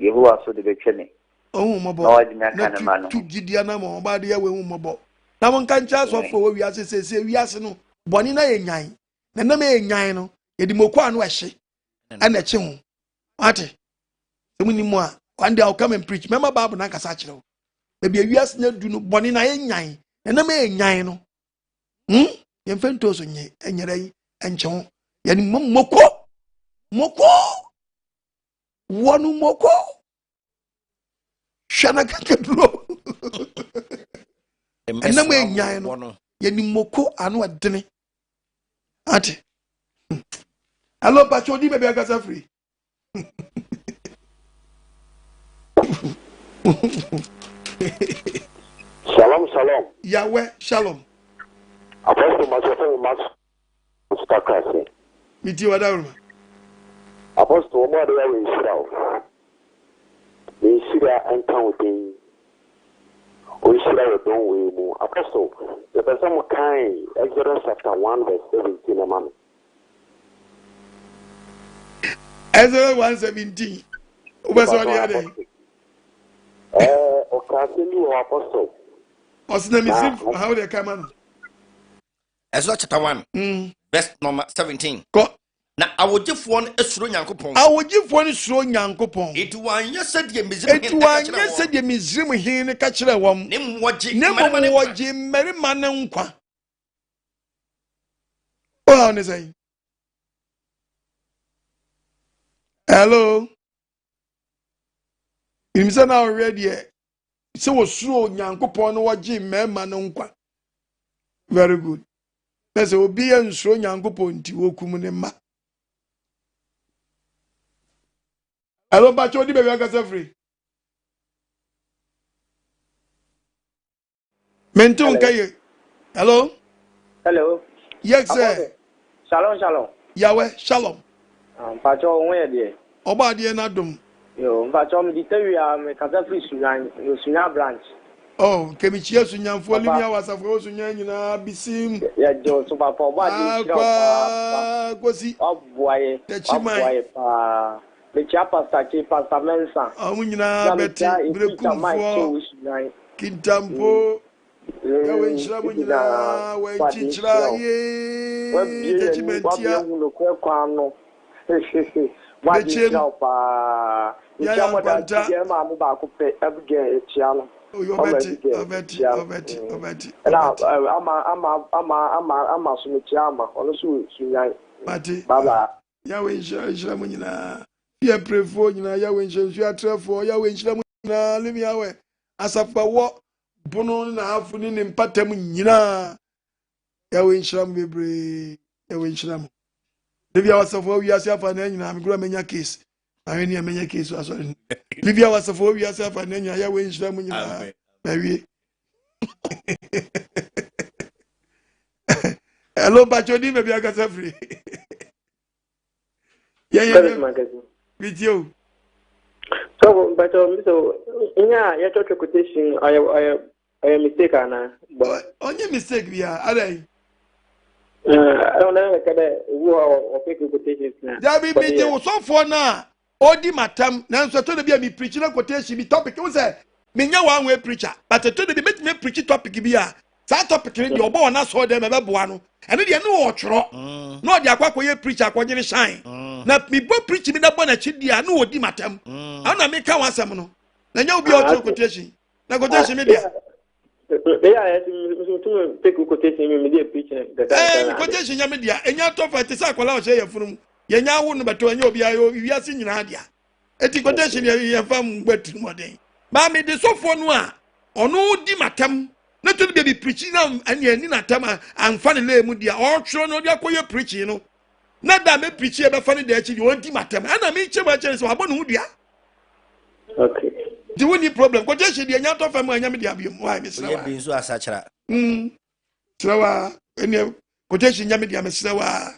Yehowa so de be chene. Oh mo bo. Na tu gidia na mo ba de we hu mo bo. Na mo kan cha so fo we wiase se wiase no. Boni na ye nyan. Na me ye nyan no. Ye di moko anu ehye. Ana eche hu. Ate. Se muni mo a, one day I'll come and preach. Remember Bible na kasa kire wo. Na bi wiase na du no boni na ye nyan. Na me ye nyan no. Ye mfento so nye enyere yi enche hu. Ye ni moko. Moko. Wonu moko. Shana kakebro. Ena me nyan no. Ye ni moko anu adene. Ate. Hello Pacho di baby akasa free. Shalom. Yahweh, shalom. Apostle Master Stakase. Miti wadaru. Apostle Omar ya we shira. We shira encounter. We shira don we mu. Apostle, the person kind Exodus chapter 1 verse 17 man. Exodus 1:17. Ubeso di ade. Okasemi o apostle. Osina misif how they come on. Exodus chapter 1 verse number 17. Go. na awogyefoɔ no esuro nyankopɔn awogyefoɔ no suro nyankopɔn etu wanyɛ sɛdeɛ Misrim hin ne ka kyerɛ wɔm ne mmɔgye mmarima ne nkwa oh ne say hello imisa na already se wo suro nyankopɔn no wɔgye mmarima ne nkwa very good na se obi yɛ nsuro nyankopɔn nti wokum ne ma hello bacho di baby aka free mentu nkaye hello yes sir Shalom. Yahweh, shalom. Pacho, where dear? Oba dear na dum. Yo, Pacho, me tell you, me kasa free Sunya branch. Oh, kemichia Sunya for Limia was a frozen Sunya, Bisim. Yeah, Joe, so Papa, what is he? Oh, boy, the Chimay, the Chapa Sachi, Pastor Mensa. Amuna, Betty, Brekum, Kintampo. When Shrabunya, when Chichra, what you know, Bono na afuni ni mpatem nyina yawe nhyiram bebre yawe nhyiram Livia wasafo wiase afa na nyina amigura menya case ahwe ni menya case asori Livia wasafo wiase afa na nyina yawe nhyiram nyina bawie hello bachodi me bia kasa free video so but so yeah talk quotation I am mistake but only mistake bia adai I don't know who or pick quotations now there be so for na odi matam na so to be me preach na quotation be topic we say me nya one way preacher but to be make me preach topic bia that topic ni obo na so dem be boa no ene de no otworo no de akwakoye preacher akwonyere shine na me bo preach me na bo na chidi a no odi matam ana me ka wasem no na nya obi otworo quotation na quotation me dia take quotation me dey preach that quotation nya me dia enya to fa te sa kwala o she yefunu ye nya wo no beto enya obi ayo wiase nyina dia eti quotation ye fam gbatu moden ba me de sofo no a ono di matam na to be preaching na ani na tam amfa ne le mu dia o tworo no dia koye preaching no na da me preach e be fa ne da chi o di matam ana me chema chere so abo no dia okay the only problem quotation dia nya to fa mu anya me dia bi mu ai me sra wa bi so asachara sra wa ene quotation nya me dia me sra wa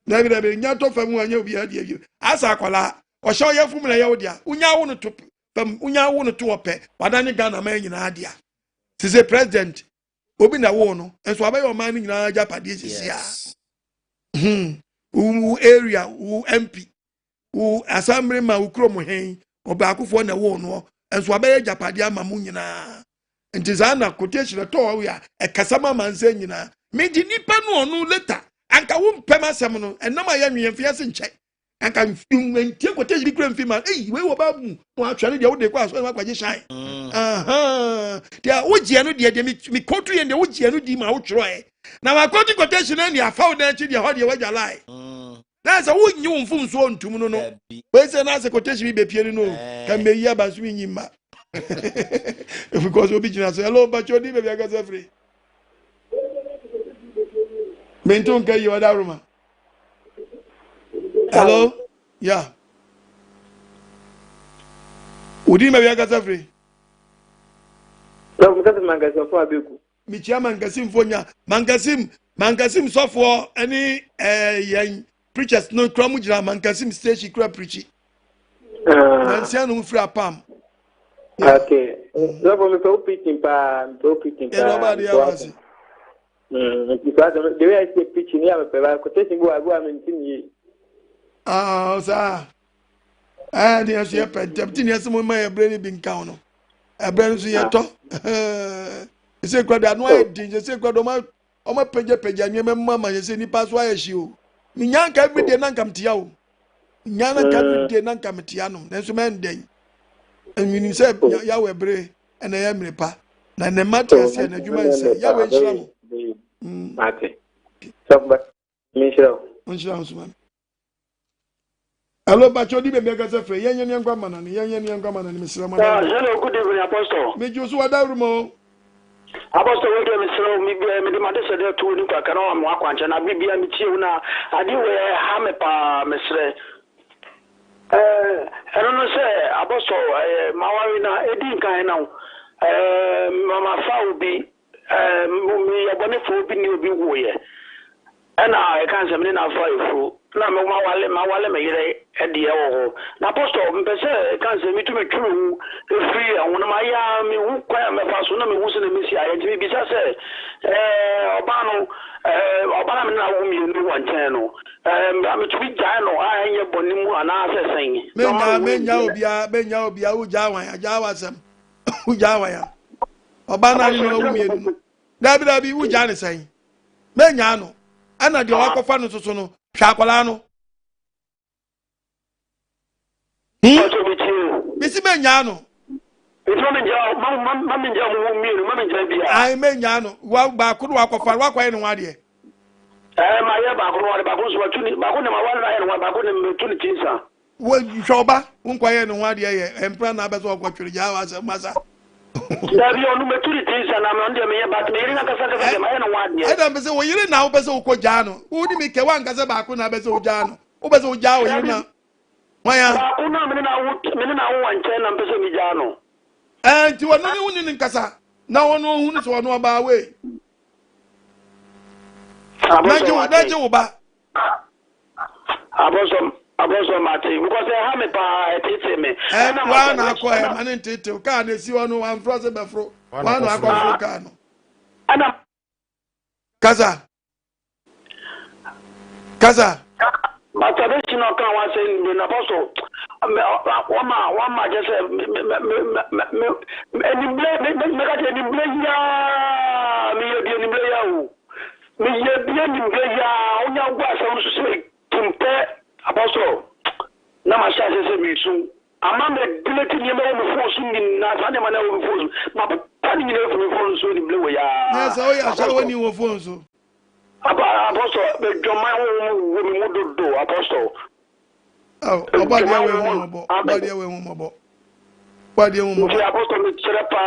na bi nya to fa mu anya obi dia bi asa akwala o sho ye fum na ye wo dia unya wo no to fam unya wo no to ope wadane Ghana ma nyina dia Tise president obi na wo no enso abaye o man nyina japade sisia u area u MP u assembly ma u krom hen oba akufo na wo no enso abaye japade ama mu nyina ntiza na quotation to wo ya e kasama manse nyina me di nipa no no later anka wo mpem asem no enam aye nwen fiase nche anka ntie quotation bi kram fi ma we wo ba mu wo atware de wo de kwa so ma kwaje shine dia wogie no de mi kotu ye de wogie no di ma wo tworo e na ma kotu quotation na ni afa na chi de ho de wagya lai na sa wo nyi wo mfum so ntum no no we say na se quotation bi be pie no kan me yi aba so nyi ma because obi jina say hello bacho di be aga say free menton kai yo da ruma hello yeah udi me aga say free no because mangasim for abeku mi chia mangasim fonya mangasim so for any yan preachers no kramu jira mangasim stage kra preach nansia no free apam okay so for me to preaching pa nobody else because the way I say preaching here me quotation go am ntini sa the as you pet ntini as mo my brain bin count no ebren so yeto ese kwado anu ai din ese kwado o ma peje nyeme mama ese ni paso ayeshi o minyanka every day nanka mtia o nyanka every day nanka mtia no nanso men den enwini se ya webre ena ya mrepa na ne matias ya na adwuma nse ya we nshira mo mate so nshira nshira Hello, Bacho, di be ga se fre. Yen ngwa mana ni, yen ngwa mana ni misira mana. Hello, good evening, Apostle. Me Josu wadawru mo. Apostle, we dey misira mi de made se de to ni kwa kana wa mo akwanche na bibia mi tie una ade we ha me pa misira. I don't know say Apostle mawari na edi nkan na mama fa obi mi Abonefo obi ni obi wo ye. And I can't say na fa ifu. Na me wale me yire edi ewo na Apostle mpese kan se mi tu me true free and one my ya me hu kwa me fa so na me hu se na me si aye ti bi sa se obana me na wo mi nu wan chen no me tu bi ja no anye bonimu ana se sen menya obia u ja wan ja wasem u ja wan ya obana ni no wo mi nu dabi u ja ne sen menya no ana de wakofa no soso no twakola no bisi menya no ai menya no wa ba ko wakofa wakoye no wade ma ye ba ko wade ba ko so tuni ba ko ne ma wale na ye no ba ko ne tuni tinsa wo shoba unkoye no wade ye empra na beso okotwere ja wa masa dabi onu me tuni tinsa na me onde me ye ba me iri na kasa kasa ma ye no wade ai da be se wo yiri na wo be se ukoja no wo di mi ke wa nkasa ba ko na be se uja no wo be se uja wo yiri na waya ba ko na me na wo wanche na be se mi ja no ti wono ni wuni ni nkasa na wono hu ni so wono ba we Naje wo ba Aboso mate because ha me pa tete me wa na akọ e mane tete ka na si wono wan fro se be fro wa na akọ fro ka no ana kaza mata be chino kan wa se ni na Apostle wa ma je se eni ka je ni ble ya mi ye bi ni ble ya o mi ye bi ni ble ya onya gwa se so se timpe Apostle na ma sha se mi sun ama me bileti ni me mo fo sun ni na fa ne ma na wo fo sun ma pa ni ne fo fo sun ni ble wo ya na sa o ya sha wo ni wo fo sun Apostle be joma wo mi mudodo Apostle obadi awe hu mo obadi awe hu mo bo obadi hu mo bo Apostle me chere pa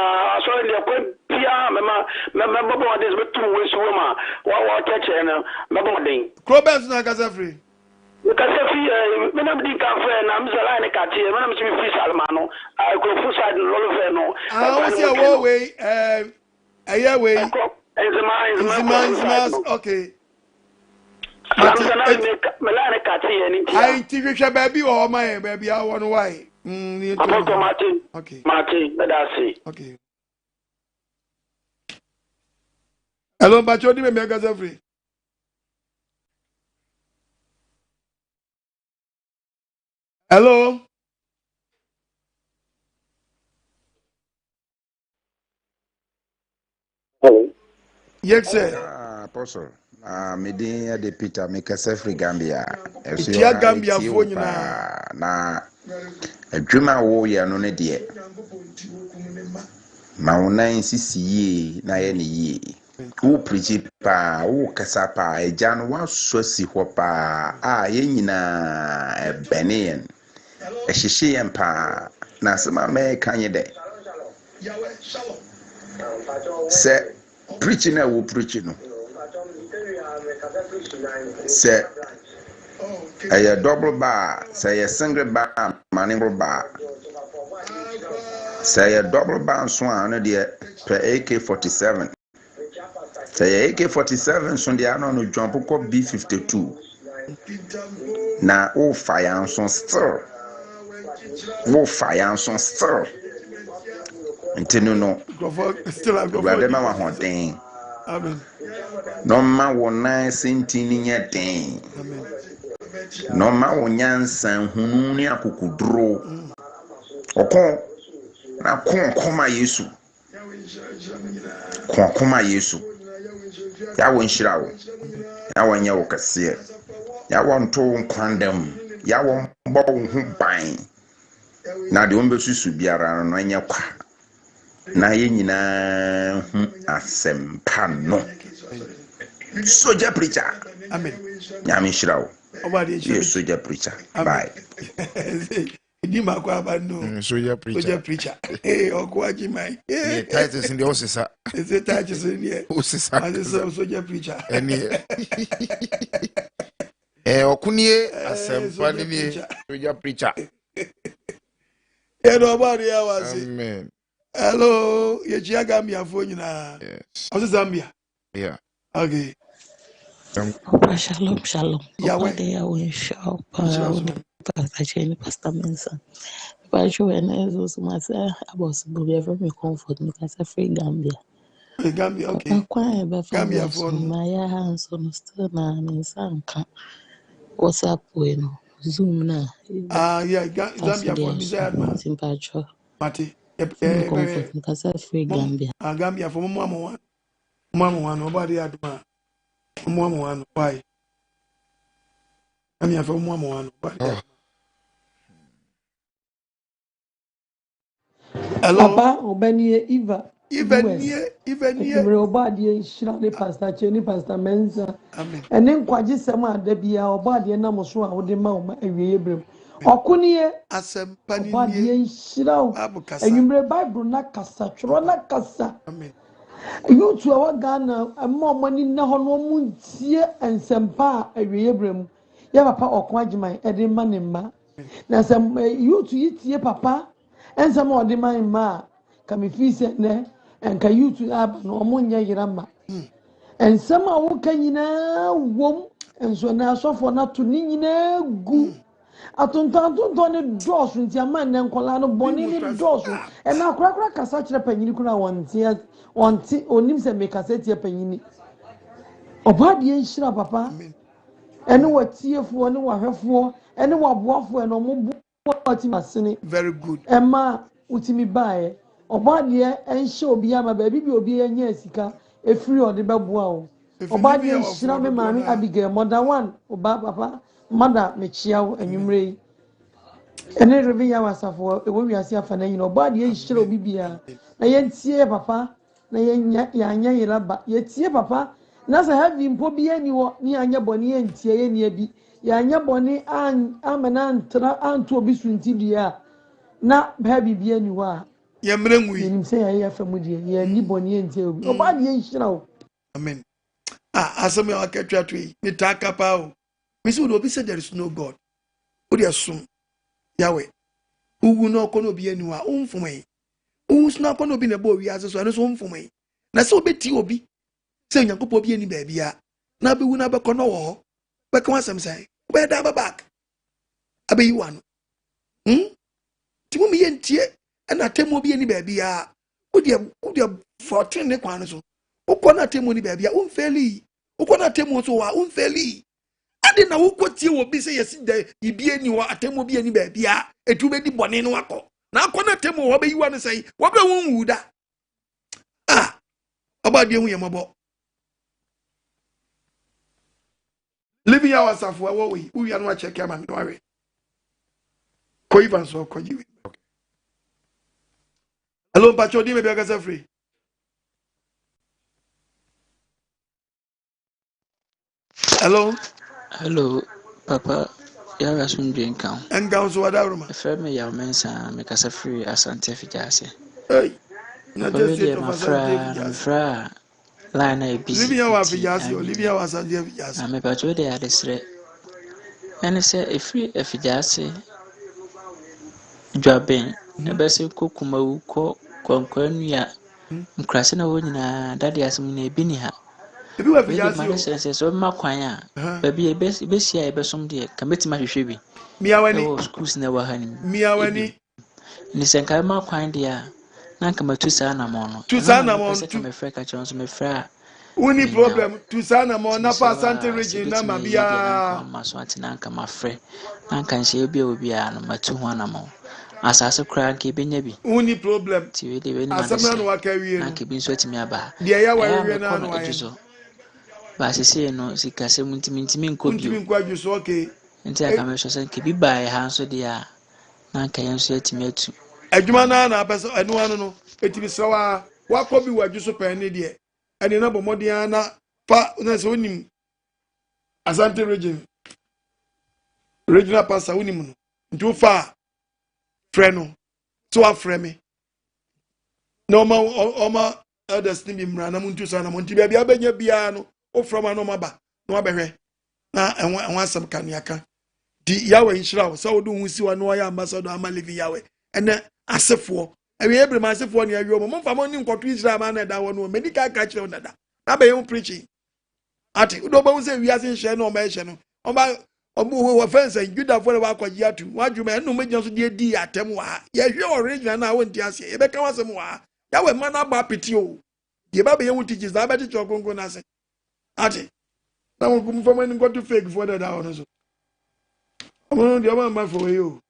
so le ko pia me bo des me tu we so ma wa cheche na me bo den Crobens na kasa free kasa free me na mdi ka fe na mzala ne ka tie me na msi free salma no ko fu side no lo fe no o se wo we aya we Enzima, okay. I think we should baby or my baby. I want why. Okay. Martin, that's it. Okay. Hello, but you didn't make us free. Hello. Hello. Yes, sir. Apostle. Medin de Peter Mikasa free Gambia. Etia Gambia phone na adwuma wo ya no ne de. Ma wonan sisi na ye ne yi. Wo preach pa, wo kasa pa, eja no wa so si ho pa. Ye nyina ebene yen. Ehihye yen pa. Na sema me kanye de. Se preaching na wo preaching no. Say a double bar, say a single bar, manable bar. Say a double bar swan dear per AK-47. Say AK-47 Sundiano no jump up B-52. Now all fire and son still. All fire and son still. Until no still I go for thing. Amen. No ma wona sentini nya den. No ma wonyansan hunu ni akukudro. Okon na koma Yesu. Koma Yesu. Ya won shirawo. Ya won ye wokase. ya won to kwandam ya won bo hu ban na de won be susu biara no anya kwa na ye nyina hu asempa no soja preacher amen nyame shirawo obade yes soja preacher bye di makwa abando soja preacher okwaji mai ne titles in the osisa ese titles in the osisa soja preacher eni okunie asempa ni soja preacher ya no obade ya wase amen hello ye chia Gambia fo nyina yes o Zambia yeah okay Shalom. Obade ya wensha Pastor Mensa. But you and I was myself about to be very comfort because I free Gambia. Gambia okay. Gambia for my hands on still na Mensa. What's up with Zoom na? Yeah, Zambia for me man. Simpacho. Mati. Comfort because I free Gambia. Gambia for mama one nobody adma. Mama one why? Gambia for mama one nobody. Hello. Papa Obenie Eva. Even near. Obadi Shira ne Pastor Cheni Pastor Mensa. Amen. And then Kwaji Sama Debia Obadi and Namosua Odema Ebrem. Okunie Asem Obadi Shira. And you may Bible na kasa, Trona kasa. Amen. You to our Ghana and more money na hono muntie and sempa Ebrem. Ya papa Okwajiman Edemanima. Na some you to eat ye papa. And some of the my ma can be feasted there and can you to have no monya yirama. And some are walking in a womb and so now so for not to nina goo. I don't a dross with your man and colano bonny dross and now crack a such a penicula one tears on nims and make a set your penny. Obadi and shira papa and what tear for no one have for and what waffle and no more. Very good. Emma utimi bae obade enhye obi ama baabi bi obi enye asika efiri ode beboa o obade enhyira me maami Abigail mother one oba papa mother mechiawo anwumre ene rebi ya wasafo ewo wiase afa na nyina obade enhyira obi bia na yentie papa na yanya yiraba yetie papa na sa heavy mpo bi ani wo ni anya boni yentie ye ni abi yanya boni amena antra anto obi sunti dia na baby bi ani wa ye mrengui nim say ya famu die ye ni boni entie obi obade ye nhira o amen asem ya akatwa twi ni taka pa o me say obi say there is no god o dey assume yawe ugu no kono obi ani wa umfumai ugu no kono obi na bo wi ase so ane so umfumai na say obeti obi say nyankopɔ obi ani ba bia na be wu na be kono wo be kan asem say be da back abeyi wano timu mi yentie na temu obi ani ba bia wo de 14 ne kwan so ukọ na temu ni ba bia unfeli ukọ na temu so wa unfeli ade na ukọ tie obi say yes de ibi ani wa atemu obi ani ba bia etu be di bone no akọ na akọ na temu wo be yiwa no say wo be won wuda abade hu yemabo living hours of wo we are no check am no are ko even so ko jiwe hello pacho di me be ga free hello papa yara sundwen kan enga so wada ruma efe me ya mensa me kasa free asante fijase na just it of fra line na busy living hour fijase living hour asante fijase na me pacho de adesre ene se efri efijase dwaben na bese kokuma wu ko kwankwanu nkrase na wo nyina dade asem na ebi ni ha ebi wa fijase o so ma kwan a baby besia ebesom de ka metima hwehwe bi miawani o schools na wa hani miawani ni senka ma kwan de a na nka matu saa na mo no tu saa na mo to me frɛ ka kyɛn so me frɛ uni problem tu saa na mo na pa Asante region na ma bia ma so atina nka ma frɛ na nka nhyɛ bi obi a no matu ho na mo asase kura nke benya bi uni problem ti we de we ni asam na no aka wie na nke bi nso atimi aba de ya wa wie na no aye ba sese no sikase muntimi nkobio muntimi nkwadwo so okay nti aka me so sen ke bi bae ha so dia na nka yen so atimi atu adwuma na abeso enu anu no etimi srawa wakobi wadwo so pan ne de ene na bomodian na fa na so onim Asante regional pastor onim no nti fa freno so afre me no ma elders ni bi mra na muntu so na muntu bia abenya bia no o from no maba no abehwe na enwa asem kan yaka di yawe inshira so wo hu si wa no ya ambassador ama live yawe ene asefo ewe ebre ma asefo ne ayo mo mfa mo ni nkoto inshira ma na da wo no medical ka kire dada na be yu preaching ati do ba se wi ase nhye no ma ehye no obu wo fence juda fo le wa kwaji atu wadwuma enu megya so de di atem wa ye hwe original na won ti ase e be ka wasem wa yawe ma na ba piti o de ba be yu teaches na ba teach ogongo na ase ati na mo kum fo mo ni go to fake for that one so omo de o ma for you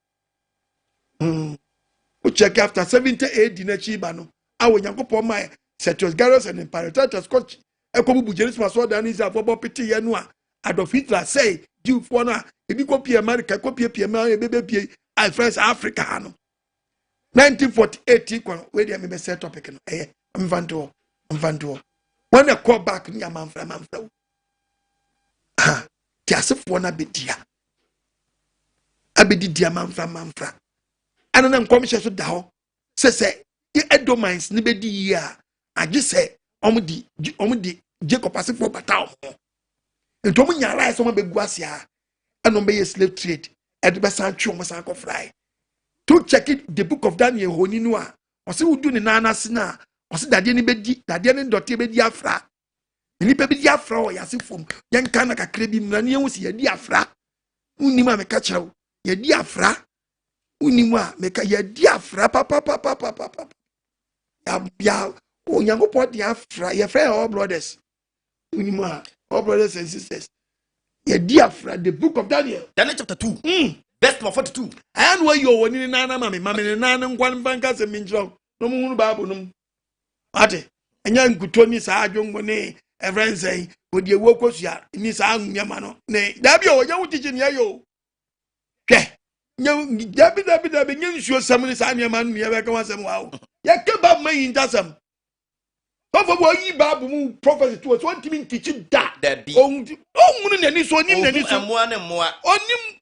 we check after 70 AD na chiba no awo nyankopon mai Settlers Garros and Imperator Scotch ekobu Jerusalem so da ni za for piti ye no a Adolf Hitler say Jew for na ebi copy America copy PMA ebebe I France Africa no 1948 kwa we dey me set topic no mvanto when a call back ni manfra ti asefo na bedia abedi dia manfra ana na nkom hye so da ho se Edomites ni bedi ya agye se omdi Jacob asefo bata ho ntom nya rise so ma begu asia ana be slave trade e be san twa mo san ko fry to check it the book of Daniel honi no a o se wudu ni nana sina o se dade ni bedi dade ni dote bedi afra ni pe bedi afra o yasefo yen kan na kakra bi mra ni yen si yedi afra unima me ka chew yedi afra unima me ka yedi afra papa ya onyangopo di afra ye friend all brothers unima all brothers and sisters yedi afra the book of Daniel chapter 2 verse 42 and where you woni nana mame nana ngwan banka se minjro no mu hunu bible no ate enya nkuto ni sa adwongo ne everyone say odi ewo kosua ni sa anyama no ne da bia o nya wutichi ne ayo hwe nya dabi nya nsuo sam ni sa anyama no ye be ka wasam wa ye ke ba mayin dasam ofo bo yi bible mu prophecy to so ntimi ntichi da ohunu ne ni so nim ne ni so moa onim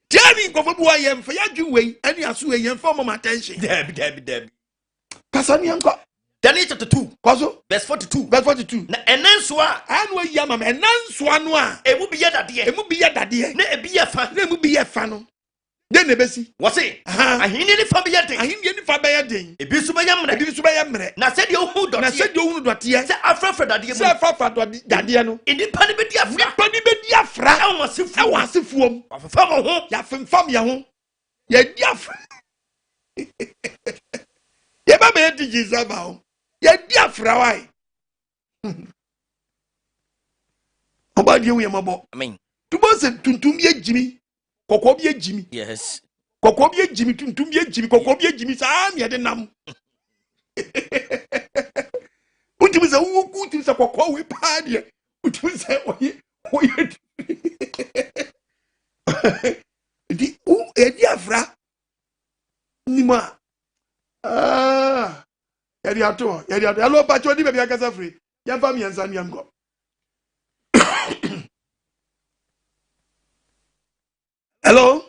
Tiani ko fobu wa yemfa ya dwuwe ani aso we yemfa mama attention. Dabi. Kasani anko. Daniel chapter 2. Kwaso verse 42. Na enanso a anu ya mama enanso anu a emu bi ye dade. Na ebi ye fa no. De ne besi. Wo se ahini ni fa be ye den. Ebi so be ye mre. Na se de ohu dote ye. Se afrafra dade no. Enipa ni be di afra. Awasifuom. Afam ho. Ya femfam ya ho. Ya di afra. Ye ba me di Jesus ba ho. Ya di afra wai. Oba die we mabo. Amen. Tubo se tuntum ye jimi. Kokko bi ejimi. Yes. Kokko bi ejimi tuntum bi ejimi kokko bi ejimi sa me de nam. Untimi se wuku untimi se kokko we pa de. Untimi se oye. Di edi afra nima yadi ato hello pacho di be akasa free ya fam yansa ni ango hello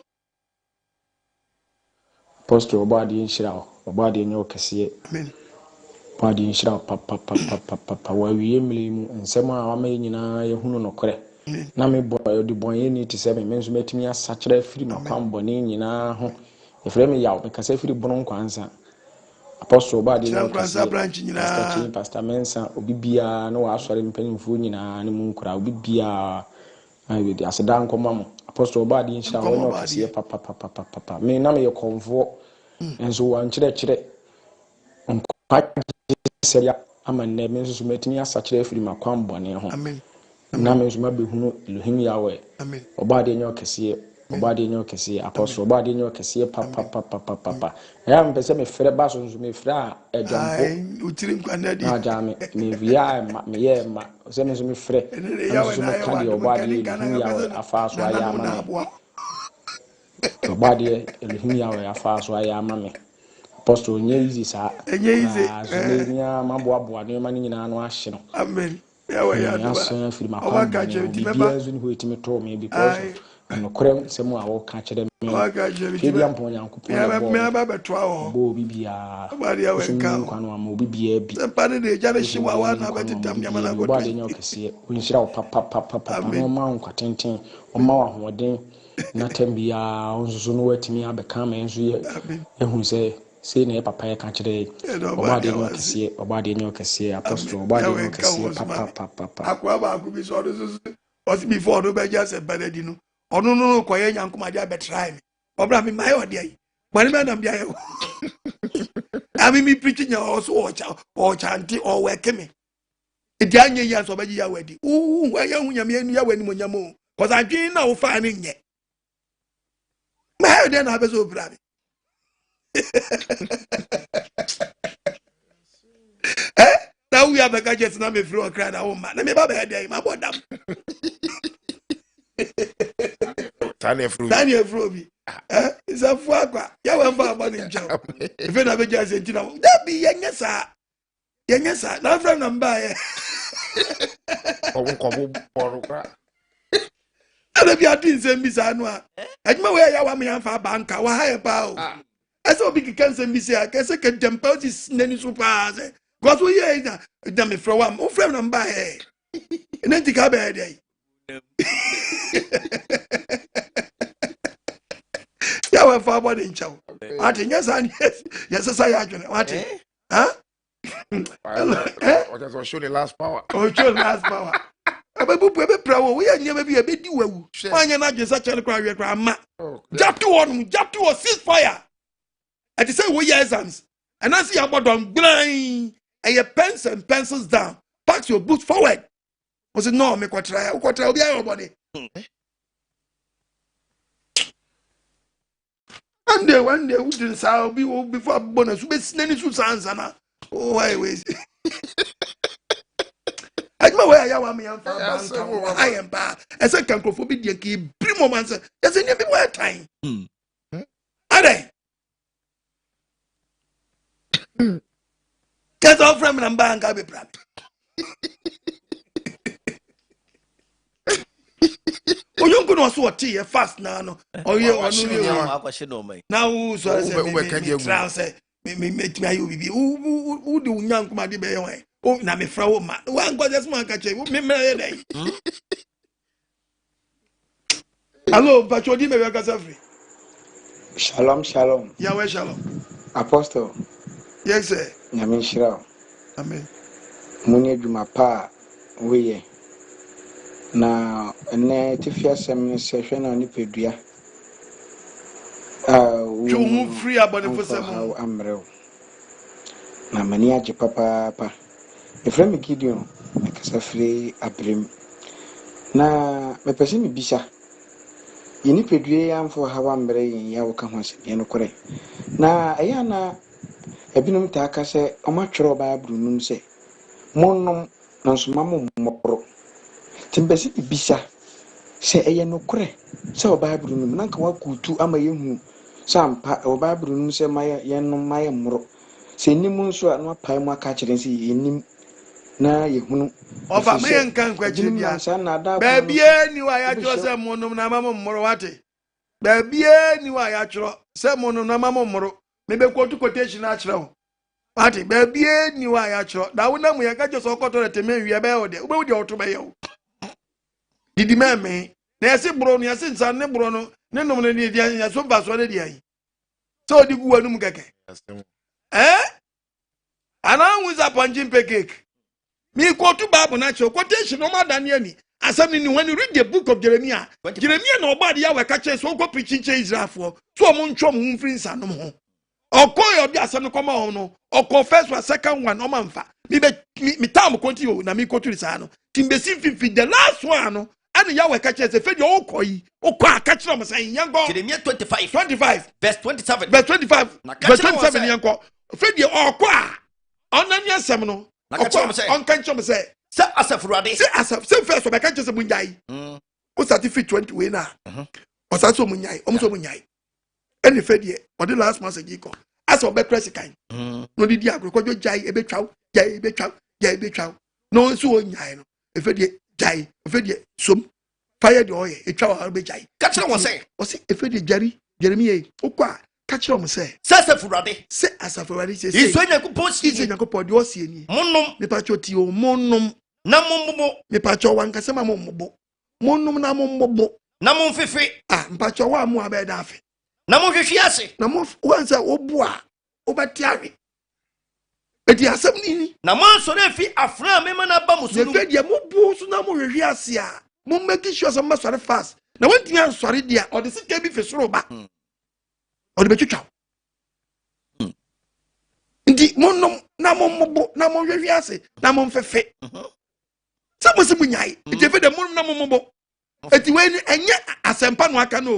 Pastor obadi nshira obadi nyo kese amen obadi nshira papa wa wiye mlimu nsema wa me nyina ye hunu nokore na me boy di bonye ni ti se me nso metimi asakire firi makwambone nyina ho efre me yawo me kasa firi bono kwansa Apostle obadi nyo kese branch nyina Pastor Mensa obibia na wa asore mpanimfu nyina ne mu nkura obibia ayi di aseda nkomam Apostle obadi nshira wo kese papa me na me ye konvo enso wa nkyerɛ seria ama ne me nso metimi asakire firi makwambone ho amen na me nso mabehunu Elohim Yahweh amen obade nyo kese Obade nyo kese apostle obade nyo kese papa ya mpese me frɛ ba so me frɛ adwampo utiri nkwana di na ja me via me ye ma se me so me frɛ na so me ka de obade hu ya afa so aya ama me obade hu ya afa so aya ama me apostle nye easy sa na so me nya maboaboa ne ma nyina no ahye no amen ya wa ya do asan firi makwa bibia zo ne ho etimi to me because and okore semu a wo ka kire me fidi ampo nyankopon ya me ba beto awo bo bibia obade ya wenka nkwa no ama bibia bi sepane de ja ne hyewa wa na betetam nyama na goto obade nyo kese onhyira wo papa no ma nkwa tenten o ma wa hoden na tambia onzo no watimi abeka ma enzo ehun se na papa ya ka kire obade nyo kese apostle obade nyo kese papa akwa ba ku bi so do so before do be just a bad di no onu no ko ye nyankoma dia betray me obra me mai odi ai mani me nam dia ye ami mi preaching also o chanti o work me edi anye ya so beji ya wadi wa ya hu nyame anu ya wani mo nyamo cause adwin na wo fa ne nye mai odi na be so obra me na we have a gadget na me free o cry na wo ma na me ba be dey ma bodam Tanya Frobi. Is a fuaka. Ya wa mba ba ni ncho. Ife na beja sentina. Da bi yenyesa. Yenyesa. Na friend na mba ye. Kobo boru kra. Ala bi atin se mbi sa anu a. Adwuma we ya wa me amfa banka wa ha ye pa o. Ese obi kikan se mbi se a kese ke dempa o ti nani so pa se. Gozo ye na me fro wa. O friend na mba ye. Nenti ka be dey. Ya wa fa body nchaw. Ati nyesa ni yes say adwene. Ati. Huh? What does show the last power? Oh, show the last power. Ababu ebe prawo we anya ba bi ebe di wawu. Anya na adwesa chele kwa we kwa ma. Japtu on ceasefire. Ati say we exams. And as you abodon blind and your pens and pencils down. Pack your boots forward. Was it no me kwatra obi ayo body. And then one day we didn't say before bonus we sneni su sansana. Oh why we. Ajma we aya wa me am fa banka. I am ba. Ese kan krofo bi de ki bri moment say. Yes any be one time. Ade. Get off from na banka be pram. Oyungu no so oti fast na no. Oye onu ye. Now so say trans me metimi ayo bibi. U de unyankuma de be ye. O na me fra wo ma. Wan go just man ka che. Me mere dey. Hello, Pachodi me we ka free. Shalom. Yahweh shalom. Apostle. Yes sir. Nyame shira. Amen. Muni adwuma pa we ye. Na ene tifia sem se hwe na nipedua wo free Abonefo sem amrew na mani age papa efrem Gideon akasa free abrem na mepese mi bisa yini pedua yamfo hawa mbre yin ya wo ka ho se no kore na eya na ebinom ta aka se omatwero ba brunum se monnom na so mamu mopro timbesi bisa se eye no kore se o bible num nanka wakutu ama yehu sampa o bible num se maye yenum maye mro se nimu nso a no apai mu aka kire se yenim na yehunu ofa me nkan kwachi bia ba bia ni wa ya tro se monum na mamo mro wate ba bia ni wa ya tro se monum na mamo mro me be quote quotation na kire ho wate ba bia ni wa ya tro da wona mu ya ka je so koto reteme wi be o de ube wo to be ye didi meme na yesi bro no yesi nsan ne bro no ne nom ne di ya so ba so ne di ayi so di gu wanum keke ana wuza panjin cake mi quote Bible na cho quotation no madan ani asam ni when you read the book of Jeremiah na obade ya we ka che so go preaching che Israelfo so mo ntwom hu mfiri nsan nom ho okoyo bi asam no koma ho no oko first or second one o manfa mi time continue na mi quote sa no timbesi fifi the last one no ana ya we ka che se fedi o koyi o kwa ka che mo say yango Jeremiah 25 verse 27 verse 25 na verse 27 yango fedi o kwa onani asem no na ka che mo say on kan che mo say se asafurade se first o be ka che se munjai o certificate 20 we na o sa so munjai o mo so munjai eni fedi o the last message ko asa o be press kan no di agro ko jo jai e be twaw no so onyai no efedie jai efedie som fire the oil etwa wa be jai ka kire won say o se efedie Jeremiah okwa ka kire mo say se asafurade se iso Nyankopon si iso Nyankopon de o si eni monnom me pa cho ti o monnom na mombo me pa cho wan ka se ma mombo monnom na mombo na momfefe mpa cho wa mu abeda afi na mohwehwe ase na mo wan say obu a obatiawe edi asem ni na mansore afi afra mema na ba musunu ne fedi mo bu so na mo hwehwe ase a mo make sure so masore fast na wantimi ansore dia o de sika bi fesoro ba o de betwitwa ndi monnom na mo mbo na mo hwehwe ase na mo mfefe sa mo se munyai eti fedi monnom na mo mbo eti we ni enye asempa no aka no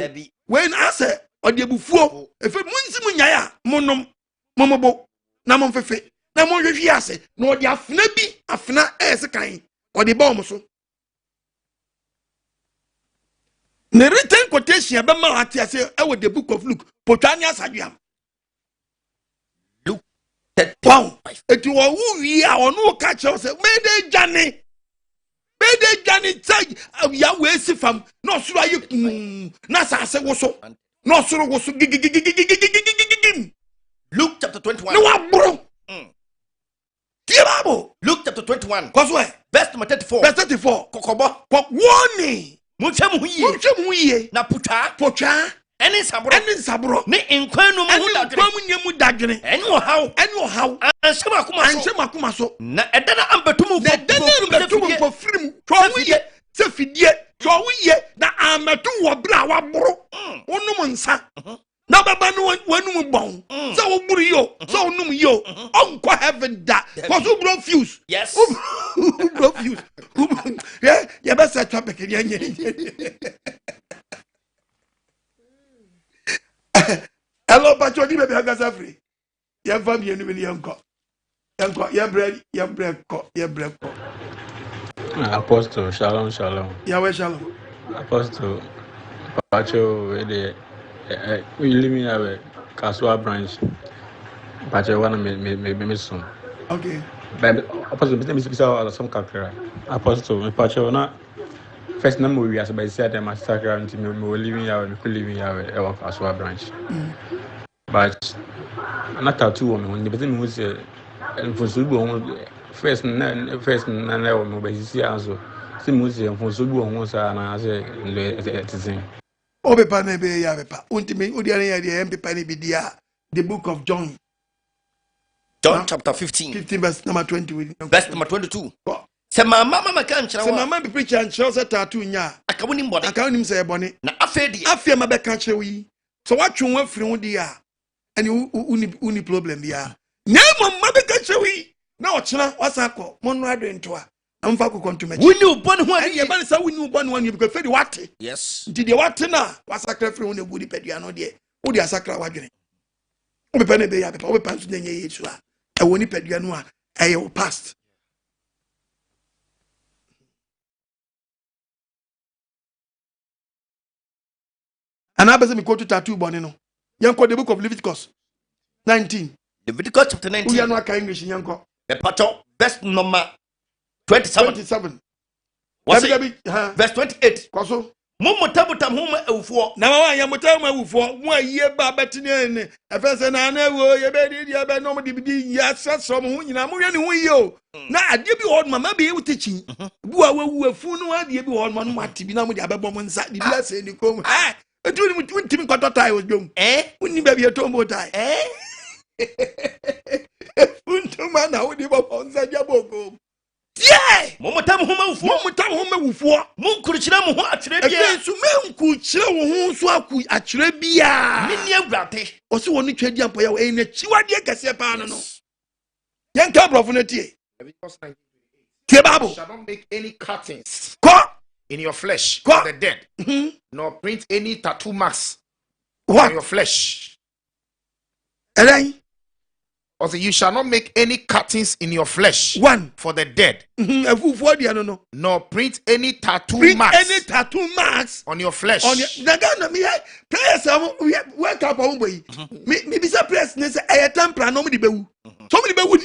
we ni ase o de bufuo efe munsi munyai a monnom mo mbo na mo mfefe na mo hwehwe ase na odi afna bi afna ese kan odi ba omo so ne written quotation be ma ati ase e the book of Luke potani asaduam Luke wow eti wo wi a onu ka che se mede jani tag ya we sifam no suru aye kun na sase wo so no suru wo so Luke chapter 21 no wa bro Bible. Luke chapter 21. Cause where? Verse number 34. Verse 34. Kokobo. Warning. Munchemu ye. Na pucha. Pocha. Eni sabro. Ne enkwanu mu dadwene. Eni ohaw. Anshema kuma so. Na edana ambetumu fo firim. Twawiye. Se fidie. Twawiye na ametu wo bra wa boro. Onum nsa. Na baba no wanum bon so wo buru yo so onum yo onko heaven da cause who bro fuse yes bro fuse yeah be set topic nye hello pacho di be agasa free ya fam ye ni yanko ya bread ko Apostle shalom ya we shalom Apostle pacho we we live in a Kasua branch. But I want to make soon. Okay. But Apostle, some kakra. Apostle, my pacho na first number we as by said them as sakra until me living here, we could living here at Kasua branch. But not tattoo on when the person who say and for Subu first na level mobile see also. See museum for Subu on was and I say Obepa na be ya bepa. Untimi odiane ya de empepa ni bidia the book of John. John chapter 15. 15 verse number 20. Verse number 22. Se mama kan chira wa. Se mama be preach and show say tattoo nya. Akawoni mbone. Akawoni say bone. Na afedi. Afia ma be ka chira wi. So watwe won afiri ho dia. Ani uni problem bia. Nya mama be ka chira wi. Na o chira wasako. Monno adwentoa. Amfa ko kontumachi. Wini ubon ho ani ye ban sa wini ubon ho ani because fedi wate. Yes. Nti de wate na wasakra firi ho na gudi pedua no de. Wo de asakra wadwene. Obepa na be ya bepa. Obepa nso nyenye Yesu a. E woni pedua no a e past. And I bese me quote tattoo bone no. Yanko the book of Leviticus 19. Leviticus chapter 19. We are not English yanko. The pato verse number 27. What's it? Verse 28. Kwaso. Mumutabutam huma ewufuo. Na wa ya mutam ewufuo. Mo aye ba betine ne. Efese na na wo ye be di ye be no mo di ya sasom ho nyina mo hwe ne ho yo. Na ade bi ho mama be ewu techi. Bu a wawu afu no ade bi ho no mo ate bi na mo di abebo mo nsa di bi ase ni kom. Etu ni mutimi kwato tai odwom. Unni ba bi etombo tai. Funtuma na wo di bo nsa jabo kom. Yeah! Momutam homa wufuo. Munkuruchira mo ho akyere bia. Ebensu menkuruchira wo ho so aku akyere bia. Mini awurade. Osi woni twadi ampo ya e na chiwade kase pa no no. Yanka brofo na tie. Tie Bible. Shall not make any cuttings. Ko in your flesh for the dead, nor print any tattoo marks on your flesh. Also, you shall not make any cuttings in your flesh for the dead. Nor print any tattoo marks on your flesh. Prayers wake up on way. Maybe some prayers necessary. I attend plan no be. Somebody be would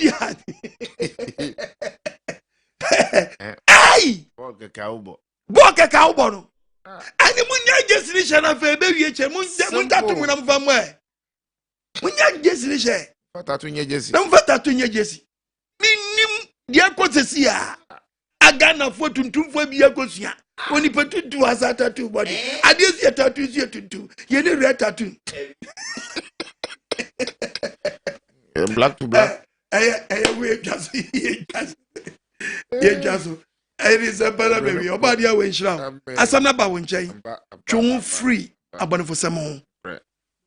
Hey! Boke cowboy. No. Ani munya jesini na fe be wie mun tatu mu na mfa mo e. Munya jesini she. Tatu nye jesi. Na mfa tatu nye jesi. Minim dia kosesi a. Agana fo tuntum fo bi akosua. Oni petutu asa tatu body. Adesi tatu si tuntu. Ye ne re tatu. Black to black. We just ye just it is a better baby. Obadi a we nshira. Asana ba wo nchen. Twon free Abonefo Semo.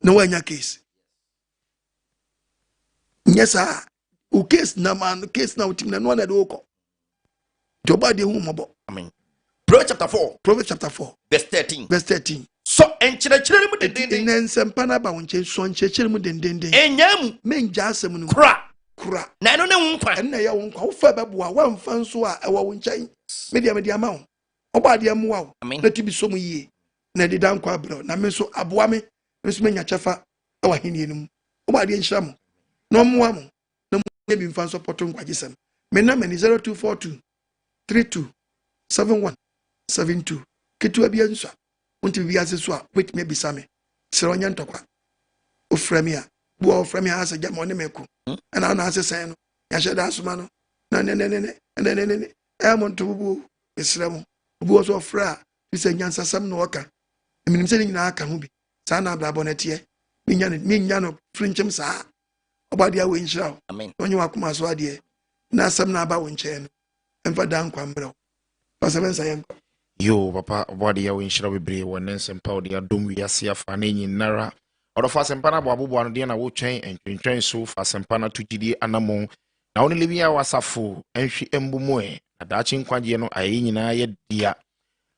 No wanya case. Yes sir. O case na man case na utim na no na do ko. Obadi hu mobo. Amen. Proverbs chapter 4 verse 13. Verse 13. So enchirechire mu dendenden. Nensempa na ba wo nchen so enchirechire mu dendenden. Enyamu menja asem no. Kura. Na no ne wonkwa. En na ye wonkwa. Wo fa beboa wa mfa nso a ewo wo nchen. Media ama wo. Obadi amu wa wo. Na tibi so mu yie. Na de dan kwa bro. Na me so aboa me. Me so menya chefa ewa henie no mu. Obadi enhira mo. No mo wa mo. Na mo bi mfa nso poto nkwagisem. Me na mani 0242 32 71 72. Ketu abia nso. Unti bi ase so a wait me bisame. Sero nya ntokwa. Oframi a. Bu oframi a ase jamo ne meku. Ana na ase sen no. Ya sheda asoma no. Na ne. Monto bu esremo. Bu oso ofra. Bise nyansasam no oka. Eminim se nyina aka ho bi. Sa na abla bonete. Minya no frinchem sa. Obade a we nhyira. Amen. Onye wakoma so ade. Na asam na aba wo nche no. Emfa dan kwa mbro. Pasaben sayen. Yo papa obade a we nhyira bebre wonen sempa ode adom wiase afa na nyinara. Odofa sempa na boabobo ano de na wo twen entwentwen so fa sempa na tugidi anamon. Na woni lebia wasafo enhwe embumo e. Adachi nkwaje no ayi nyina ye dia.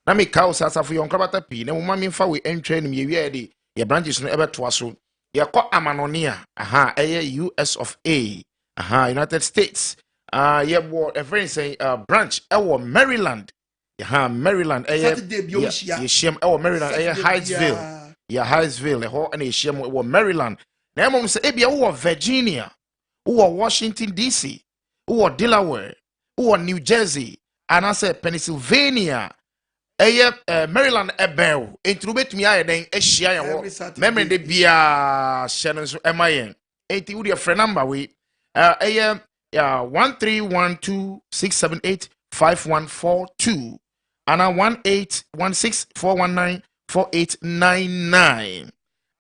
Na me ka usasafo yonkrabata pi na mama mfa we entwe nim ye wie de ye branches no ebeto aso. Ye kɔ amanonia eye US of A United States ye bo a friend say branch ewo Maryland Maryland ye shiem ewo Maryland Hyattsville Hyattsville ho na shiem ewo Maryland na emom say ebia wo Virginia wo Washington DC wo Delaware wo New Jersey and I say Pennsylvania Maryland ebel enti betumi aye den ehia ye ho memory de bia hye no so emayen enti wo de frɛ number we 13126785142 ana 18164194899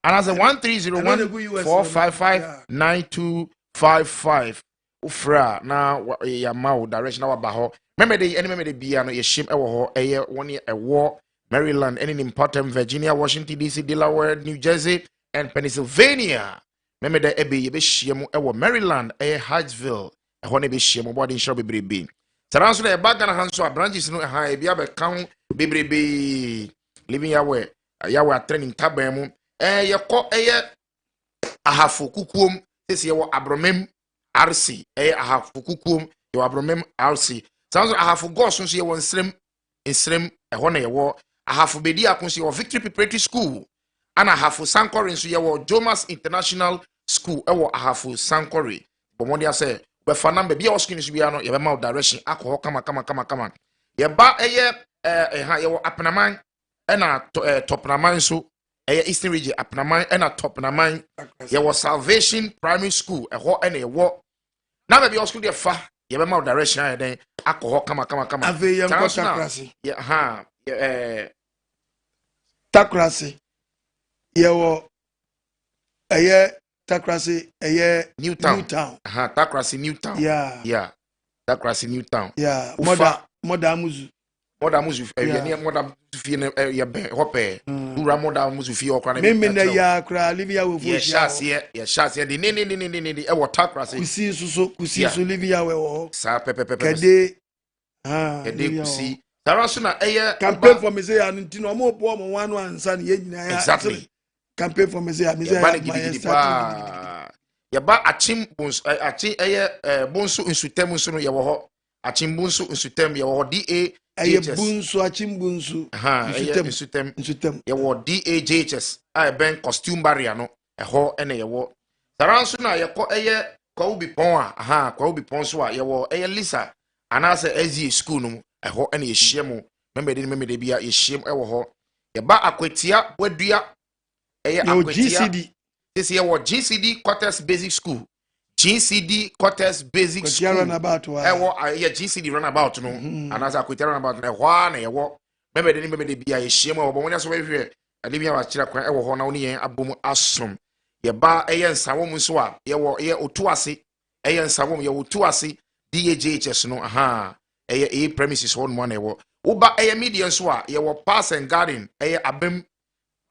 and as a 13014559255 ufra na ya mawo direction na waba ho memede bia no yeshim ewo ho woni ewo Maryland any important Virginia, Washington DC, Delaware, New Jersey and Pennsylvania. Memede ebe yebe hiem ewo Maryland Hyattsville ho ne be hiem body show bebrebe. Taranso na eba Ghana hanso branches no ebi abeka bebrebe living yawe training taban mu yekɔ ahafu kukuom sese yewo abromem RC ahafu kukuom yewo abromem RC sanso ahafu goso so yewo nsrem ɛhɔ na yewo ahafu bedi akonso yewo Victory Preparatory School ana ahafu Sankore so yewo Jomas International School ɛwɔ ahafu Sankore bomodia sɛ befa number bia oskin so bia no yebema direction akɔ kama yeba yewo Apenaman ɛna Topnaman so Eastern Region Apenaman ɛna Topnaman yewo Salvation Primary School ɛhɔ ɛna yewo na bia oskin de fa yebema direction aye den akɔ kama ave yem ko takrasi takrasi yewo takrasi Newtown takrasi Newtown takrasi Newtown moda muzu moda fie ne ye be hope ura moda muzu fie okra ne me na ya kra livia we ye shase de ni e wo takrasi kusi so livia we wo sa pepe kede kusi Sarasuna eye campaign for me say antino mo po mo wan ansa ne nyina ya. Exactly. Campaign for me say ya ba achim bonsu achi eye bonsu insutem nso no ye wo ho achim bonsu insutem ye wo ho DA eye bonsu achim bonsu insutem ye wo DAJHS a ben costume barrier no ho ene ye wo Sarasuna ye ko eye kwa ubi pon kwa ubi pon so a ye wo eye Lisa anase ezi school no ho ene ye hye mo membe de bia ye hye mo wo ho ye ba akwatia wadua GCD. This year was GCD Quarters Basic School. GCD Quarters Basic School. Runabout. GCD runabout no. And as I quit runabout na one na wo. Remember the be a shame or when I saw here. Adibia was chira kwan e wo ho na woni yen abom asom. Ye ba nsawom nso a ye wo ye otuase. Nsawom ye otuase DAJHS no a premises one one e wo. Wo ba media nso a ye wo Pass and Garden abem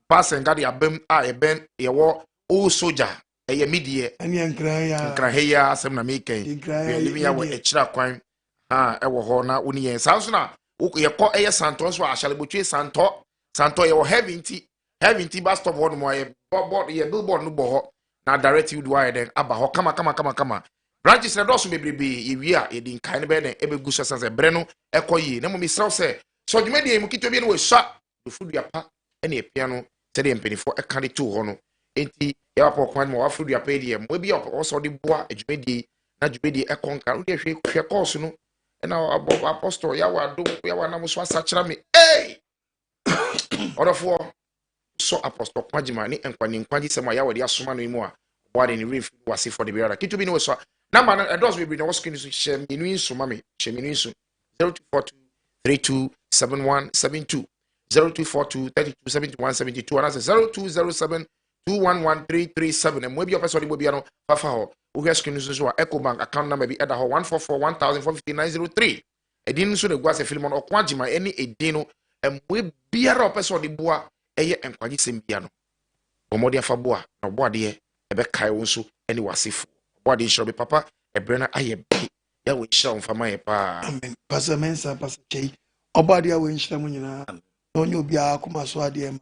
Pass and Garden abem a ben ye wo o soldier media nkra heya asem na make living ya we echira kwan e wo ho na woni yen sanso na ye ko santo so ahale botwe santo ye wo heavy nti bus stop one mo ye board ye billboard no bo ho na direct you do why then aba ho kama branches na doso bebrebe ye wi a ye din kan be den ebegu so sanse bre no ekoyi na mo mi sraw se so dwuma de mu kitwa bi no we sha food ya pa ene e piano se de mpenifo e kan de to ho no enti ya pa kwan mo afro dua pa die mo bi so de boa adwumedie na adwumedie e konka wo de hwe course no na apostle ya wa do ya wa na mo so asachira me orofo so apostle kwagima ni enkwaji sema ya wa de asoma no imu a wa de ni refi wase for the beara kitu bi no so number no edos we be no screen so share minu inso mame share minu inso 0242327172 0242327172 and that's 0207 211337 and maybe your person will be no fafa ho wo screen so Eco Bank account number be either 144145903 edin so de gwa se film on okwagima any edin no we biara person de boa eye enkwaji sembia no omodi afaboa na oboade ebe kai wo so any wasifo oboade shiro be papa ebrena aye bi ya we shira mfama ye pa amen pastor mensa pastor chei oboade we shira mu nyina onye obi akoma so ade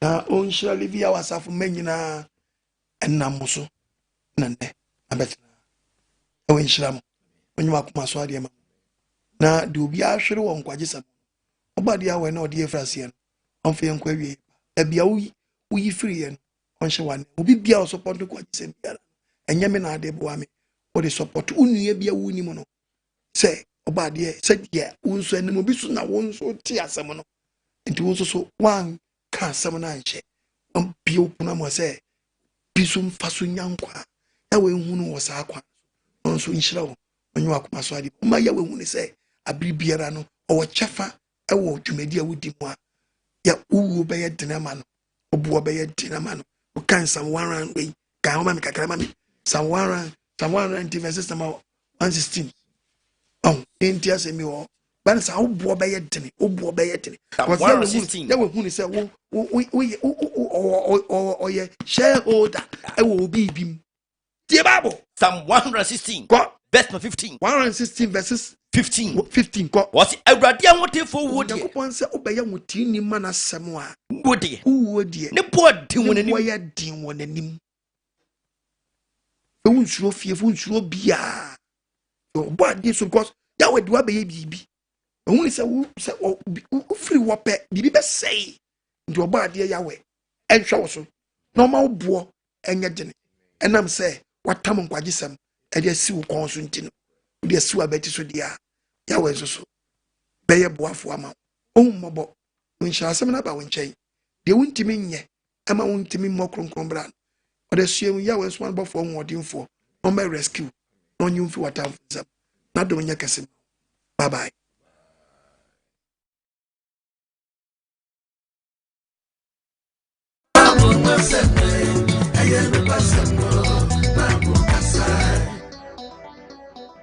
na onhyira livia wasafo manyina ennamuso na ne abetina ewe nhyira mo onye makoma so ade na de obi ahwere won kwagesa obade awe na ode efrase no onfe enko awie ebia uyi free yen onhye wane obi bia o support kwagesa bia enye me na ade boa me o de support unue bia wuni mo no se obade se dia unso anim obi so na wonso ti asem no enti wonso so wan ka asem na nche bi okuna mo se bisum faso nyankwa ya we hunu wo sa akwa onso nhyira wo onye wakoma so ade ma ya we hunu se abiribiara no o chefa e wo dwumadi a wodi mu a ya uwo be ye dinama no obuo be ye dinama no o kan sam 100 we ka ho ma me kakra ma me sam 100 verses number 116 enti asemi wo ban sa obuo be ye dine obuo be ye dine ya we hunu se wo ye shareholder e wo bi bim the Bible Psalm 116 verse 15 116 verses 15 ko wasi awurade ahotefo wodi yakopon se obeye wotini mana sem a wodi ne bo din wonani wo ya din wonani e wonsuro fie fo wonsuro bia o bo ade so because ya we do abeye bibi e woni se wo free wo pe bibi be sei ndi obo ade ya we enhwe wo so normal bo enye gene enam se watam nkwagisem e de si wo kon so ntino de si wa beti so dia ya we so beye boafo ama ommobo wonhya asem na ba wonchen de wontimi nye ama wontimi mmokronkron bra o de suem ya we so an bofo nwodinfo no me rescue no nyumfi watam zam na do nya kase bye bye. I am